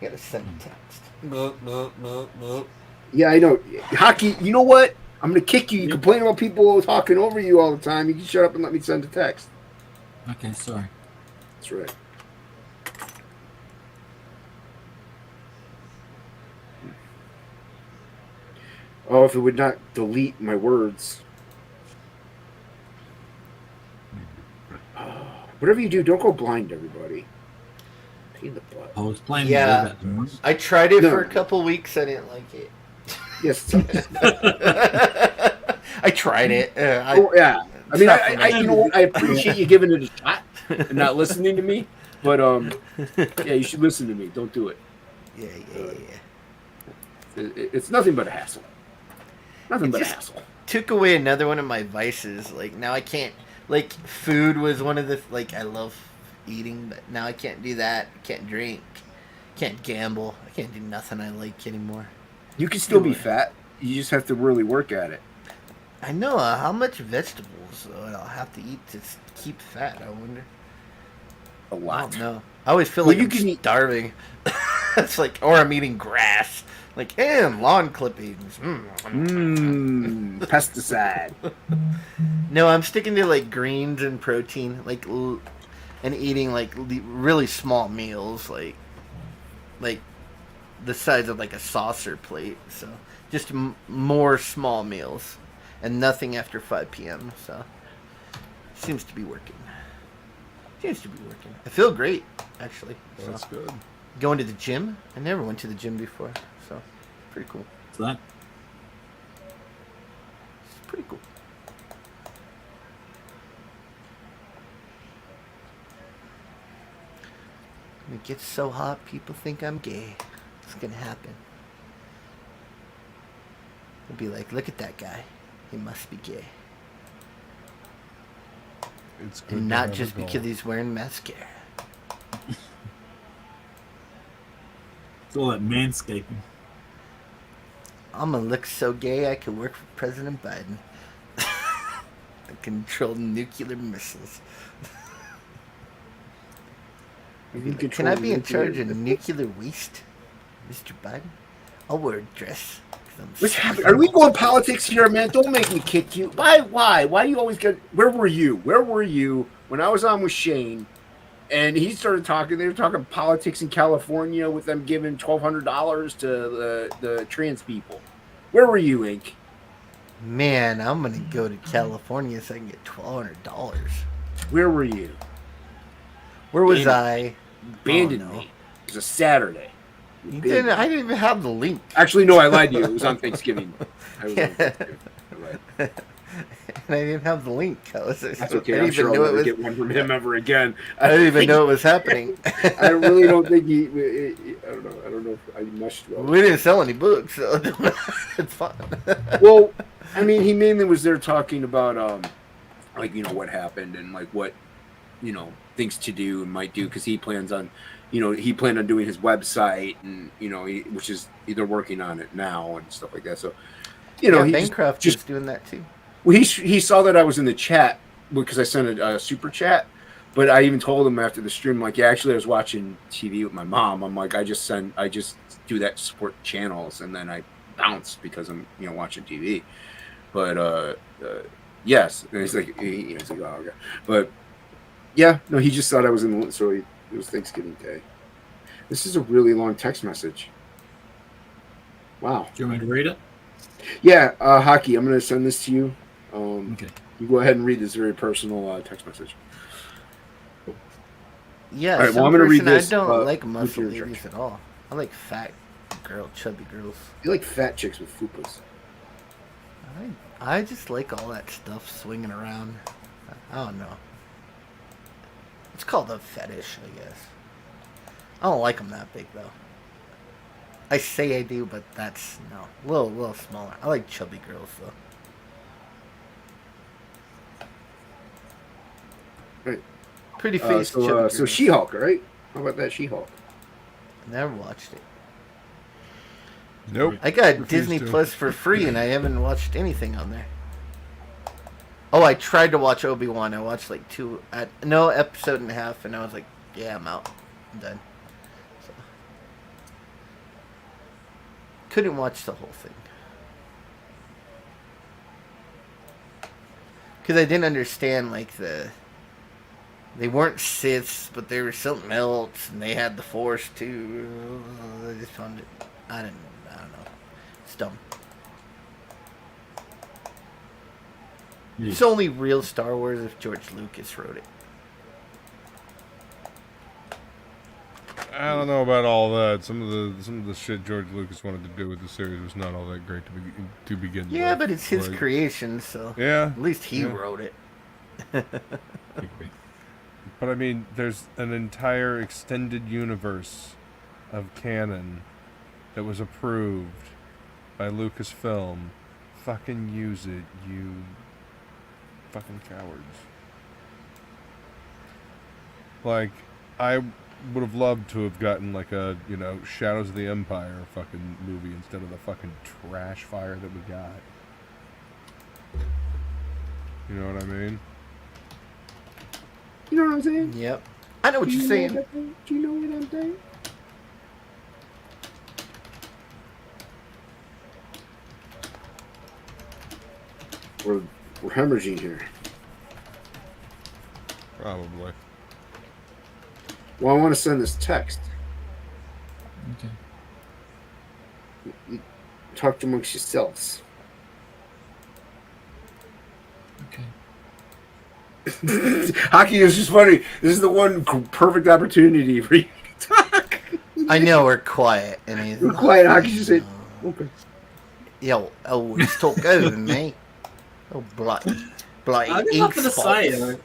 You gotta send a text. Yeah, I know. Hockey, you know what? I'm gonna kick you. You complain about people talking over you all the time. You can shut up and let me send a text. Okay, sorry. That's right. Oh, if it would not delete my words. Whatever you do, don't go blind, everybody. Pain in the butt. I was playing Yeah. about the I tried it No. for a couple weeks. I didn't like it. Yes. I tried it. Oh, yeah. I mean, not I for me. you know what? I appreciate you giving it a shot and not listening to me. But yeah, you should listen to me. Don't do it. Yeah. It's nothing but a hassle. Nothing but a just- hassle. Took away another one of my vices. Like, now I can't. Like, food was one of the. Like, I love eating, but now I can't do that. Can't drink. Can't gamble. I can't do nothing I like anymore. You can still be fat. You just have to really work at it. I know. How much vegetables I'll have to eat to keep fat, I wonder. A I lot. don't know. I always feel Well, like you I'm can eat- starving. It's like, or I'm eating grass. Like, and lawn clippings. Pesticide. No, I'm sticking to, like, greens and protein. Like, and eating, like, really small meals. Like the size of, like, a saucer plate. So, just more small meals. And nothing after 5 p.m. So, seems to be working. I feel great, actually. Well, that's good. Going to the gym? I never went to the gym before, so pretty cool. What's that? It's pretty cool. It gets so hot, people think I'm gay. It's gonna happen. They'll be like, look at that guy. He must be gay. It's good And to not have just a goal. because he's wearing mascara. It's all that manscaping. I'm gonna look so gay I could work for President Biden. I control nuclear missiles. Can I be in charge of nuclear waste, Mr. Biden? I'll wear a dress. What's happening? Are we going politics here, man? Don't make me kick you. Why? Why do you always get? Where were you when I was on with Shane, and he started talking? They were talking politics in California with them giving $1,200 to the trans people. Where were you, Ink? Man, I'm gonna go to California so I can get $1,200. Where were you? Where was I? Abandoned Oh, no. me. It was a Saturday. I didn't even have the link. Actually, no, I lied to you. It was on Thanksgiving. I was on Yeah. Thanksgiving. I lied. And I didn't have the link. That's okay. I I'm didn't sure even know I'll it never was. get one from him ever again. I didn't even know it was happening. I really don't think he. I don't know. I don't know if I meshed well. We didn't sell any books, so it's fine. Well, I mean, he mainly was there talking about, like, what happened and, like, what, things to do and might do, because he plans on he planned on doing his website, and which is they're working on it now and stuff like that. So, Bancroft is doing that too. Well, he saw that I was in the chat because I sent a super chat, but I even told him after the stream, like, yeah, actually, I was watching TV with my mom. I'm like, I just do that to support channels, and then I bounce because I'm watching TV. But yes, and he's like, oh, okay. But yeah, no, he just thought I was in the so it was Thanksgiving Day. This is a really long text message. Wow. Do you want me to read it? Yeah, Hocky, I'm going to send this to you. Okay. You go ahead and read this very personal text message. Yeah, right, well, I'm going to read this. I don't like muscle ladies at all. I like fat chubby girls. You like fat chicks with fupas. I just like all that stuff swinging around. I don't know. It's called a fetish, I guess. I don't like them that big, though. I say I do, but that's, a little smaller. I like chubby girls, though. Right. Pretty face chubby girls. So She-Hulk, right? How about that She-Hulk? Never watched it. Nope. I got Disney Plus for free, and I haven't watched anything on there. Oh, I tried to watch Obi-Wan. I watched like episode and a half, and I was like, yeah, I'm out. I'm done. So, couldn't watch the whole thing. Because I didn't understand, like, they weren't Siths, but they were something else, and they had the Force, too. I just found it, I don't know. It's dumb. It's only real Star Wars if George Lucas wrote it. I don't know about all that. Some of the shit George Lucas wanted to do with the series was not all that great to begin with. Yeah, but it's his creation, so yeah, at least he wrote it. But I mean, there's an entire extended universe of canon that was approved by Lucasfilm. Fucking use it, you fucking cowards. Like, I would have loved to have gotten like a, Shadows of the Empire fucking movie instead of the fucking trash fire that we got. You know what I mean? You know what I'm saying? Yep. I know what you're saying. Do you know what I'm saying? We're hemorrhaging here. Probably. Well, I want to send this text. Okay. Talk amongst yourselves. Okay. Hockey is just funny. This is the one perfect opportunity for you to talk. I know we're quiet, and we're quiet. Hockey just said, "Okay." Yo, always talk over me. Oh, bloody I got nothing to say.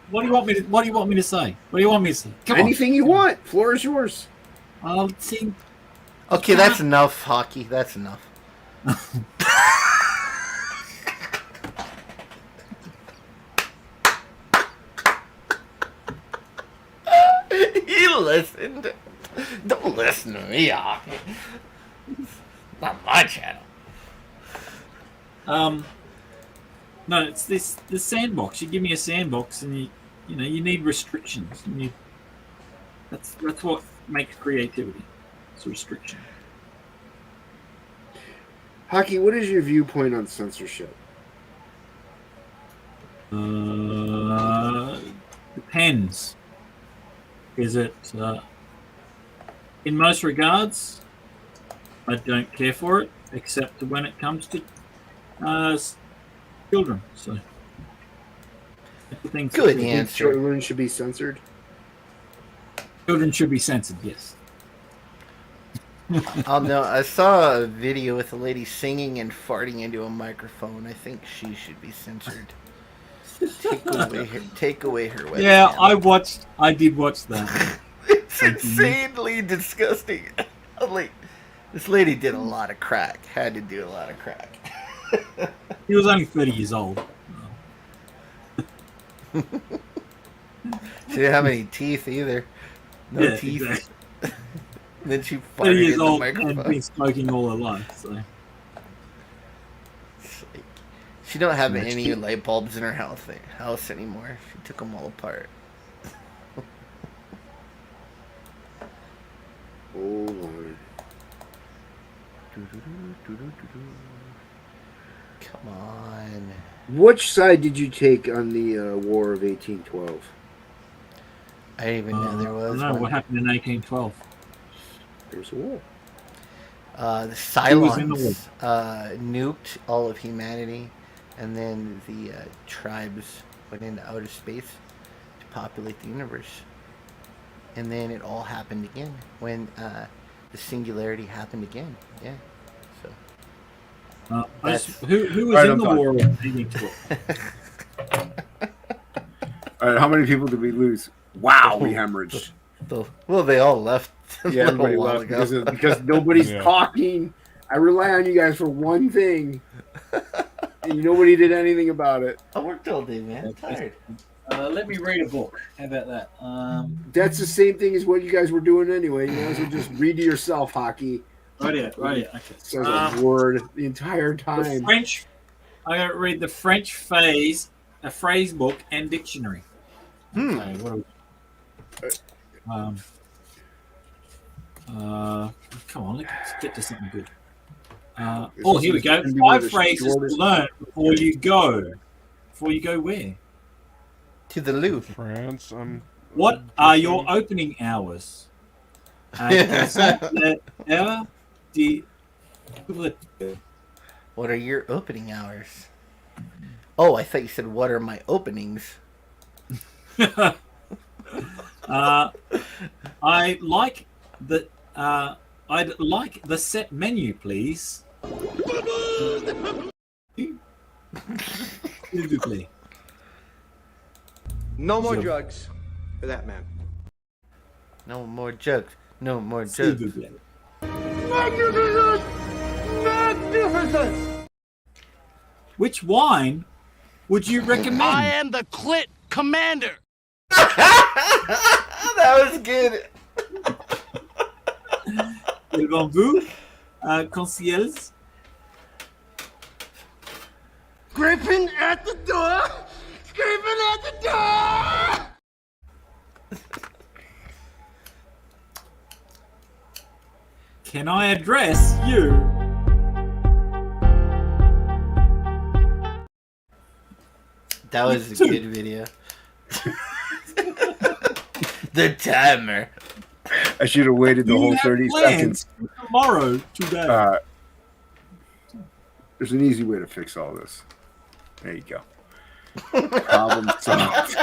What do you want me to? What do you want me to say? What do you want me to say? Come Anything you want. Floor is yours. I'll see. Okay, that's enough, Hockey. That's enough. He listened. Don't listen to me, Hockey. Not my channel. No, it's the sandbox. You give me a sandbox, and you need restrictions. That's what makes creativity. It's a restriction. Hockey, what is your viewpoint on censorship? Depends. Is it in most regards? I don't care for it, except when it comes to children. So, good answer. Children should be censored. Children should be censored. Yes. Oh no! I saw a video with a lady singing and farting into a microphone. I think she should be censored. Take away her webcam. Yeah, I did watch that. It's insanely disgusting. I'm like, this lady did a lot of crack. Had to do a lot of crack. He was only 30 years old. She didn't have any teeth either. No teeth. Exactly. Then she 30 farted years in the old and microphone. been smoking all her life. So She don't have any light bulbs in her house anymore. She took them all apart. Oh Lord. Come on. Which side did you take on the War of 1812? I didn't even know there was I don't know one. what happened in 1812. There's a war. The was in the Cylons nuked all of humanity, and then the tribes went into outer space to populate the universe. And then it all happened again when the singularity happened again. Yeah. So. Who was in the War of 1812? All right, how many people did we lose? Wow, we hemorrhaged. Well, they all left. Yeah, everybody left because nobody's talking. I rely on you guys for one thing, and nobody did anything about it. I worked all day, man. I'm tired. Let me read a book. How about that? That's the same thing as what you guys were doing anyway. You might as well just read to yourself, Hocky. Right here. Okay. Says a word the entire time. The French. I gotta read the French phrase book and dictionary. Okay, what are we? Come on, let's get to something good. Here we go. 5 phrases to learn before you go. Before you go where? To the Louvre. France. What are your opening hours? What are your opening hours? Oh, I thought you said, what are my openings? I'd like the set menu, please. No more drugs for that man. No more jugs. No more jugs. Magnificent! Magnificent! Which wine would you recommend? I am the Clit Commander! That was good. Devant-vous, concierge. Scraping at the door! Scraping at the door! Can I address you? That was a good video. The timer. I should have waited the whole 30 seconds. Tomorrow, today. There's an easy way to fix all this. There you go. Problem solved.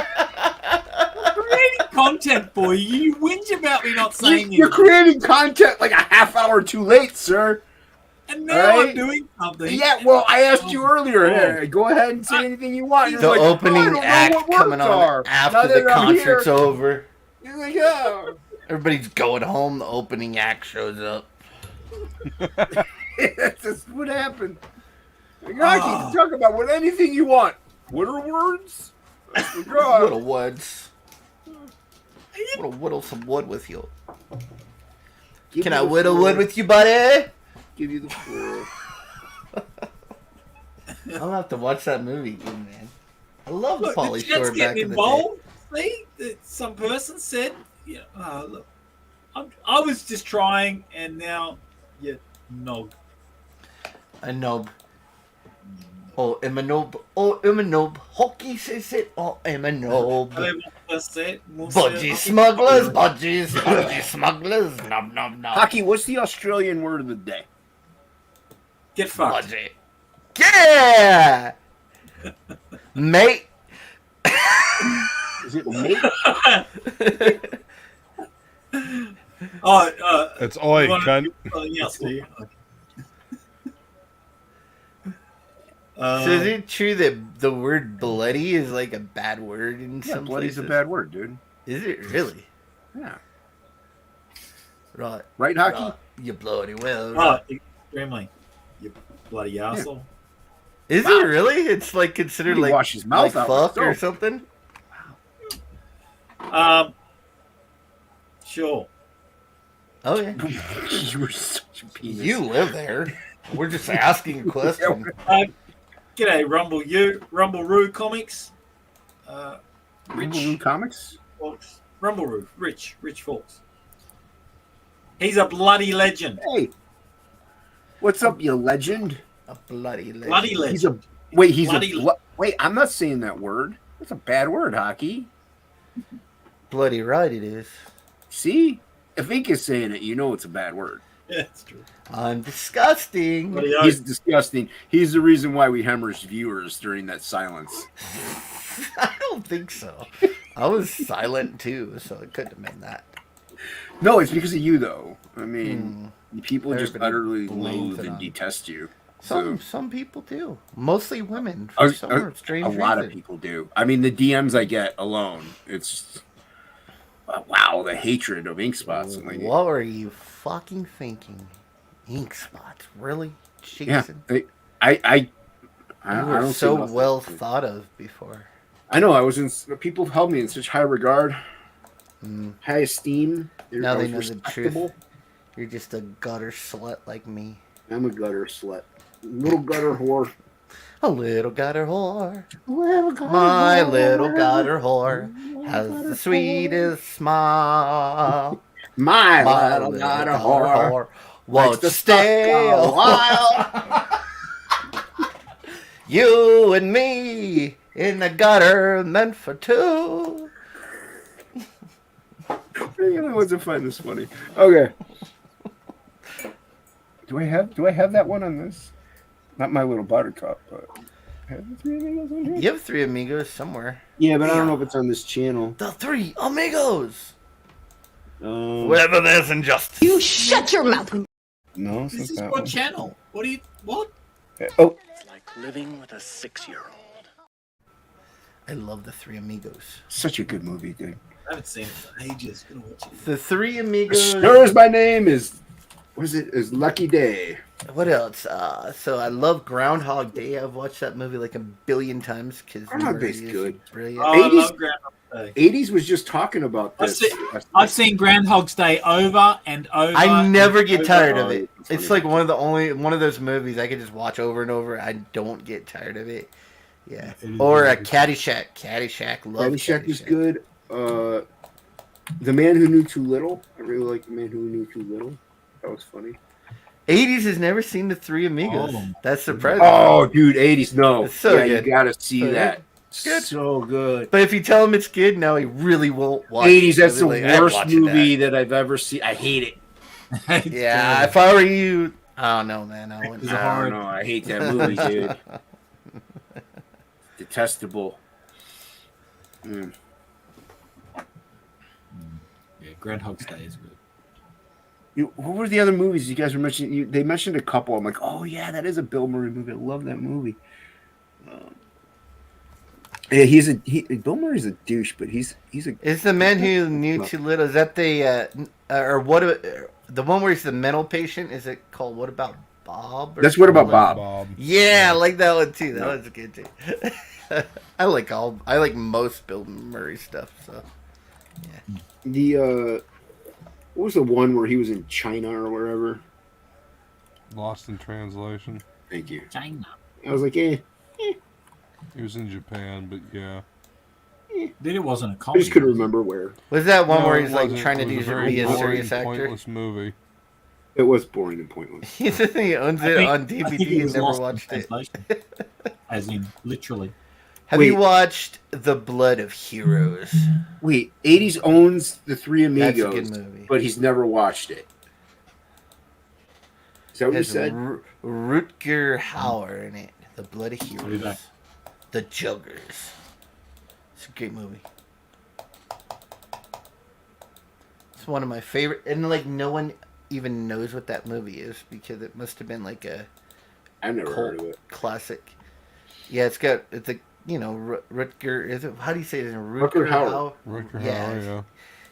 Creating content for you. You whinge about me not saying You're it. creating content like a half hour too late, sir. And now I'm doing something. Yeah, well, I asked you earlier. Hey, go ahead and say anything you want. You're The like, opening act coming on after the concert's over. You're like, yeah. Everybody's going home. The opening act shows up. That's just what happened. Like, I can talk about anything you want. What are words? Little woods. I'm gonna whittle some wood with you. Can I whittle wood with you, buddy? Give you the floor. I'll have to watch that movie again, man. I love Pauly Shore Shore back in the involved. See, some person said, "Yeah, look, I was just trying, and now you nog." A nob. Oh, I'm a nob. Oh, I'm a nob. Hocky says it. Oh, I'm a nob. Budgie smugglers, budgie smugglers. Nob, nob, nob. Hocky, what's the Australian word of the day? Get fucked. Budgie. Yeah! Mate. Is it mate? It's oi, cunt. So is it true that the word bloody is like a bad word in some bloody's places? a bad word, dude. Is it really? Yeah. Right. Right, Hockey? You bloody well. Right. Extremely. You bloody arsehole. Is it really? It's like considered like wash his mouth out fuck with or soap. something? Sure. Okay. You were such a penis. You live there. We're just asking a question. G'day, Rumble-Roo Comics. Rumble Comics? Fox. Rumble-Roo, Rich Fox. He's a bloody legend. Hey. What's up, you legend? A bloody legend. Bloody legend. Wait, I'm not saying that word. That's a bad word, Hocky. Bloody right it is. See? If Ink is saying it, you know it's a bad word. Yeah, it's true. I'm disgusting. He's disgusting. He's the reason why we hemorrhaged viewers during that silence. I don't think so. I was silent too, so it couldn't have been that. No, it's because of you, though. I mean, people just Everybody utterly blames loathe it and on- detest you. Some people do. Mostly women. For some strange a lot of reason. people do. I mean, the DMs I get alone, it's wow, the hatred of ink spots. What were you fucking thinking? Ink spots, really? Yeah, Jason? I You were don't so see nothing. well thought of before. I know. I was in. People held me in such high regard, high esteem. Now I they was know the respectable. truth. You're just a gutter slut like me. I'm a gutter slut, little gutter whore. A little gutter whore. My little gutter whore has the sweetest smile. My little gutter whore won't to stay a while. You and me in the gutter meant for two. The other ones that find this funny. Okay. Do I have that one on this? Not My Little Buttercup, but I have the Three Amigos on here. You have Three Amigos somewhere. Yeah, but I don't know if it's on this channel. The Three Amigos. Wherever there's injustice. You shut your mouth. No, it's This not is that what one. channel? What? Oh, It's like living with a 6-year-old. I love The Three Amigos. such a good movie, dude. I haven't seen it in ages. Gonna watch it. The Three Amigos. Stirs my name is Lucky Day. What else? So I love Groundhog Day. I've watched that movie like a billion times because Groundhog Day's good. Brilliant. Oh, I 80s love Groundhog Day. 80s was just talking about this. I've seen Groundhog's Day over and over. I never get over. tired of it. it's It's funny. like one of those movies I can just watch over and over. I don't get tired of it. Yeah. It is Or really a good. Caddyshack. Caddyshack. Love Caddyshack was Caddyshack. good. The Man Who Knew Too Little. I really like The Man Who Knew Too Little. That was funny. 80s has never seen The Three Amigos. Oh. That's surprising. Oh, dude, 80s. No. It's so yeah, good. you gotta see So that. good. So good. But if you tell him it's good, now he really won't watch 80s, it. that's the He'll be like, "I'm worst watching movie that I've ever seen. I hate it. that." Yeah, if I were you, I don't know, man. I wouldn't. I don't know. I hate that movie, dude. Detestable. Mm. Yeah, Groundhog's Day is good. What were the other movies you guys were mentioning? They mentioned a couple. I'm like, oh yeah, that is a Bill Murray movie. I love that movie. Yeah, Bill Murray's a douche, but he's a. Is the Man Who Knew Too Little? Is that the or what? The one where he's the mental patient? Is it called What About Bob? That's What About Bob. Yeah, I like that one too. That was good too. I like most Bill Murray stuff. So The what was the one where he was in China or wherever? Lost in Translation. Thank you. China. I was like, eh. He was in Japan, but yeah. Then it wasn't a I comedy. just couldn't remember where. was that one No, where it he's like wasn't. trying to It was be very a boring, serious actor? pointless movie. It was boring and pointless. He said he owns it on DVD and never watched it. As in, literally. Have you watched The Blood of Heroes? Wait, 80s owns The Three That's a Amigos, good movie. but he's never watched it. Is that what you Has said? Rutger Hauer in it. The Blood of I'll be Heroes. back. The Joggers. It's a great movie. It's one of my favorite, and like no one even knows what that movie is because it must have been like a I've never heard of cult it. classic. Yeah, it's a Rutger. Is it, how do you say it? Rutger Hauer. Rutger Yeah. Hauer,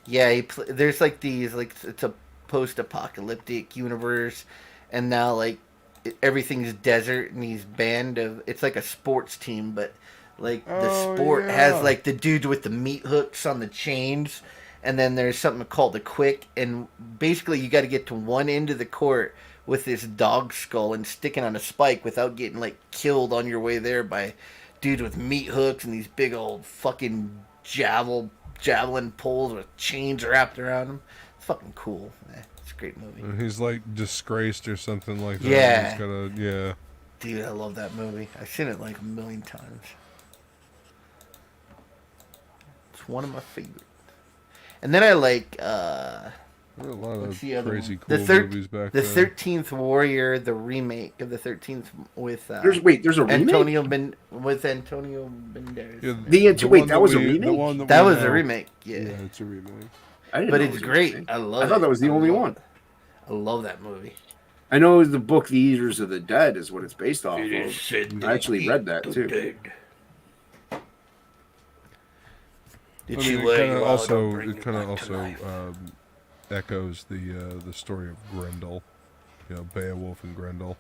yeah. Yeah, there's like these, like, it's a post-apocalyptic universe, and now, like, everything's desert, and he's band of, it's like a sports team, but, like, the sport has, like, the dudes with the meat hooks on the chains, and then there's something called the quick, and basically you got to get to one end of the court with this dog skull and sticking on a spike without getting like killed on your way there by dudes with meat hooks and these big old fucking javelin poles with chains wrapped around them. It's fucking cool. It's a great movie. He's like disgraced or something like that. Yeah. He's got yeah. Dude, I love that movie. I've seen it like a million times. It's one of my favorites. And then I like a lot of what's the other crazy one? cool movies back the then. 13th Warrior, the remake of the 13th with there's a remake? Antonio Banderas. Yeah, that was a remake? That was a remake, yeah. Yeah, it's a remake. But it's great. I love it. I thought that was the only one. I love that movie. I know the book The Eaters of the Dead is what it's based off of. I actually read that too. Did I you mean, it kind of also echoes the story of Grendel, Beowulf and Grendel.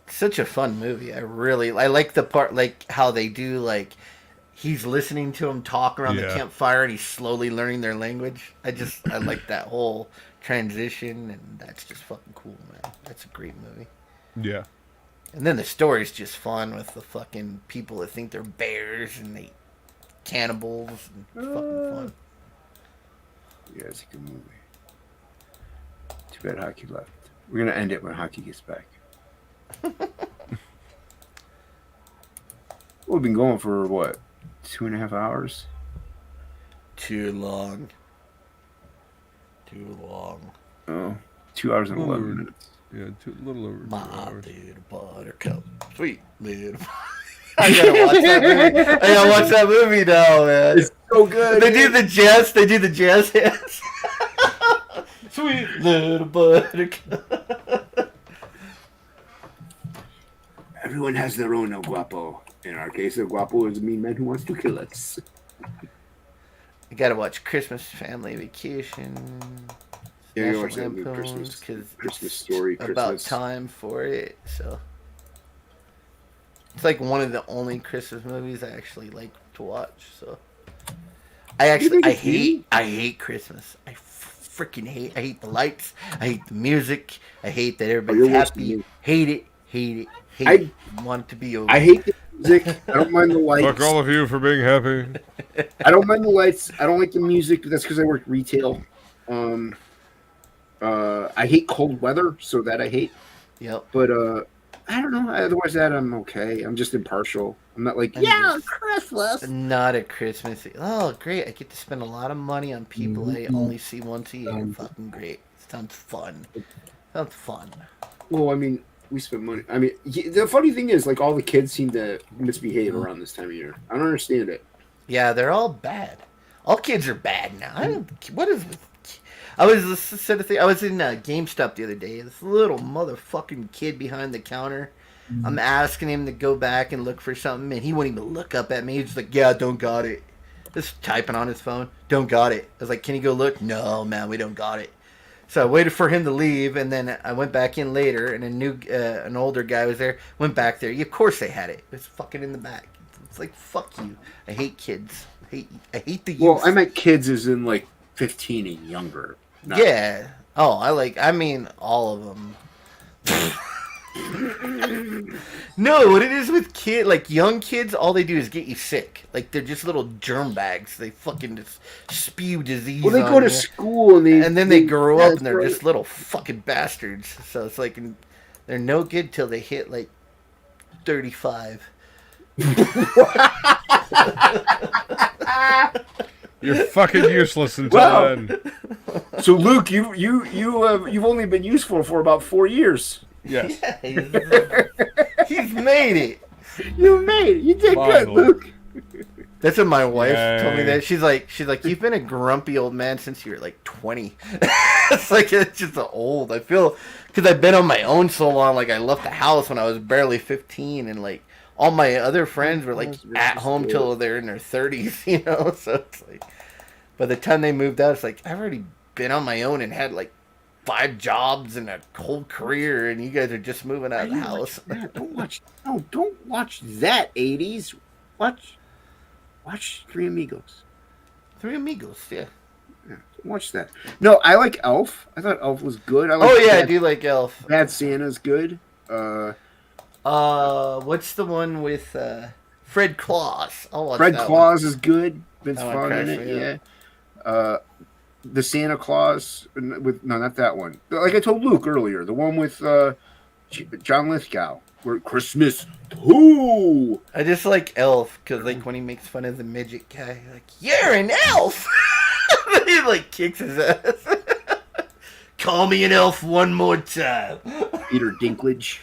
Such a fun movie. I like the part like how they do like he's listening to him talk around the campfire and he's slowly learning their language. I like that whole transition, and that's just fucking cool, man. That's a great movie. Yeah. And then the story's just fun with the fucking people that think they're bears and they cannibals. And it's fucking fun. Yeah, it's a good movie. Too bad Hocky left. We're gonna end it when Hocky gets back. We've been going for what, 2.5 hours? Too long. Oh, 2 hours and 11 minutes. Yeah, a little over 2 hours. Little buttercup, sweet little. I gotta watch that movie now, man. It's so good. They do the jazz hands. Sweet little buttercup. Everyone has their own El Guapo. In our case, El Guapo is a mean man who wants to kill us. You gotta watch Christmas Family Vacation. Yeah, you National watch that Lampoons, Christmas Story. About time for it, so it's like one of the only Christmas movies I actually like to watch. So I hate Christmas. I hate the lights. I hate the music. I hate that everybody's happy. Hate it. I want it to be over. I hate the music. I don't mind the lights. Fuck all of you for being happy. I don't mind the lights. I don't like the music. That's because I work retail. I hate cold weather, so that I hate. Yep. But I don't know. Otherwise, that I'm okay. I'm just impartial. I'm not like Christmas. Not a Christmas. Oh, great! I get to spend a lot of money on people I only see once a year. Fucking great. Sounds fun. Well, I mean, we spend money. I mean, the funny thing is, like, all the kids seem to misbehave around this time of year. I don't understand it. Yeah, they're all bad. All kids are bad now. What is with? I was in GameStop the other day. This little motherfucking kid behind the counter. I'm asking him to go back and look for something, and he wouldn't even look up at me. He was like, "Yeah, don't got it." Just typing on his phone. Don't got it. I was like, "Can you go look?" "No, man, we don't got it." So I waited for him to leave, and then I went back in later, and an older guy was there. Went back there. Of course they had it. It was fucking in the back. It's like, fuck you. I hate kids. I hate the youth. Well, I meant kids as in like 15 and younger. Yeah. Oh, I mean all of them. No, what it is with like young kids, all they do is get you sick. Like they're just little germ bags. They fucking just spew disease. Well, they go to school and then they grow up and they're just little fucking bastards. So it's like they're no good till they hit like 35. You're fucking useless until then. So Luke, you've only been useful for about 4 years. Yes. Yeah, he's made it. You made it. You did good, Luke. That's what my wife told me. That she's like, you've been a grumpy old man since you were like 20. it's just old. I feel because I've been on my own so long. Like I left the house when I was barely 15, and like all my other friends were like at home till they're in their 30s. You know, so it's like by the time they moved out, it's like I've already been on my own and had like 5 jobs and a whole career, and you guys are just moving out of the house. Don't watch that 80s. Watch Three Amigos. Three Amigos, yeah. Watch that. No, I like Elf. I thought Elf was good. I like I do like Elf. Bad Santa's good. What's the one with Fred Claus? I'll watch Fred that Claus is good. Vince That one Vaughn in cracks me it, yeah. The Santa Claus with no, not that one. Like I told Luke earlier, the one with John Lithgow, where Christmas 2. I just like Elf because like when he makes fun of the midget guy, like you're an elf. He like kicks his ass. Call me an elf one more time. Peter Dinklage.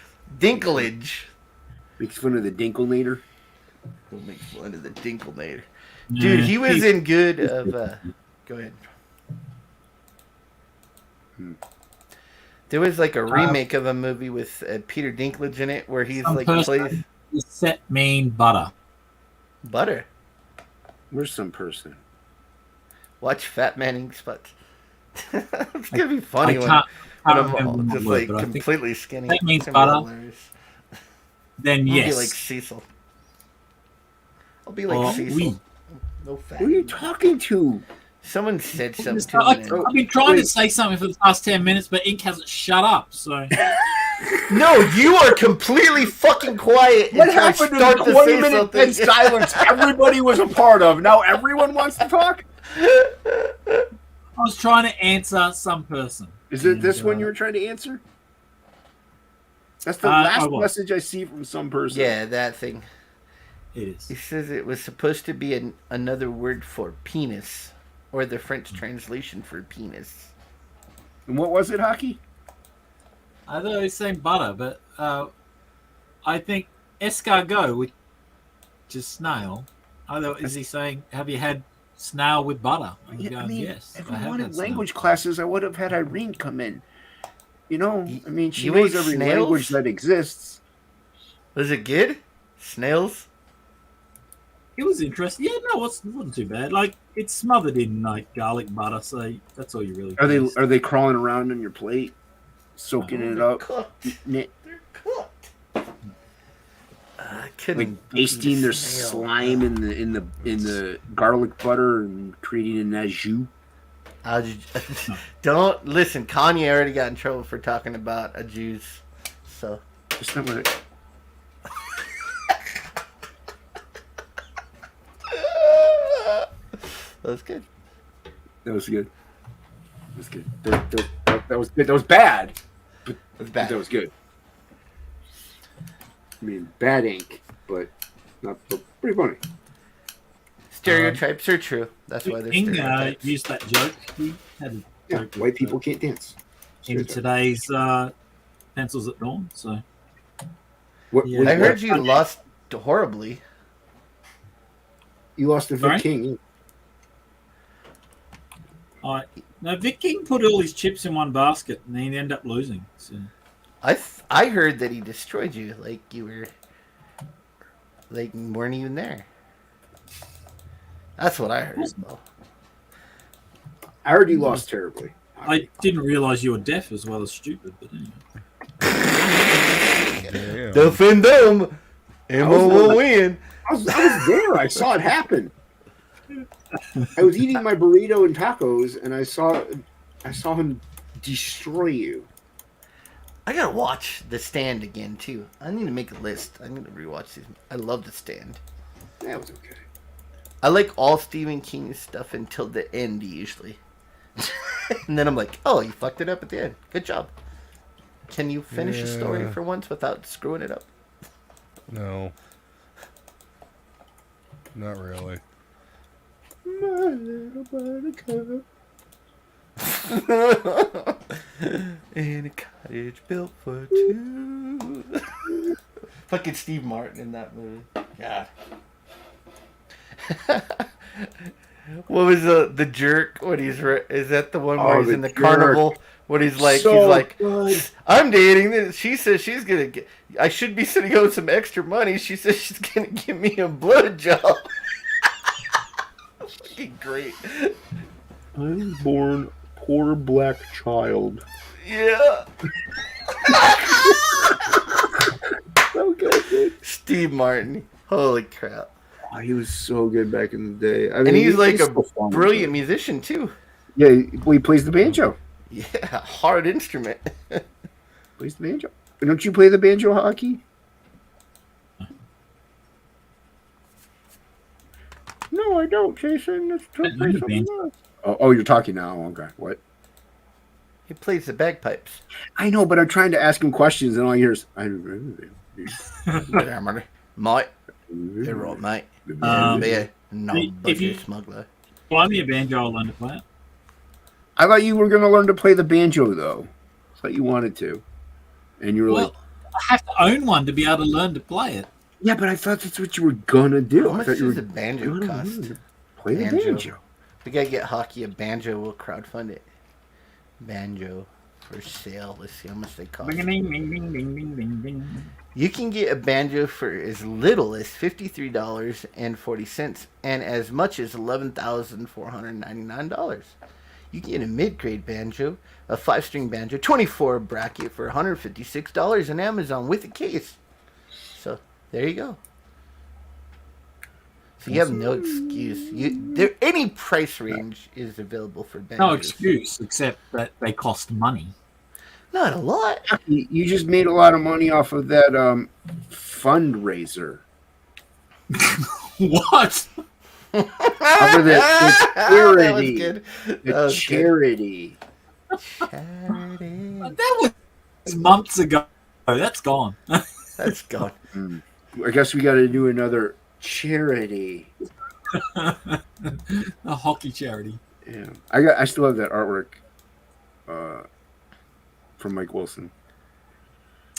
Makes fun of the Dinklinator. Don't make fun of the Dinklinator. Dude, he was in good of go ahead. There was like a remake of a movie with Peter Dinklage in it where he's like plays set mean butter. Butter. Where's some person? Watch Fat Man Eats Butts. It's gonna be funny when I I'm just word, like completely skinny. That means It's butter. gonna be hilarious. Then I'll yes. be like Cecil. I'll be like Cecil. Oui. No fat. Who are you talking to? Someone said something to me. I've been trying to say something for the past 10 minutes, but Ink hasn't shut up. So No, you are completely fucking quiet. What until I happened to start the to 20-minute something. dead silence everybody was a part of? Now everyone wants to talk? I was trying to answer some person. Is it this one you were trying to answer? That's the last message I see from some person. Yeah, that thing. It is. He says it was supposed to be another word for penis, or the French translation for penis. And what was it, Hocky? I thought he was saying butter, but I think escargot, which is snail. I thought, is he saying, have you had snail with butter? I'm going, yes. If I I have wanted had language snail. classes, I would have had Irene come in. You know, I mean, she You knows ate every snails? language that exists. Was it good? Snails? It was interesting. Yeah, no, it wasn't too bad. Like, it's smothered in like garlic butter, so that's all you really taste. Are they crawling around on your plate, soaking it up, Cooked. eating it, They're cooked. I couldn't like basting eat their snail. slime in the garlic butter and creating an au jus? Don't listen. Kanye already got in trouble for talking about a juice. So Just not what it. that was good. That was good. That was good. That was good. That was bad. But It was bad. that was good. I mean, bad ink, but not but pretty funny. Stereotypes are true. That's why they're Ing stereotypes. used that joke. He had a Yeah, joke white people can't dance. in today's Pencils at Dawn. So What, Yeah. I heard you lost horribly. you lost to Vic Sorry? King. no, Vic King put all his chips in one basket and then he ended up losing. So I heard that he destroyed you. Like you were, like weren't even there. That's what I heard. Though. I heard you lost terribly. I didn't realize you were deaf as well as stupid. But anyway, Defend them. Emma will win. I was there. I saw it happen. I was eating my burrito and tacos, and I saw him destroy you. I gotta watch The Stand again too. I need to make a list. I need to rewatch these. I love The Stand. That was okay. I like all Stephen King stuff until the end usually, and then I'm like, oh, you fucked it up at the end. Good job. Can you finish a story Yeah. for once without screwing it up? No. Not really. My little buttercup. In a cottage built for two. Fucking Steve Martin in that movie. God. What was the jerk when he's is that the one where he's the in the jerk. carnival when he's like Good. I'm dating this. She says she's gonna get. I should be sending out some extra money. She says she's gonna give me a blowjob. Fucking great. I'm born poor black child. Yeah. So good, dude. Steve Martin. Holy crap. Oh, he was so good back in the day. I mean, And he's like a still fun, brilliant but- musician too. Yeah, he plays the banjo. Yeah, hard instrument. Plays the banjo. Don't you play the banjo, Hockey? No, I don't, Jason. Let's play something else. Oh, you're talking now. Okay, what? He plays the bagpipes. I know, but I'm trying to ask him questions, and all I hear is, Mate, you're right, mate. No if budget you- smuggler. Buy me a banjo, I'll learn to play it. I thought you were going to learn to play the banjo, though. I thought you wanted to. And you were like, I have to own one to be able to learn to play it. yeah, but I thought that's what you were going to do. How I much thought you does were a banjo gonna cost? learn to play the banjo. We gotta get Hockey a banjo. We'll crowdfund it. Banjo for sale. Let's see how much they cost. Ding, ding, ding, ding, ding, ding, ding, ding. You can get a banjo for as little as $53.40 and as much as $11,499. You can get a mid-grade banjo, a 5-string banjo, 24 bracket for $156 on Amazon with a case. So there you go. So you have no excuse. Any price range is available for banjos. No excuse, except that they cost money. Not a lot. You just made a lot of money off of that fundraiser. What? Off of the That was charity. good. The charity. Charity. That was months ago. Oh, that's gone. That's gone. I guess we got to do another charity. A hockey charity. Yeah, I still have that artwork from Mike Wilson.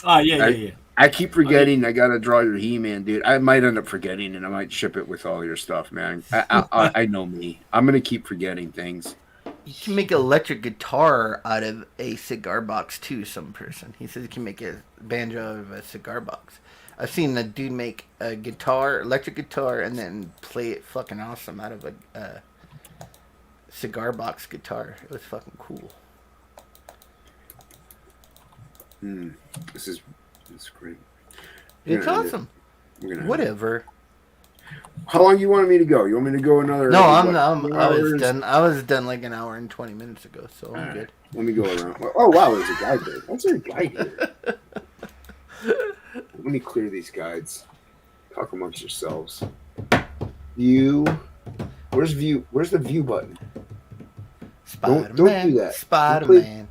Oh, yeah. I keep forgetting I got to draw your He-Man, dude. I might end up forgetting, and I might ship it with all your stuff, man. I know me. I'm going to keep forgetting things. You can make an electric guitar out of a cigar box too, some person. He says you can make a banjo out of a cigar box. I've seen a dude make a guitar, electric guitar, and then play it fucking awesome out of a cigar box guitar. It was fucking cool. This is great. It's awesome. Whatever. How long you wanted me to go? You want me to go another? No, what, I 2 was hours? done. I was done like an hour and 20 minutes ago, so I'm good. Let me go around. Oh wow, there's a guide there. What's there a guide here? Let me clear these guides. Talk amongst yourselves. View. Where's view? Where's the view button? Spider-Man. Don't do that. Spider-Man.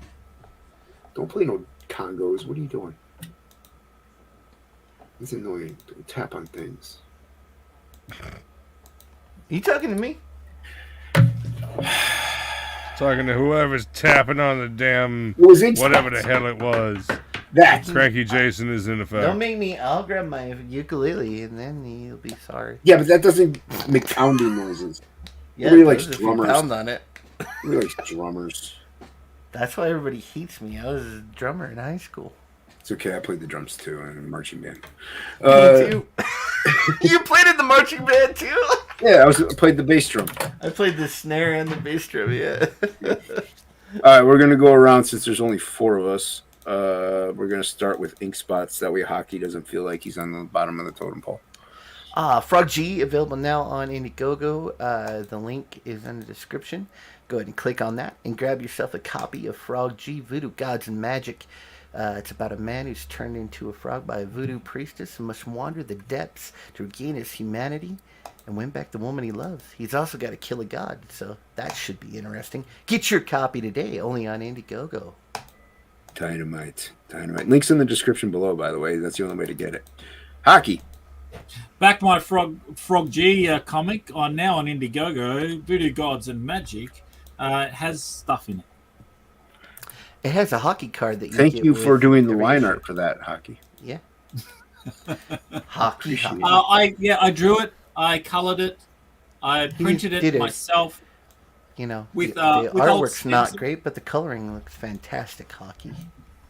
Don't play no congos. What are you doing? It's annoying. Don't tap on things. You talking to me? Talking to whoever's tapping on the damn It was Ink's whatever the spots. hell it was. That. Cranky Jason is in effect. Don't make me. I'll grab my ukulele and then you'll be sorry. Yeah, but that doesn't make pounding noises. Yeah, Nobody it likes does if you drummers. pound on it. Nobody likes drummers. That's why everybody hates me. I was a drummer in high school. It's okay. I played the drums too in a marching band. Me too. You played in the marching band too? Yeah, I played the bass drum. I played the snare and the bass drum, yeah. All right, we're gonna go around since there's only 4 of us. We're gonna start with ink spots. That way, Hockey doesn't feel like he's on the bottom of the totem pole. Frog G, available now on Indiegogo. The link is in the description. Go ahead and click on that and grab yourself a copy of Frog G, Voodoo Gods and Magic. It's about a man who's turned into a frog by a voodoo priestess and must wander the depths to regain his humanity and win back the woman he loves. He's also got to kill a god, so that should be interesting. Get your copy today, only on Indiegogo. Dynamite. Links in the description below, by the way. That's the only way to get it. Hockey. Back my Frog G comic on Indiegogo, Voodoo Gods and Magic. It has stuff in it. It has a hockey card that you Thank get you with for doing the every line issue. art for that, Hockey. Yeah. Hockey. I drew it. I colored it. I printed did it it. myself. You know, With, the with old artwork's not stencil. great, but the coloring looks fantastic, Hockey.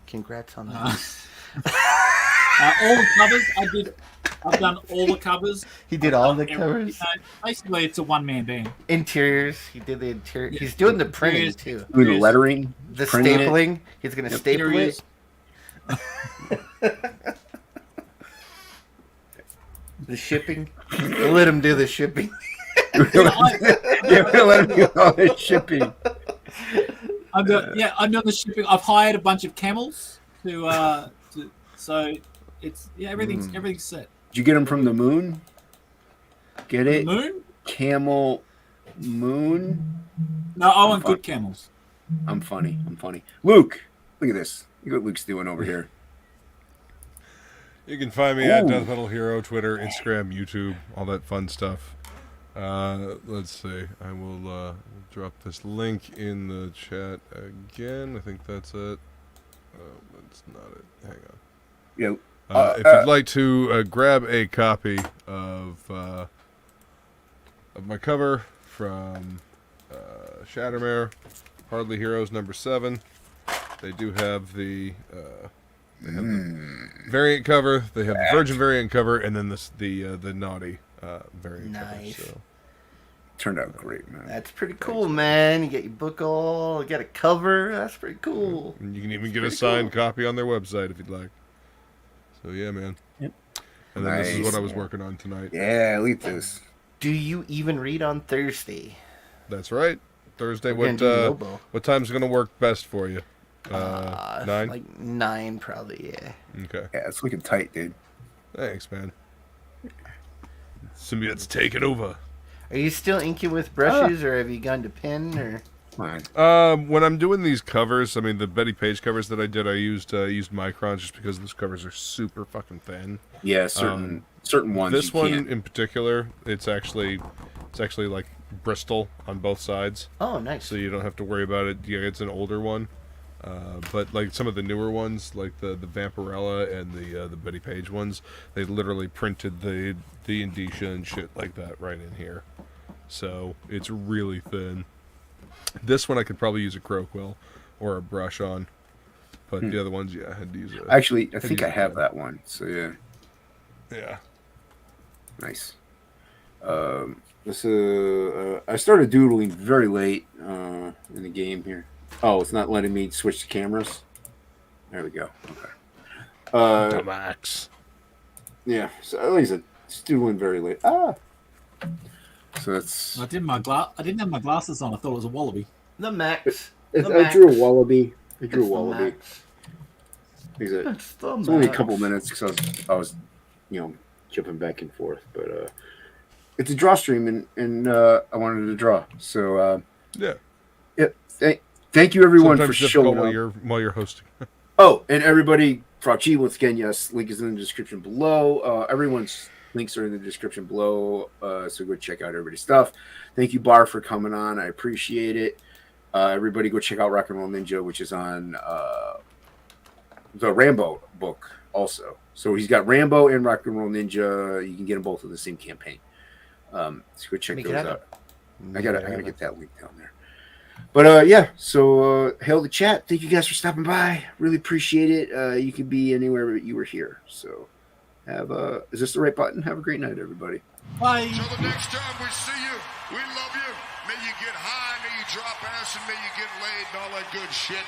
Congrats on that. All the covers I've done all the covers. He did all the Every- covers. Basically, it's a one-man band. Interiors. He did the interior. He's doing the printing too. Doing the lettering. The printing it. stapling. He's gonna staple it. The shipping. Let him do the shipping. Let him do all the shipping. I'm doing the shipping. I've hired a bunch of camels so it's everything's set. Did you get them from the moon? Get it? Moon? Camel moon? No, I want good camels. I'm funny. Luke, look at this. Look what Luke's doing over here. You can find me at Death Metal Hero, Twitter, Instagram, YouTube, all that fun stuff. Let's see. I will drop this link in the chat again. I think that's it. Oh, that's not it. Hang on. Yeah. If you'd like to grab a copy of my cover from Shattermare, Hardly Heroes #7, they do have the variant cover. They have the Virgin variant cover, and then the naughty variant cover. So. Turned out great, man. That's pretty cool, man. You get your book all, you got a cover. That's pretty cool. And you can even get a signed copy on their website if you'd like. So yeah, man. Yep. And then this is what I was working on tonight. Yeah, look at this. Do you even read on Thursday? That's right. Thursday. What time's going to work best for you? 9? Like 9, probably. Yeah. Okay. Yeah, it's looking tight, dude. Thanks, man. Symbiote's taking over. Are you still inking with brushes, or have you gone to pen, or? Fine. When I'm doing these covers, I mean the Betty Page covers that I did, I used microns just because those covers are super fucking thin. Yeah, certain ones. This one in particular, it's actually like Bristol on both sides. Oh, nice. So you don't have to worry about it. Yeah, it's an older one. But like some of the newer ones, like the Vampirella and the Betty Page ones, they literally printed the indicia and shit like that right in here. So it's really thin. This one I could probably use a crow quill or a brush on, but the other ones, I had to use a. Actually, I think I have that one. So yeah. Yeah. Nice. I started doodling very late in the game here. Oh, it's not letting me switch the cameras. There we go. Okay. Max. Yeah. So at least it's doodling very late. So that's. I didn't have my glasses on. I thought it was a wallaby. The Max. I drew a wallaby. It's only a couple minutes because I was jumping back and forth, but it's a draw stream and I wanted to draw. So yeah. Thank you everyone Sometimes for showing up while you're hosting. Oh, and everybody, Frauchi, once again, yes, link is in the description below. Everyone's links are in the description below, so go check out everybody's stuff. Thank you, Bahr, for coming on. I appreciate it. Everybody go check out Rock and Roll Ninja, which is on the Rambo book also. So he's got Rambo and Rock and Roll Ninja. You can get them both in the same campaign. So go check those out. I gotta get that link down there. But so hail the chat. Thank you guys for stopping by. Really appreciate it. You could be anywhere but you were here. So is this the right button? Have a great night, everybody. Bye. Until the next time we see you, we love you. May you get high, may you drop ass, and may you get laid and all that good shit.